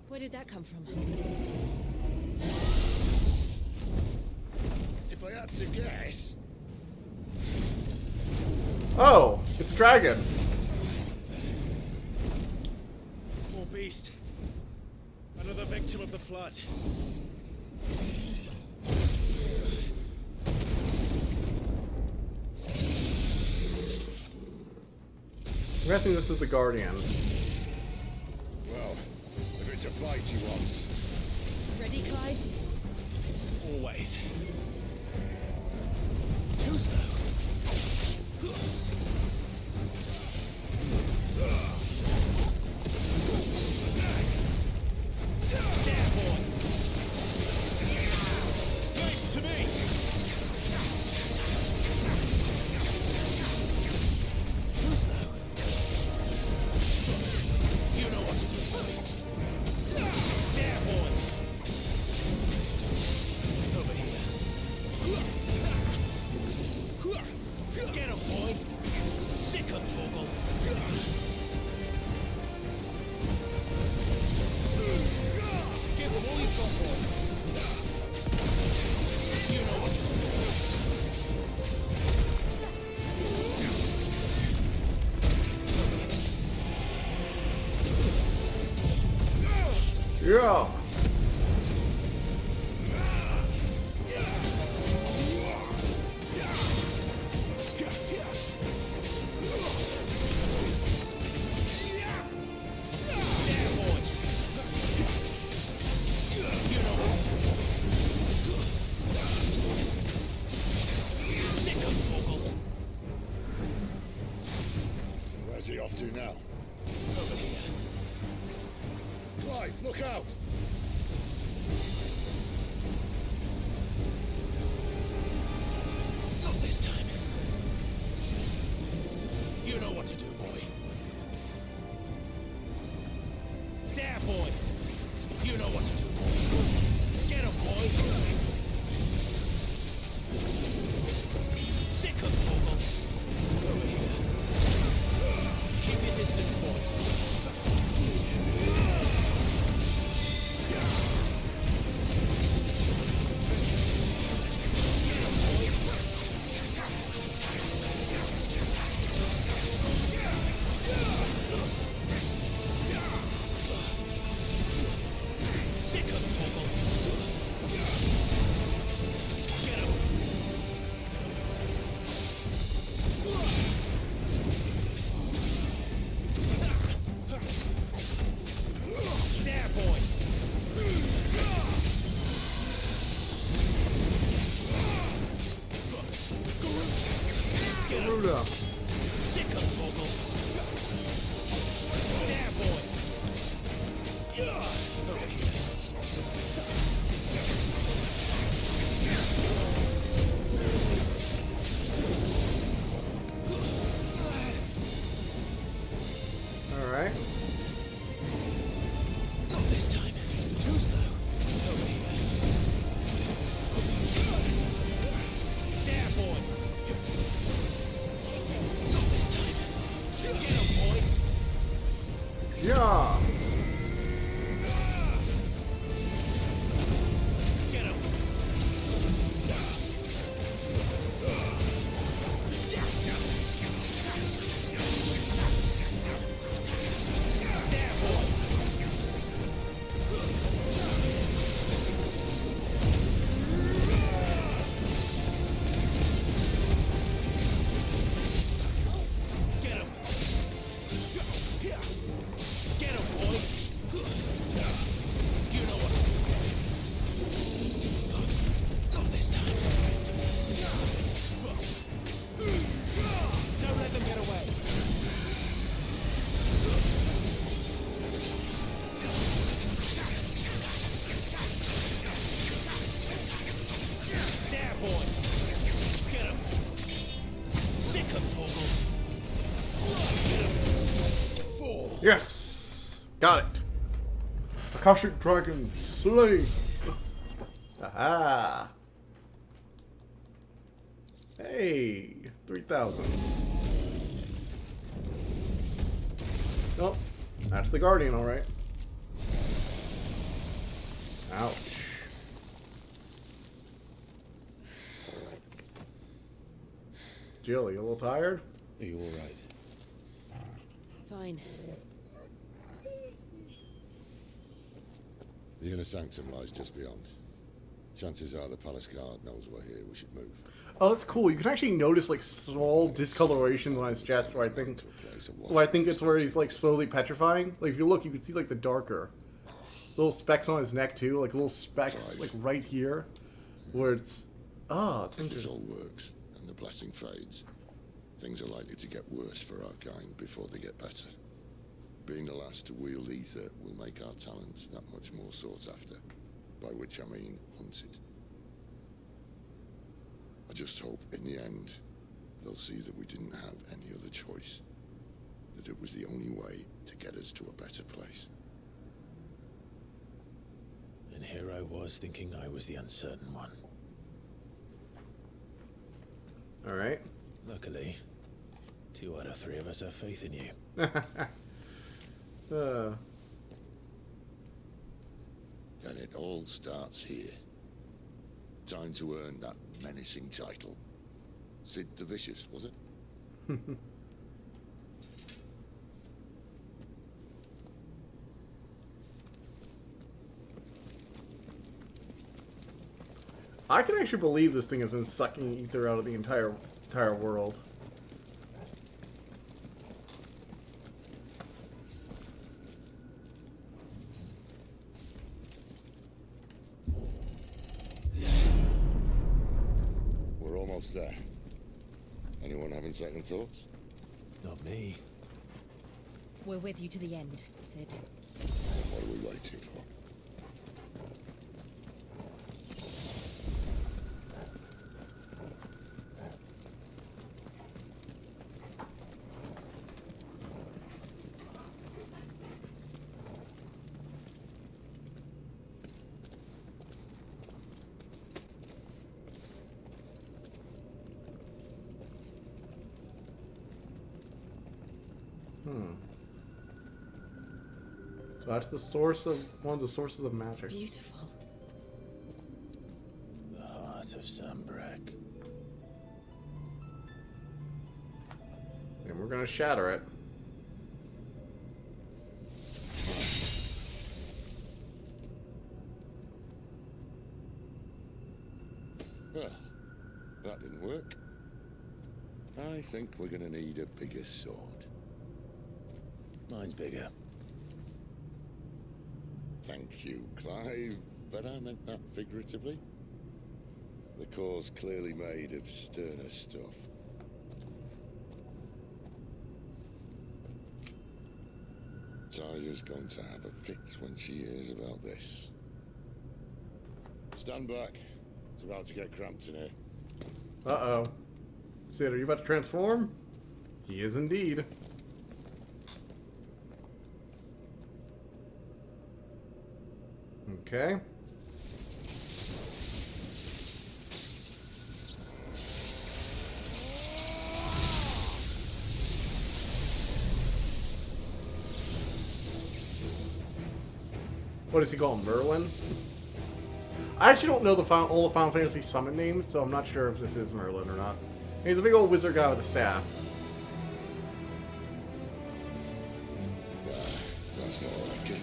Where did that come from? If I had to guess. Oh, it's a dragon. Poor beast. Another victim of the flood. I'm guessing this is the Guardian. Well, if it's a fight he wants. Ready, Clive? Always. Too slow. There, boy. Thanks to me. Too slow. You know what to do, boy. There, boy. Over here. Get him, boy. Sick of Torgal. Give him all you've got, boy. You know what to do. Yeah. Where's he off to now? Over here. Clive, look out! Shooter. Sick of Toggle. There, boy. All right. Not this time. Too slow. Over here. There, boy. Not this time. Get him, boy. Yeah. Get him. There, boy. Get him. Get him, boy. You know what to do. Not this time. Don't let them get away. There, boy. Get him. Sick of Toggle. Get him. Four. Yes. Got it. Akashic Dragon slain. Aha. Hey, 3,000. Oh, that's the Guardian, all right. Ouch. Jill, you a little tired? Are you all right? Fine. The inner sanctum lies just beyond. Chances are the palace guard knows we're here. We should move. Oh, that's cool. You can actually notice like small discolorations on his chest where I think it's where he's like slowly petrifying. Like if you look, you can see like the darker little specks on his neck too, like little specks like right here where it's it's If this interesting. all works and the blessing fades, things are likely to get worse for our kind before they get better. Being the last to wield ether will make our talents that much more sought after, by which I mean hunted. I just hope in the end they'll see that we didn't have any other choice, that it was the only way to get us to a better place. And here I was thinking I was the uncertain one. All right. Luckily, 2 out of 3 of us have faith in you. And it all starts here. Time to earn that menacing title. Sid the Vicious, was it? I can actually believe this thing has been sucking ether out of the entire world. We're almost there. Anyone having second thoughts? Not me. We're with you to the end, Sid. What are we waiting for? So that's the source of one of the sources of matter. Beautiful. The heart of Sanbreque. And we're gonna shatter it. Well, that didn't work. I think we're gonna need a bigger sword. Mine's bigger. Thank you, Clive, but I meant that figuratively. The core's clearly made of sterner stuff. Tiger's going to have a fix when she hears about this. Stand back. It's about to get cramped in here. Uh-oh. Sid, are you about to transform? He is indeed. Okay. What does he call him? Merlin? I actually don't know all the Final Fantasy summon names, so I'm not sure if this is Merlin or not. He's a big old wizard guy with a staff. That's more like it.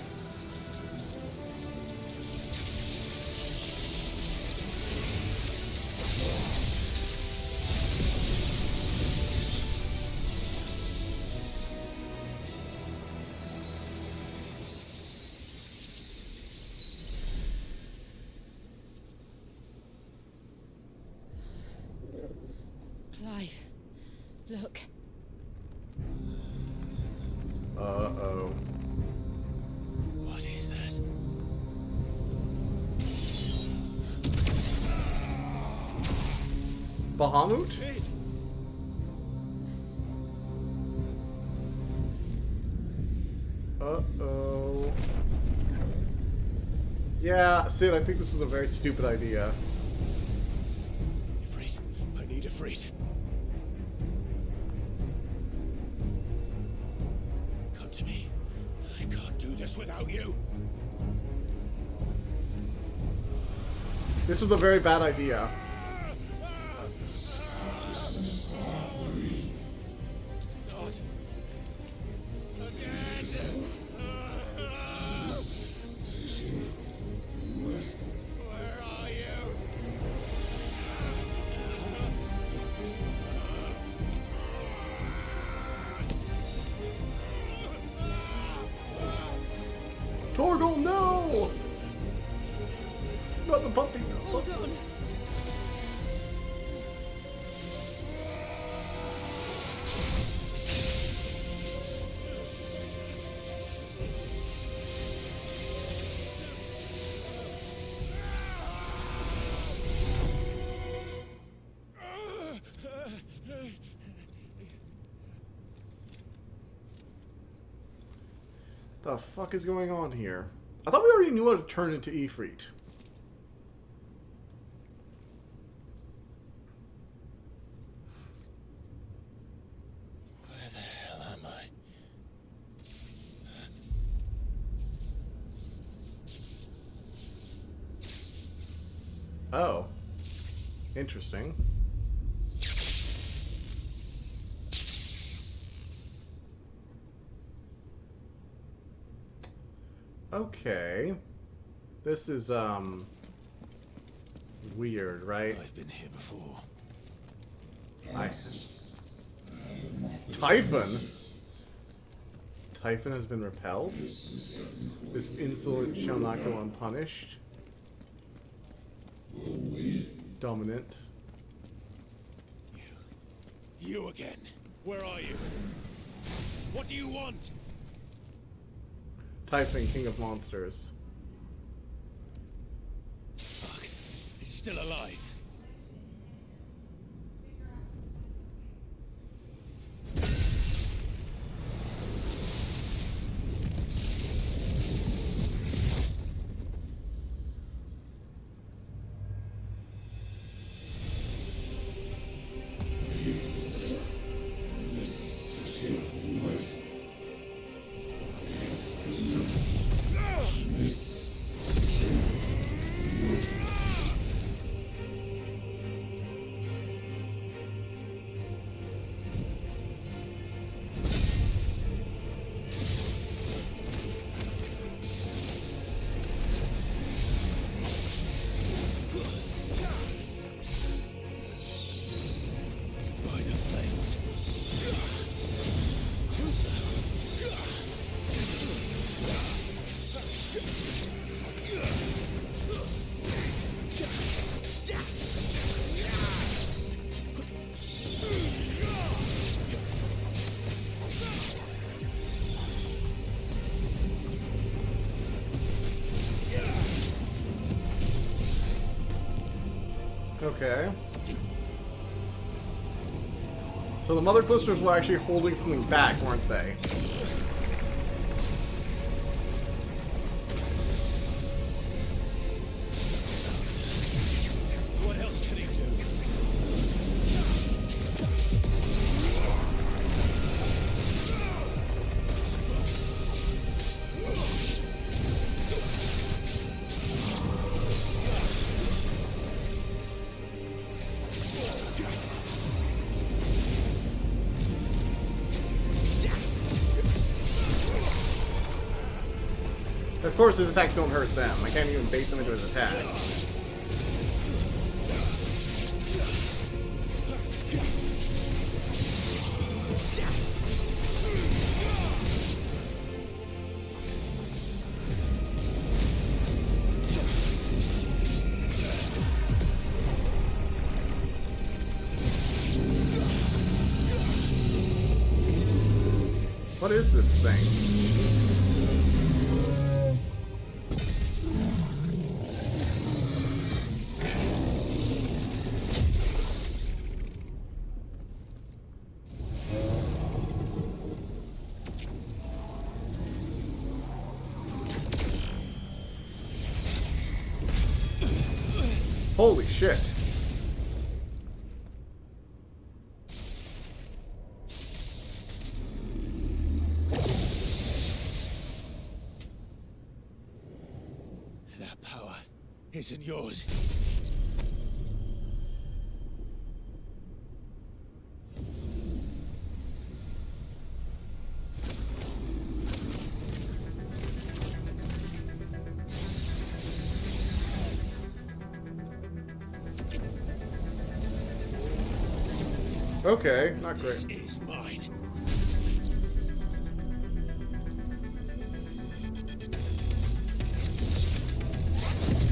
Clive, look. Uh-oh. What is that? Bahamut? Shit. Uh-oh. Yeah, Sid, I think this is a very stupid idea. Ifrit. I need Ifrit. Come to me. I can't do this without you. This was a very bad idea. Not again. Where are you? Torgal, no! Not the puppy. Hold on. The fuck is going on here? I thought we already knew how to turn into Ifrit. Where the hell am I? Oh. Interesting. Okay. This is, weird, right? I've been here before. Typhon? Typhon has been repelled? This insolent shall not go unpunished. Dominant. You again. Where are you? What do you want? Typhon, king of monsters. Fuck. He's still alive. Okay. So the Mother Clusters were actually holding something back, weren't they? What else can he do? Of course, his attacks don't hurt them. I can't even bait them into his attacks. What is this thing? Holy shit. That power isn't yours. Okay, not great. This is mine.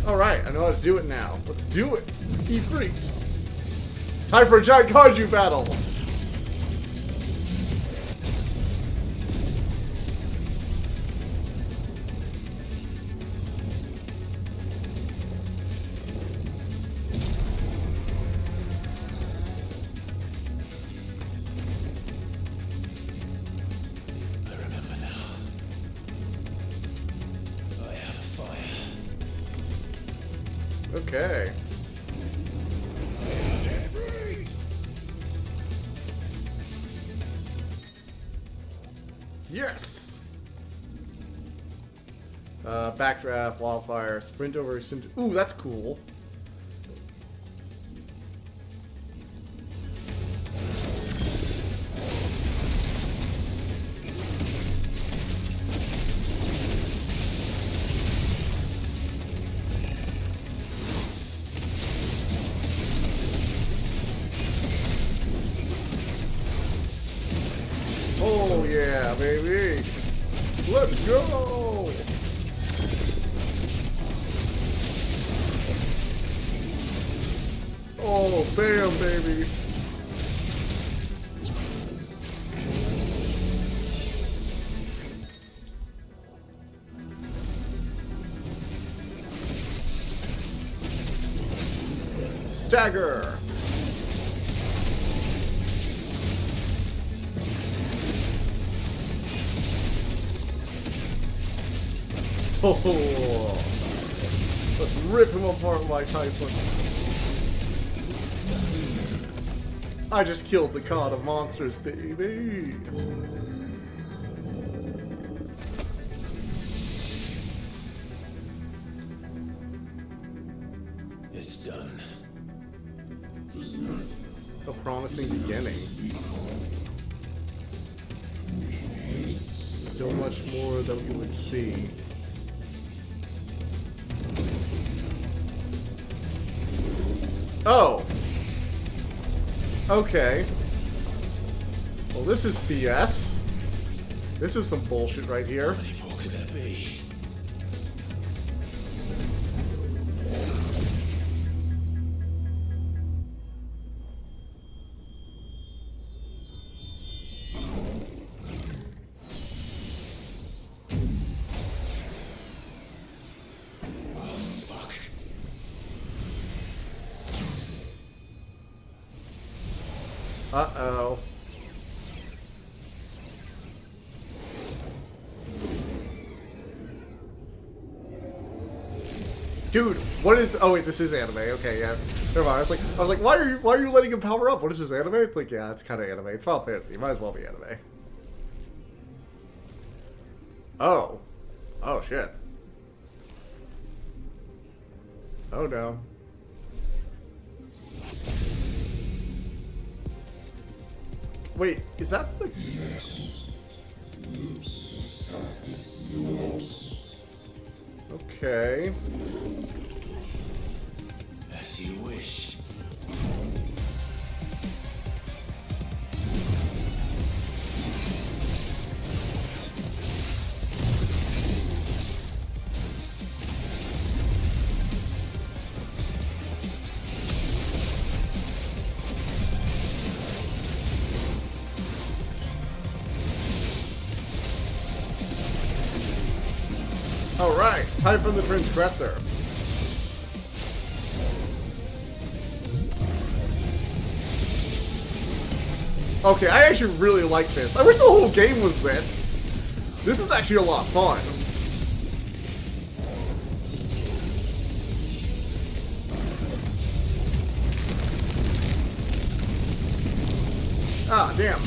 Alright, I know how to do it now. Let's do it! He freaked! Time for a giant kaiju battle! Okay. Yes! Backdraft, wildfire, sprint over, ooh, that's cool. Oh yeah, baby! Let's go! Oh, bam, baby! Stagger! Oh, let's rip him apart like Typhon. I just killed the god of monsters, baby. It's done. A promising beginning. So much more that we would see. Oh! Okay. Well, this is BS. This is some bullshit right here. How many more could there be? Uh-oh. Dude, what is? Oh wait, this is anime. Okay, yeah. Never mind. I was like, why are you letting him power up? What is this, anime? It's like, yeah, it's kind of anime. It's Final Fantasy. It might as well be anime. Oh, oh shit. Oh no. Wait, is that the? Okay. As you wish. Alright, time for the Transgressor. Okay, I actually really like this. I wish the whole game was this. This is actually a lot of fun. Ah, damn.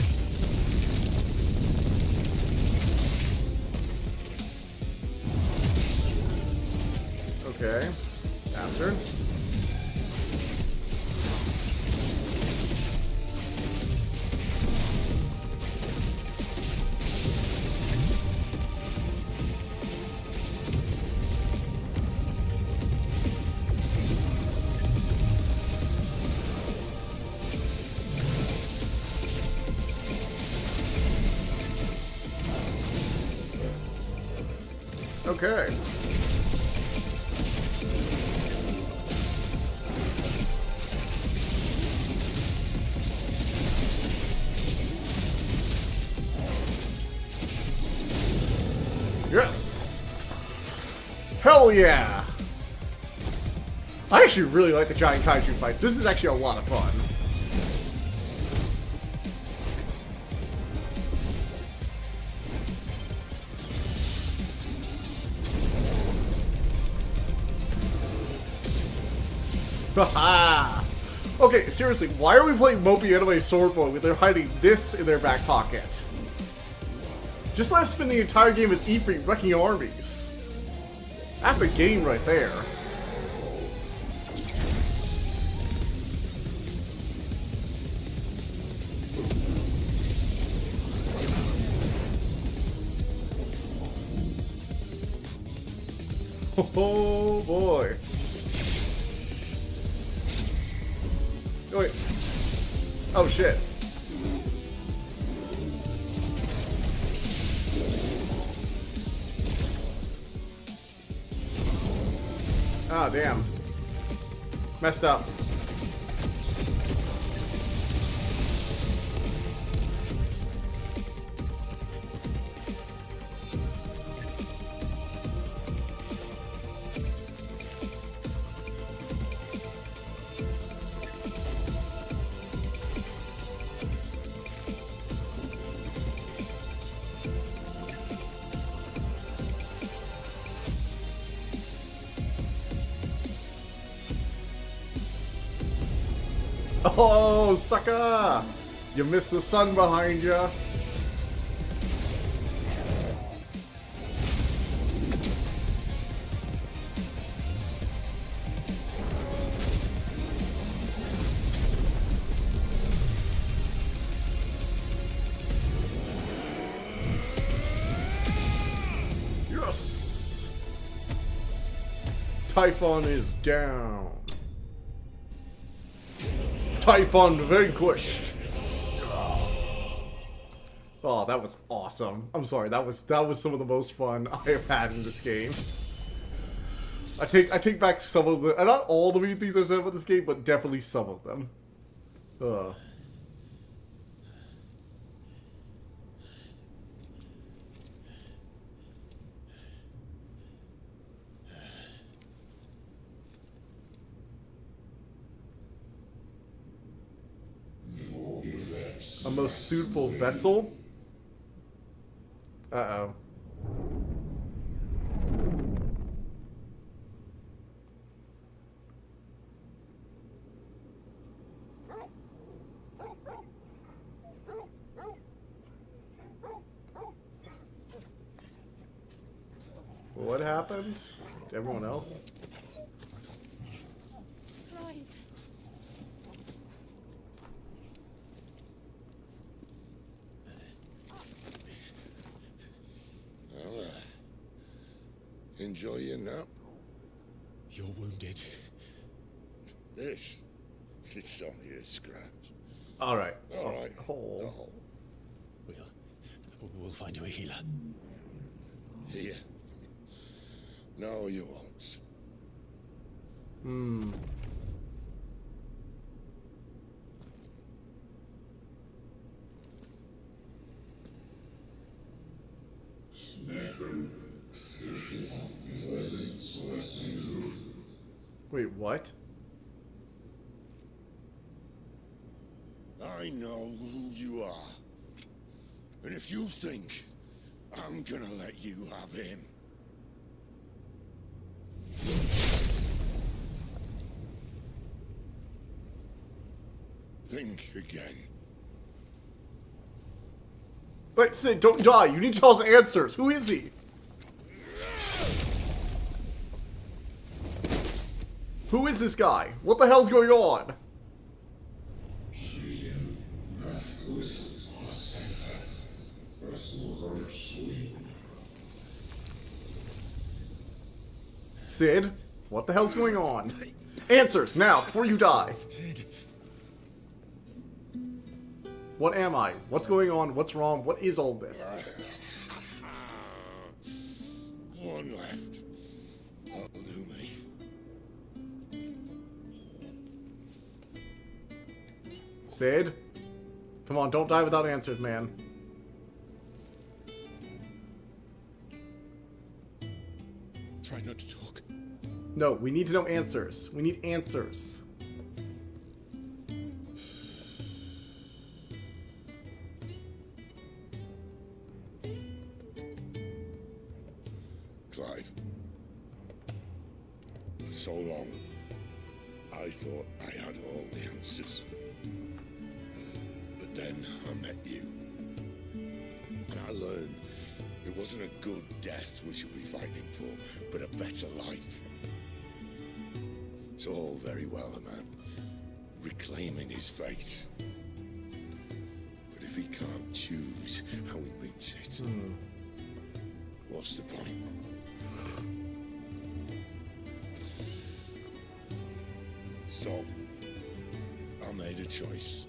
Okay. Faster. Okay. Yes! Hell yeah! I actually really like the giant kaiju fight. This is actually a lot of fun. Haha! Okay, seriously, why are we playing Mopey Anime Swordboy when they're hiding this in their back pocket? Just let us spend the entire game with Ifrit wrecking armies. That's a game right there. Oh boy. Oh, wait. Oh shit. Ah, damn. Messed up. Oh, sucker! You missed the sun behind you. Yes! Typhon is down. Typhon vanquished. Oh, that was awesome. I'm sorry, that was some of the most fun I have had in this game. I take back some of the, not all the mean things I've said about this game, but definitely some of them. Your defense A most suitable vessel? Uh-oh. What happened to everyone else? Clive. Well, enjoy your nap. You're wounded. This, it's only a scratch. All right. All right. Oh. We'll find you a healer. Here. No, you won't. Hmm. Wait, what? I know who you are. And if you think I'm gonna let you have him... think again. Wait, Sid, don't die. You need to tell us answers. Who is he? Who is this guy? What the hell's going on? Sid, what the hell's going on? Answers, now, before you die. Sid. What am I? What's going on? What's wrong? What is all this? One left. That'll do me. Sid? Come on, don't die without answers, man. Try not to talk. No, we need to know answers. We need answers. Clive. For so long, I thought I had all the answers. But then I met you. And I learned it wasn't a good death we should be fighting for, but a better life. It's all very well, a man reclaiming his fate. But if he can't choose how he meets it, what's the point? So, I made a choice.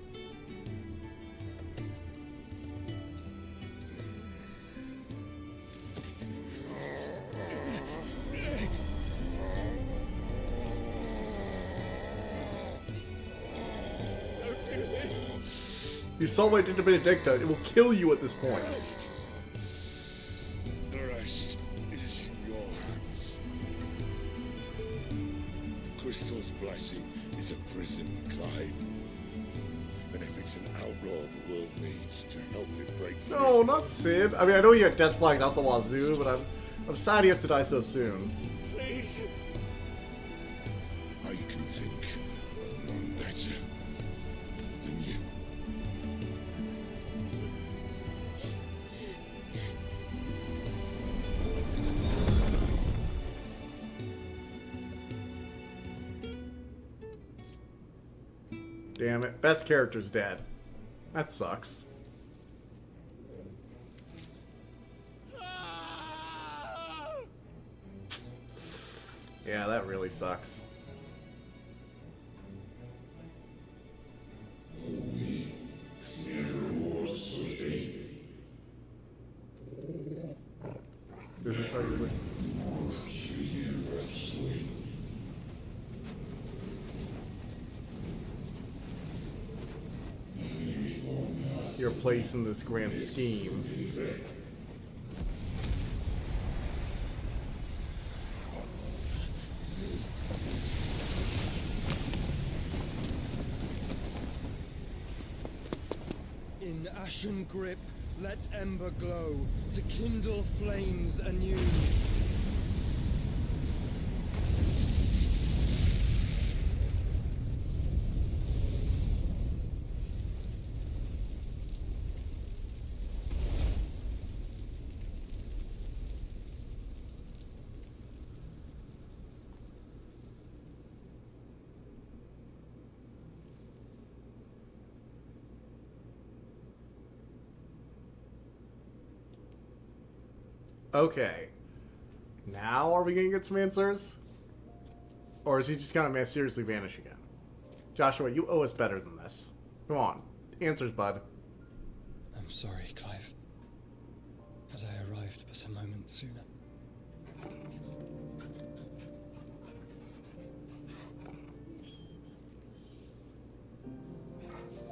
You saw what I did to Benedicta. It will kill you at this point. The rest is in your hands. The Crystal's blessing is a prison, Clive. And if it's an outlaw the world needs to help it break free... No, not Sid. I mean, I know he had death flags out the wazoo, but I'm sad he has to die so soon. Please. I can think of none better than you. Damn it. Best character's dead. That sucks. Yeah, that really sucks. This is how you win. Your place in this grand scheme. In ashen grip, let ember glow to kindle flames anew. Okay. Now are we going to get some answers? Or is he just going to mysteriously vanish again? Joshua, you owe us better than this. Come on. Answers, bud. I'm sorry, Clive. Had I arrived but a moment sooner.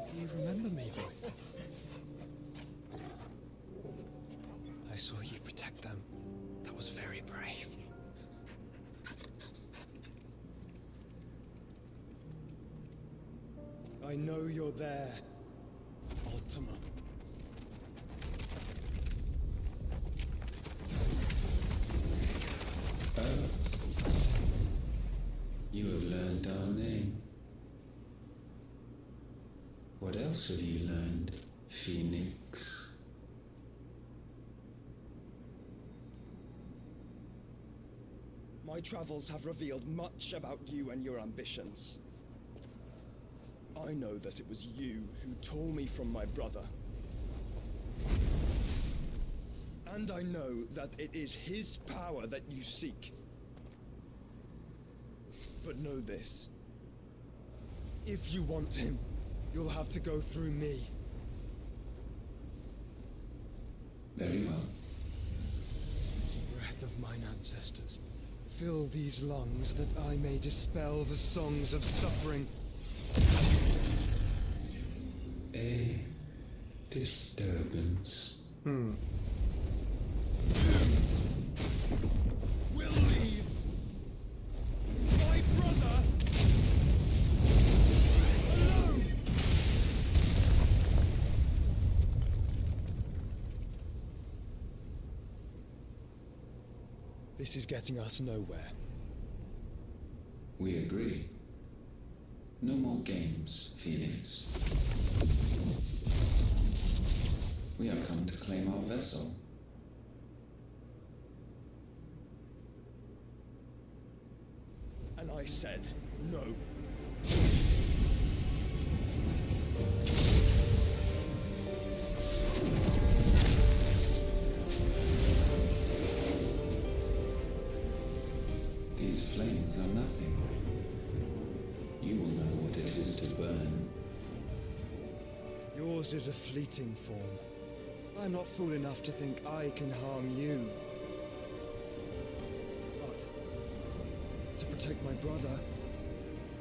Do you remember me, boy? I saw you protect them. That was very brave. I know you're there, Ultima. Oh. You have learned our name. What else have you learned, Phoenix? My travels have revealed much about you and your ambitions. I know that it was you who tore me from my brother. And I know that it is his power that you seek. But know this. If you want him, you'll have to go through me. Very well. Breath of mine ancestors, fill these lungs that I may dispel the songs of suffering. A disturbance. We'll leave. My brother alone. This is getting us nowhere. We agree. No more games, Phoenix. We have come to claim our vessel. And I said no. These flames are nothing. You will know what it is to burn. Yours is a fleeting form. I'm not fool enough to think I can harm you. But to protect my brother,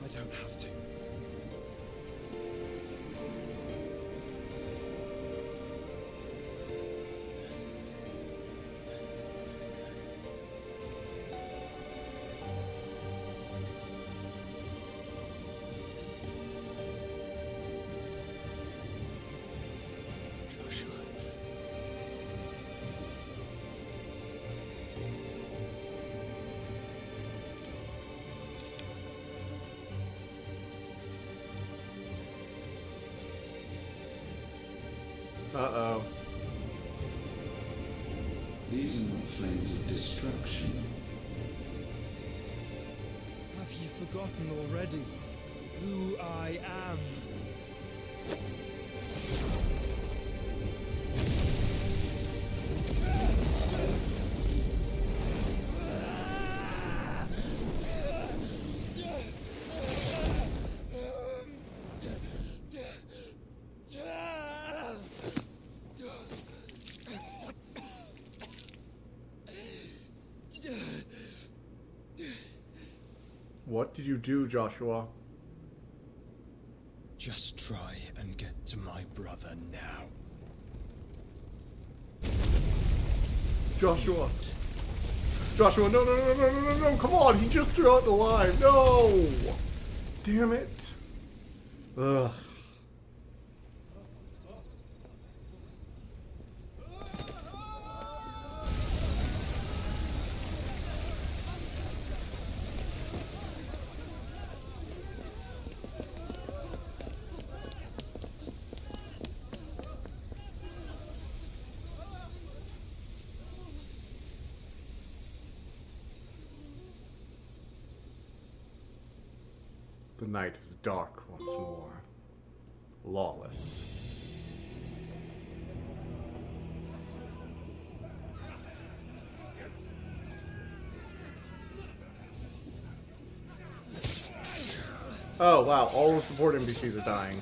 I don't have to. Uh-oh. These are not flames of destruction. Have you forgotten already who I am? What did you do, Joshua? Just try and get to my brother now. Joshua! Joshua, no, no, no, no, no, no, no, come on, he just threw out alive, no! Damn it. Ugh. The night is dark once more. Lawless. Oh wow, all the support NPCs are dying.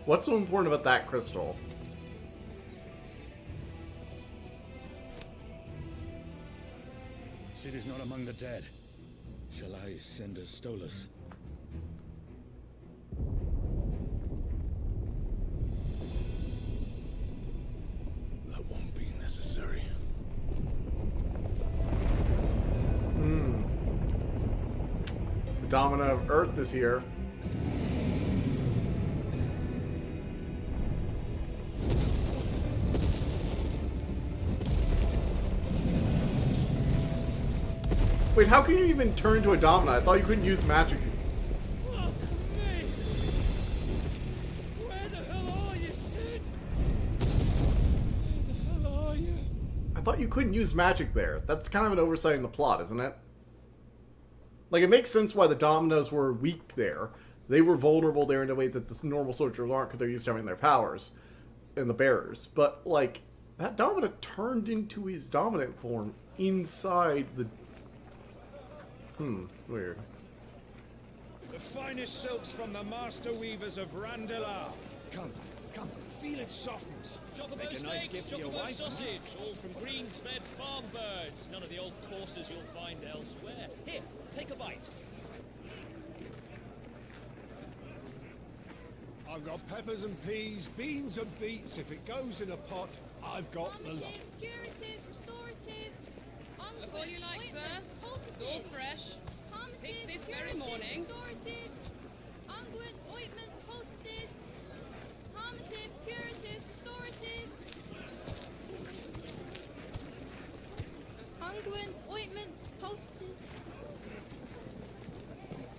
What's so important about that crystal? City's not among the dead. Shall I send a Stolas? That won't be necessary. The Domino of Earth is here. Wait, how can you even turn into a Domino? I thought you couldn't use magic. Fuck me! Where the hell are you, Sid? Where the hell are you? I thought you couldn't use magic there. That's kind of an oversight in the plot, isn't it? Like, it makes sense why the Dominos were weak there. They were vulnerable there in a way that the normal soldiers aren't because they're used to having their powers. And the bearers. But, like, that Domino turned into his dominant form inside the... weird. The finest silks from the master weavers of Randalar. Come, feel its softness. Chocobo Make a nice steaks, gift for your chocobo wife. sausage, all from greens-fed farm birds. None of the old courses you'll find elsewhere. Here, take a bite. I've got peppers and peas, beans and beets. If it goes in a pot, I've got the lot. Curatives, restoratives, Look all you like, sir. It's all fresh. Picked this very morning. Restoratives, unguents, ointments, poultices, harmatives, curatives, restoratives, unguents, ointments, poultices.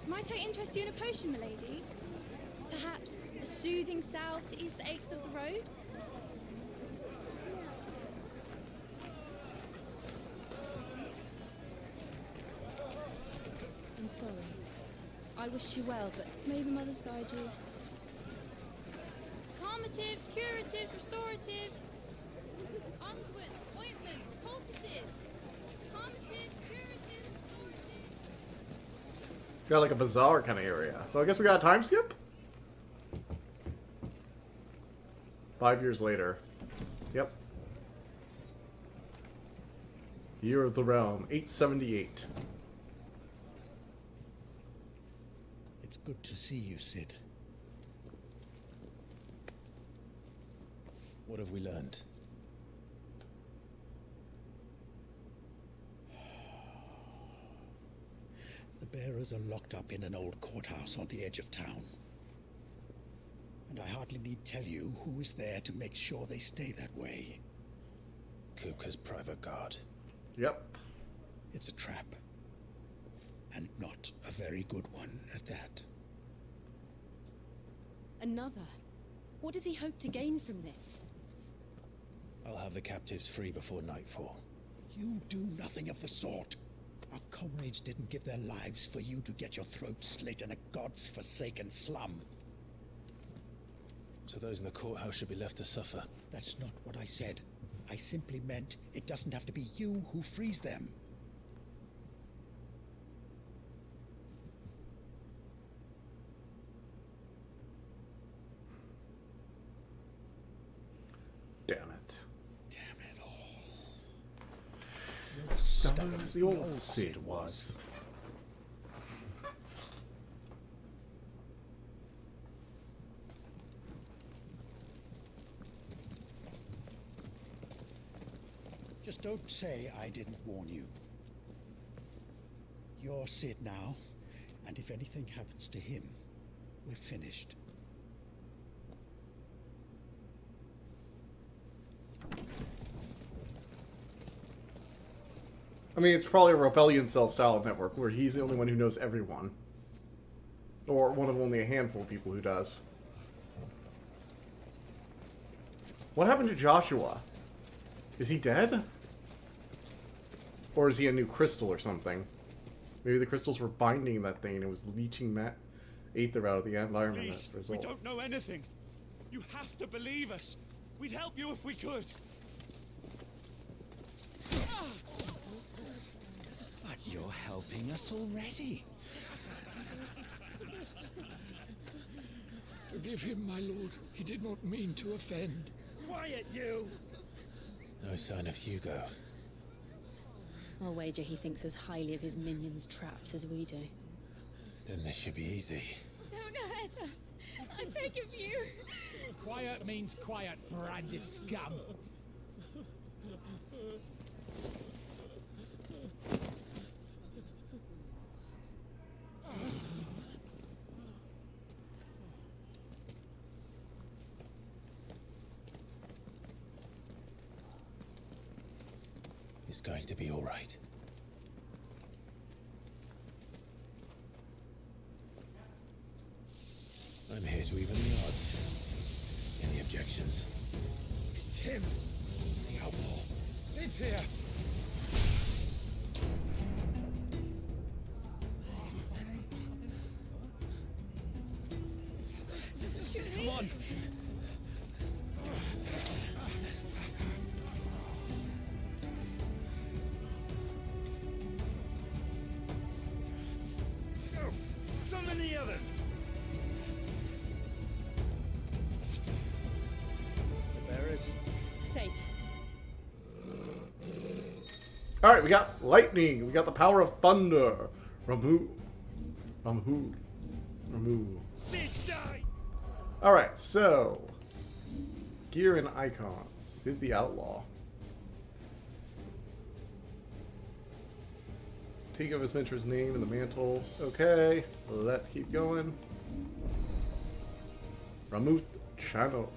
Might I interest you in a potion, milady? Perhaps a soothing salve to ease the aches of the road? I'm sorry. I wish you well, but may the mothers guide you. Calmatives, curatives, restoratives, unguents, ointments, poultices. Calmatives, curatives, restoratives. Got like a bazaar kind of area. So I guess we got a time skip? 5 years later. Yep. Year of the Realm, 878. It's good to see you, Sid. What have we learned? The bearers are locked up in an old courthouse on the edge of town. And I hardly need tell you who is there to make sure they stay that way. Kupka's private guard. Yep. It's a trap. And not a very good one at that. Another? What does he hope to gain from this? I'll have the captives free before nightfall. You do nothing of the sort. Our comrades didn't give their lives for you to get your throat slit in a god's forsaken slum. So those in the courthouse should be left to suffer. That's not what I said. I simply meant it doesn't have to be you who frees them. Damn it. Damn it all. You're a son stubborn as the old Cid was. Just don't say I didn't warn you. You're Cid now, and if anything happens to him, we're finished. I mean, it's probably a rebellion cell style network where he's the only one who knows everyone. Or one of only a handful of people who does. What happened to Joshua? Is he dead? Or is he a new crystal or something? Maybe the crystals were binding that thing and it was leaching aether out of the environment Please, as a result. we don't know anything. You have to believe us. We'd help you if we could. But you're helping us already. Forgive him, my lord. He did not mean to offend. Quiet, you! No sign of Hugo. I'll wager he thinks as highly of his minions' traps as we do. Then this should be easy. Don't hurt us. I beg of you. Quiet means quiet, branded scum. It's going to be all right. I'm here to even the odds. Any objections? It's him, the outlaw. Sid's here. Come on. Summon the others. The bearers. Safe. Alright, we got lightning. We got the power of thunder. Ramu. Sid, die. Alright, so. Gear and icons. Sid the Outlaw. Take of his mentor's name and the mantle. Okay, let's keep going. Ramuth channel.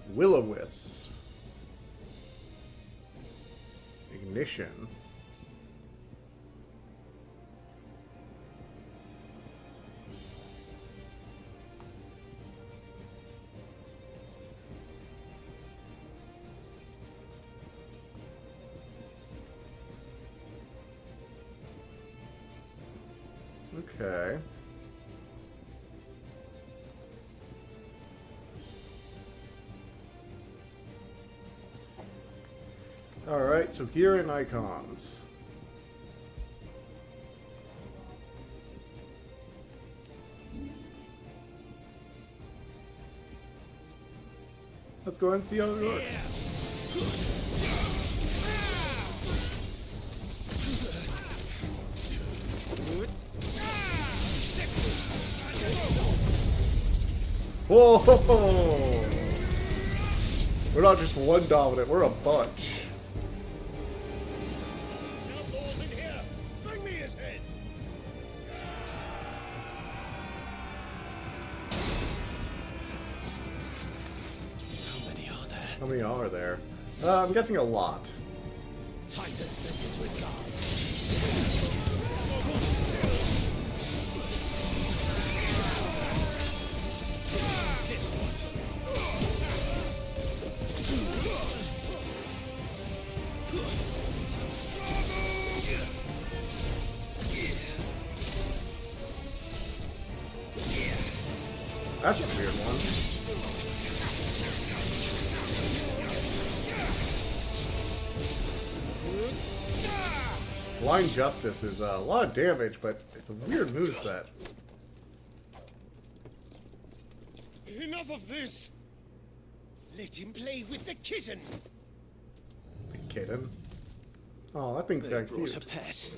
Will-o-wisp. Ignition. Okay. Alright, so gear and icons. Let's go ahead and see how it works. Whoa! We're not just one dominant, we're a bunch. Outlaws in here. Bring me his head. How many are there? I'm guessing a lot. Titan sends his regards. That's a weird one. Blind Justice is a lot of damage, but it's a weird moveset. Enough of this. Let him play with the kitten. The kitten? Oh, that thing's kind of cute. A pet.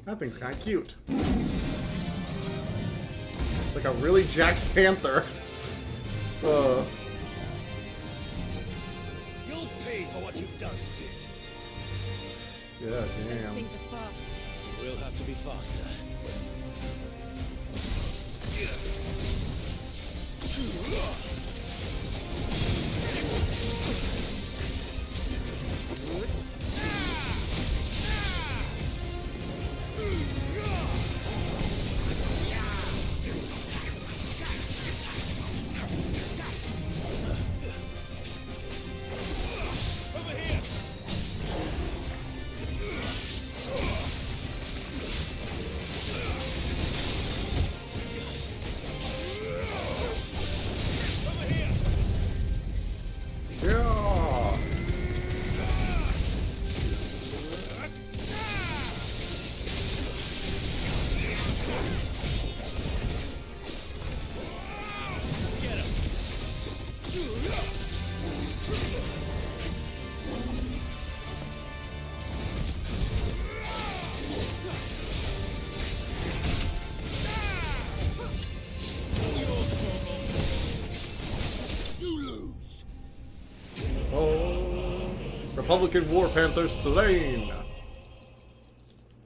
That thing's kind of cute. It's like a really jacked panther. You'll pay for what you've done, Sid. Yeah, Those damn. things are fast. We'll have to be faster. Yeah. Oh, Republican War Panther slain.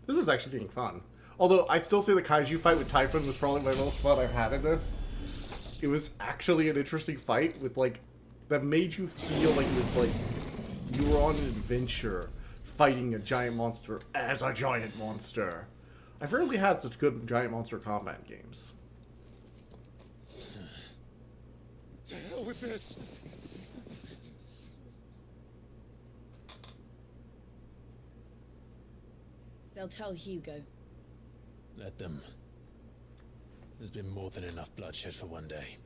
This is actually getting fun. Although I still say the kaiju fight with Typhon was probably my most fun I've had in this. It was actually an interesting fight with like that made you feel like it was like you were on an adventure fighting a giant monster as a giant monster. I've rarely had such good giant monster combat games. To hell with this. They'll tell Hugo. Let them. There's been more than enough bloodshed for one day.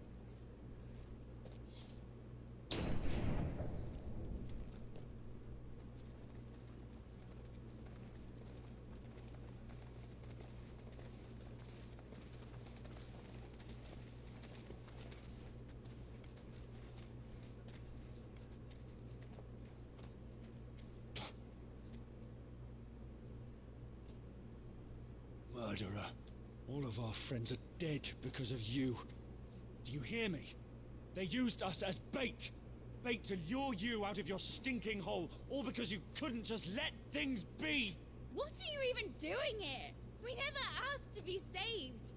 Murderer. All of our friends are dead because of you. Do you hear me? They used us as bait. Bait to lure you out of your stinking hole, all because you couldn't just let things be. What are you even doing here? We never asked to be saved.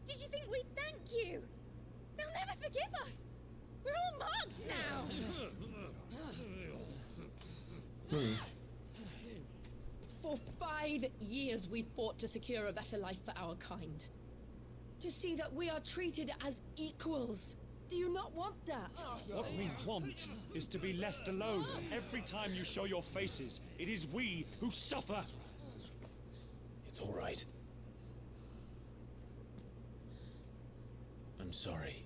Did you think we'd thank you? They'll never forgive us. We're all marked now. For 5 years we fought to secure a better life for our kind. To see that we are treated as equals. Do you not want that? What we want is to be left alone. Every time you show your faces, it is we who suffer. It's all right. I'm sorry.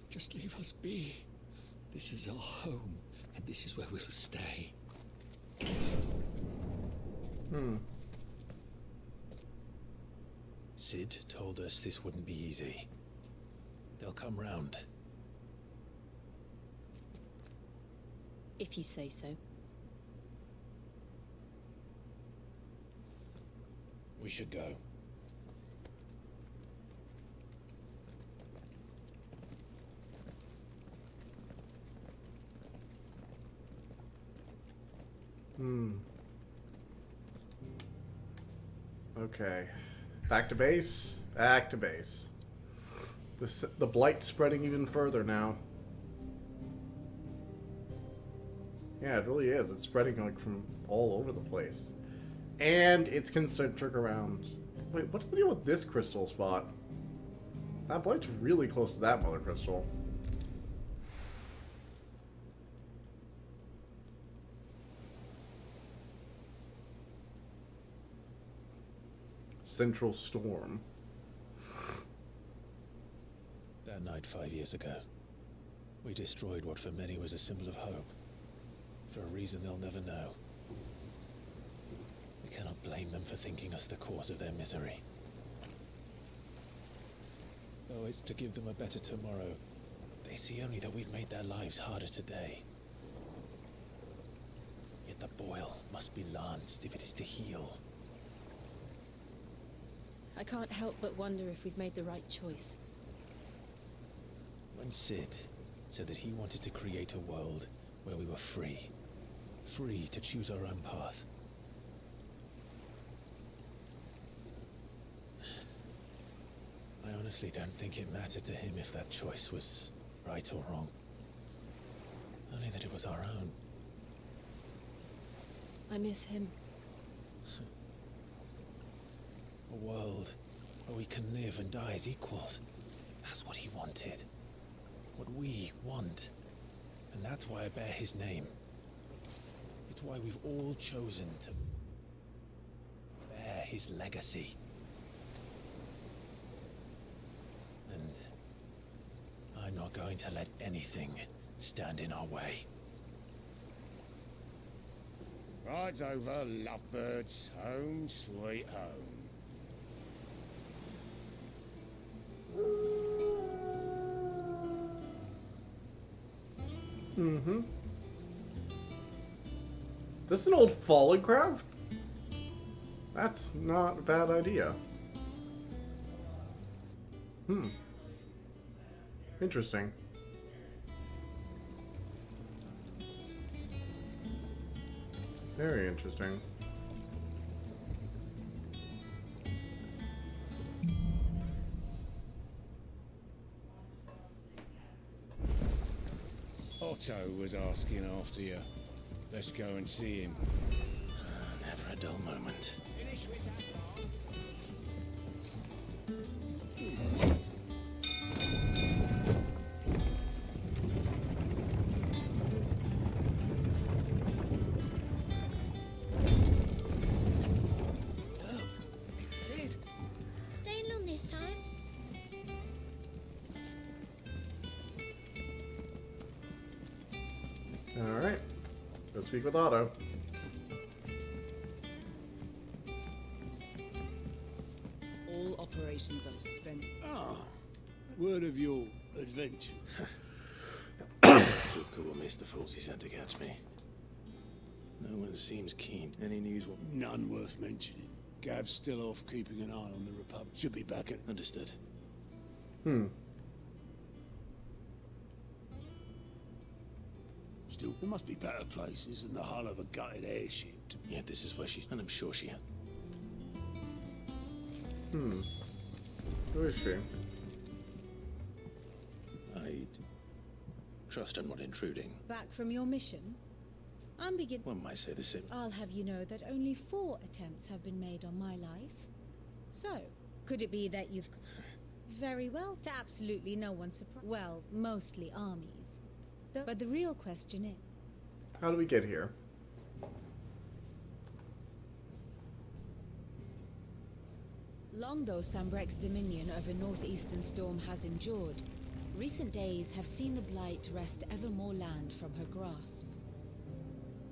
Just leave us be. This is our home, and this is where we'll stay. Sid told us this wouldn't be easy. They'll come round. If you say so. We should go. Okay. Back to base. Back to base. The blight's spreading even further now. Yeah, it really is. It's spreading like from all over the place. And it's concentric around... Wait, what's the deal with this crystal spot? That blight's really close to that mother crystal. Central Storm. That night 5 years ago, We destroyed what for many was a symbol of hope. For a reason they'll never know. We cannot blame them for thinking us the cause of their misery. Though it's to give them a better tomorrow, they see only that we've made their lives harder today. Yet the boil must be lanced if it is to heal. I can't help but wonder if we've made the right choice. When Sid said that he wanted to create a world where we were free. Free to choose our own path. I honestly don't think it mattered to him if that choice was right or wrong. Only that it was our own. I miss him. A world where we can live and die as equals. That's what he wanted. What we want. And that's why I bear his name. It's why we've all chosen to bear his legacy. And I'm not going to let anything stand in our way. Rides over, lovebirds, home sweet home. Mm-hmm. Is this an old Fallen craft? That's not a bad idea. Interesting. Very interesting. Otto was asking after you. Let's go and see him. Never a dull moment. Sid! Staying long this time? Alright. Go speak with Otto. All operations are suspended. Ah, word of your adventure. Luca will miss the fools he sent to catch me. No one seems keen. Any news? None worth mentioning. Gav's still off keeping an eye on the Republic. Should be back at... Understood. Still, there must be better places than the hull of a gutted airship. Yeah, this is where she... And I'm sure she had. Who is she? I'd trust I'm not intruding. Back from your mission? I'm begin... One might say the same. I'll have you know that only 4 attempts have been made on my life. So, could it be that you've... Very well, to absolutely no one's surprise. Well, mostly armies. But the real question is... How do we get here? Long though Sambrek's dominion over northeastern Storm has endured, recent days have seen the Blight wrest ever more land from her grasp.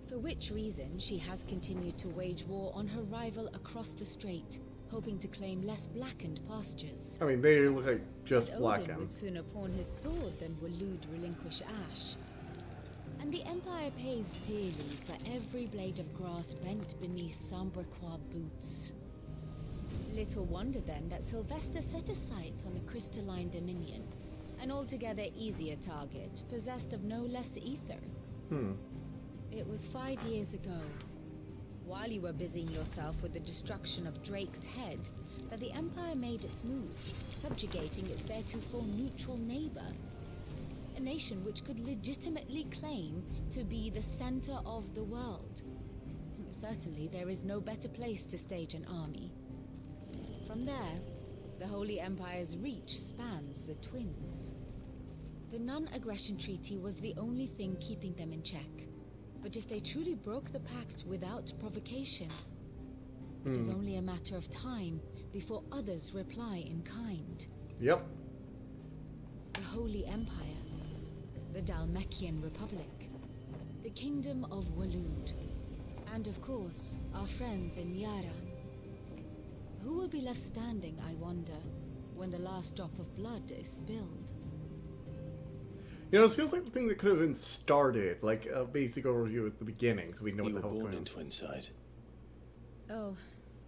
For which reason she has continued to wage war on her rival across the strait, hoping to claim less blackened pastures. I mean, they look like just Odin blackened. would sooner pawn his sword than Waloed relinquish Ash. And the Empire pays dearly for every blade of grass bent beneath Sambrequois boots. Little wonder then that Sylvester set his sights on the Crystalline Dominion, an altogether easier target, possessed of no less ether. It was 5 years ago, while you were busying yourself with the destruction of Drake's head, that the Empire made its move, subjugating its theretofore neutral neighbor. A nation which could legitimately claim to be the center of the world. Certainly there is no better place to stage an army. From there, the Holy Empire's reach spans the Twins. The non-aggression treaty was the only thing keeping them in check. But if they truly broke the pact without provocation, it is only a matter of time before others reply in kind. Yep. The Holy Empire, the Dalmekian Republic, the Kingdom of Waloed, and of course, our friends in Yaran. Who will be left standing, I wonder, when the last drop of blood is spilled? You know, this feels like the thing that could have been started, like a basic overview at the beginning, so we know what the hell's going on. You were born into Twinside. Oh,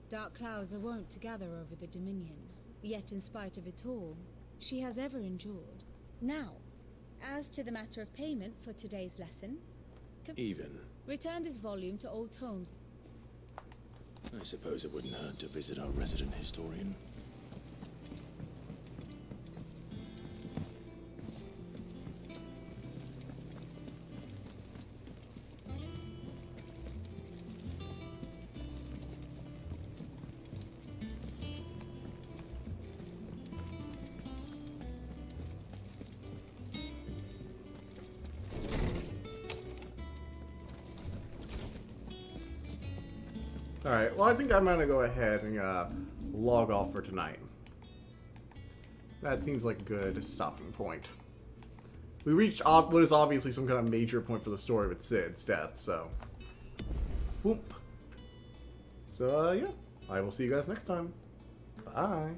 dark clouds are wont to gather over the Dominion. Yet in spite of it all, she has ever endured. Now, as to the matter of payment for today's lesson... Even. Return this volume to Old Tomes. I suppose it wouldn't hurt to visit our resident historian. Alright, well I think I'm gonna go ahead and log off for tonight. That seems like a good stopping point. We reached what is obviously some kind of major point for the story with Cid's death, so... Whoop. So, yeah. I will see you guys next time. Bye.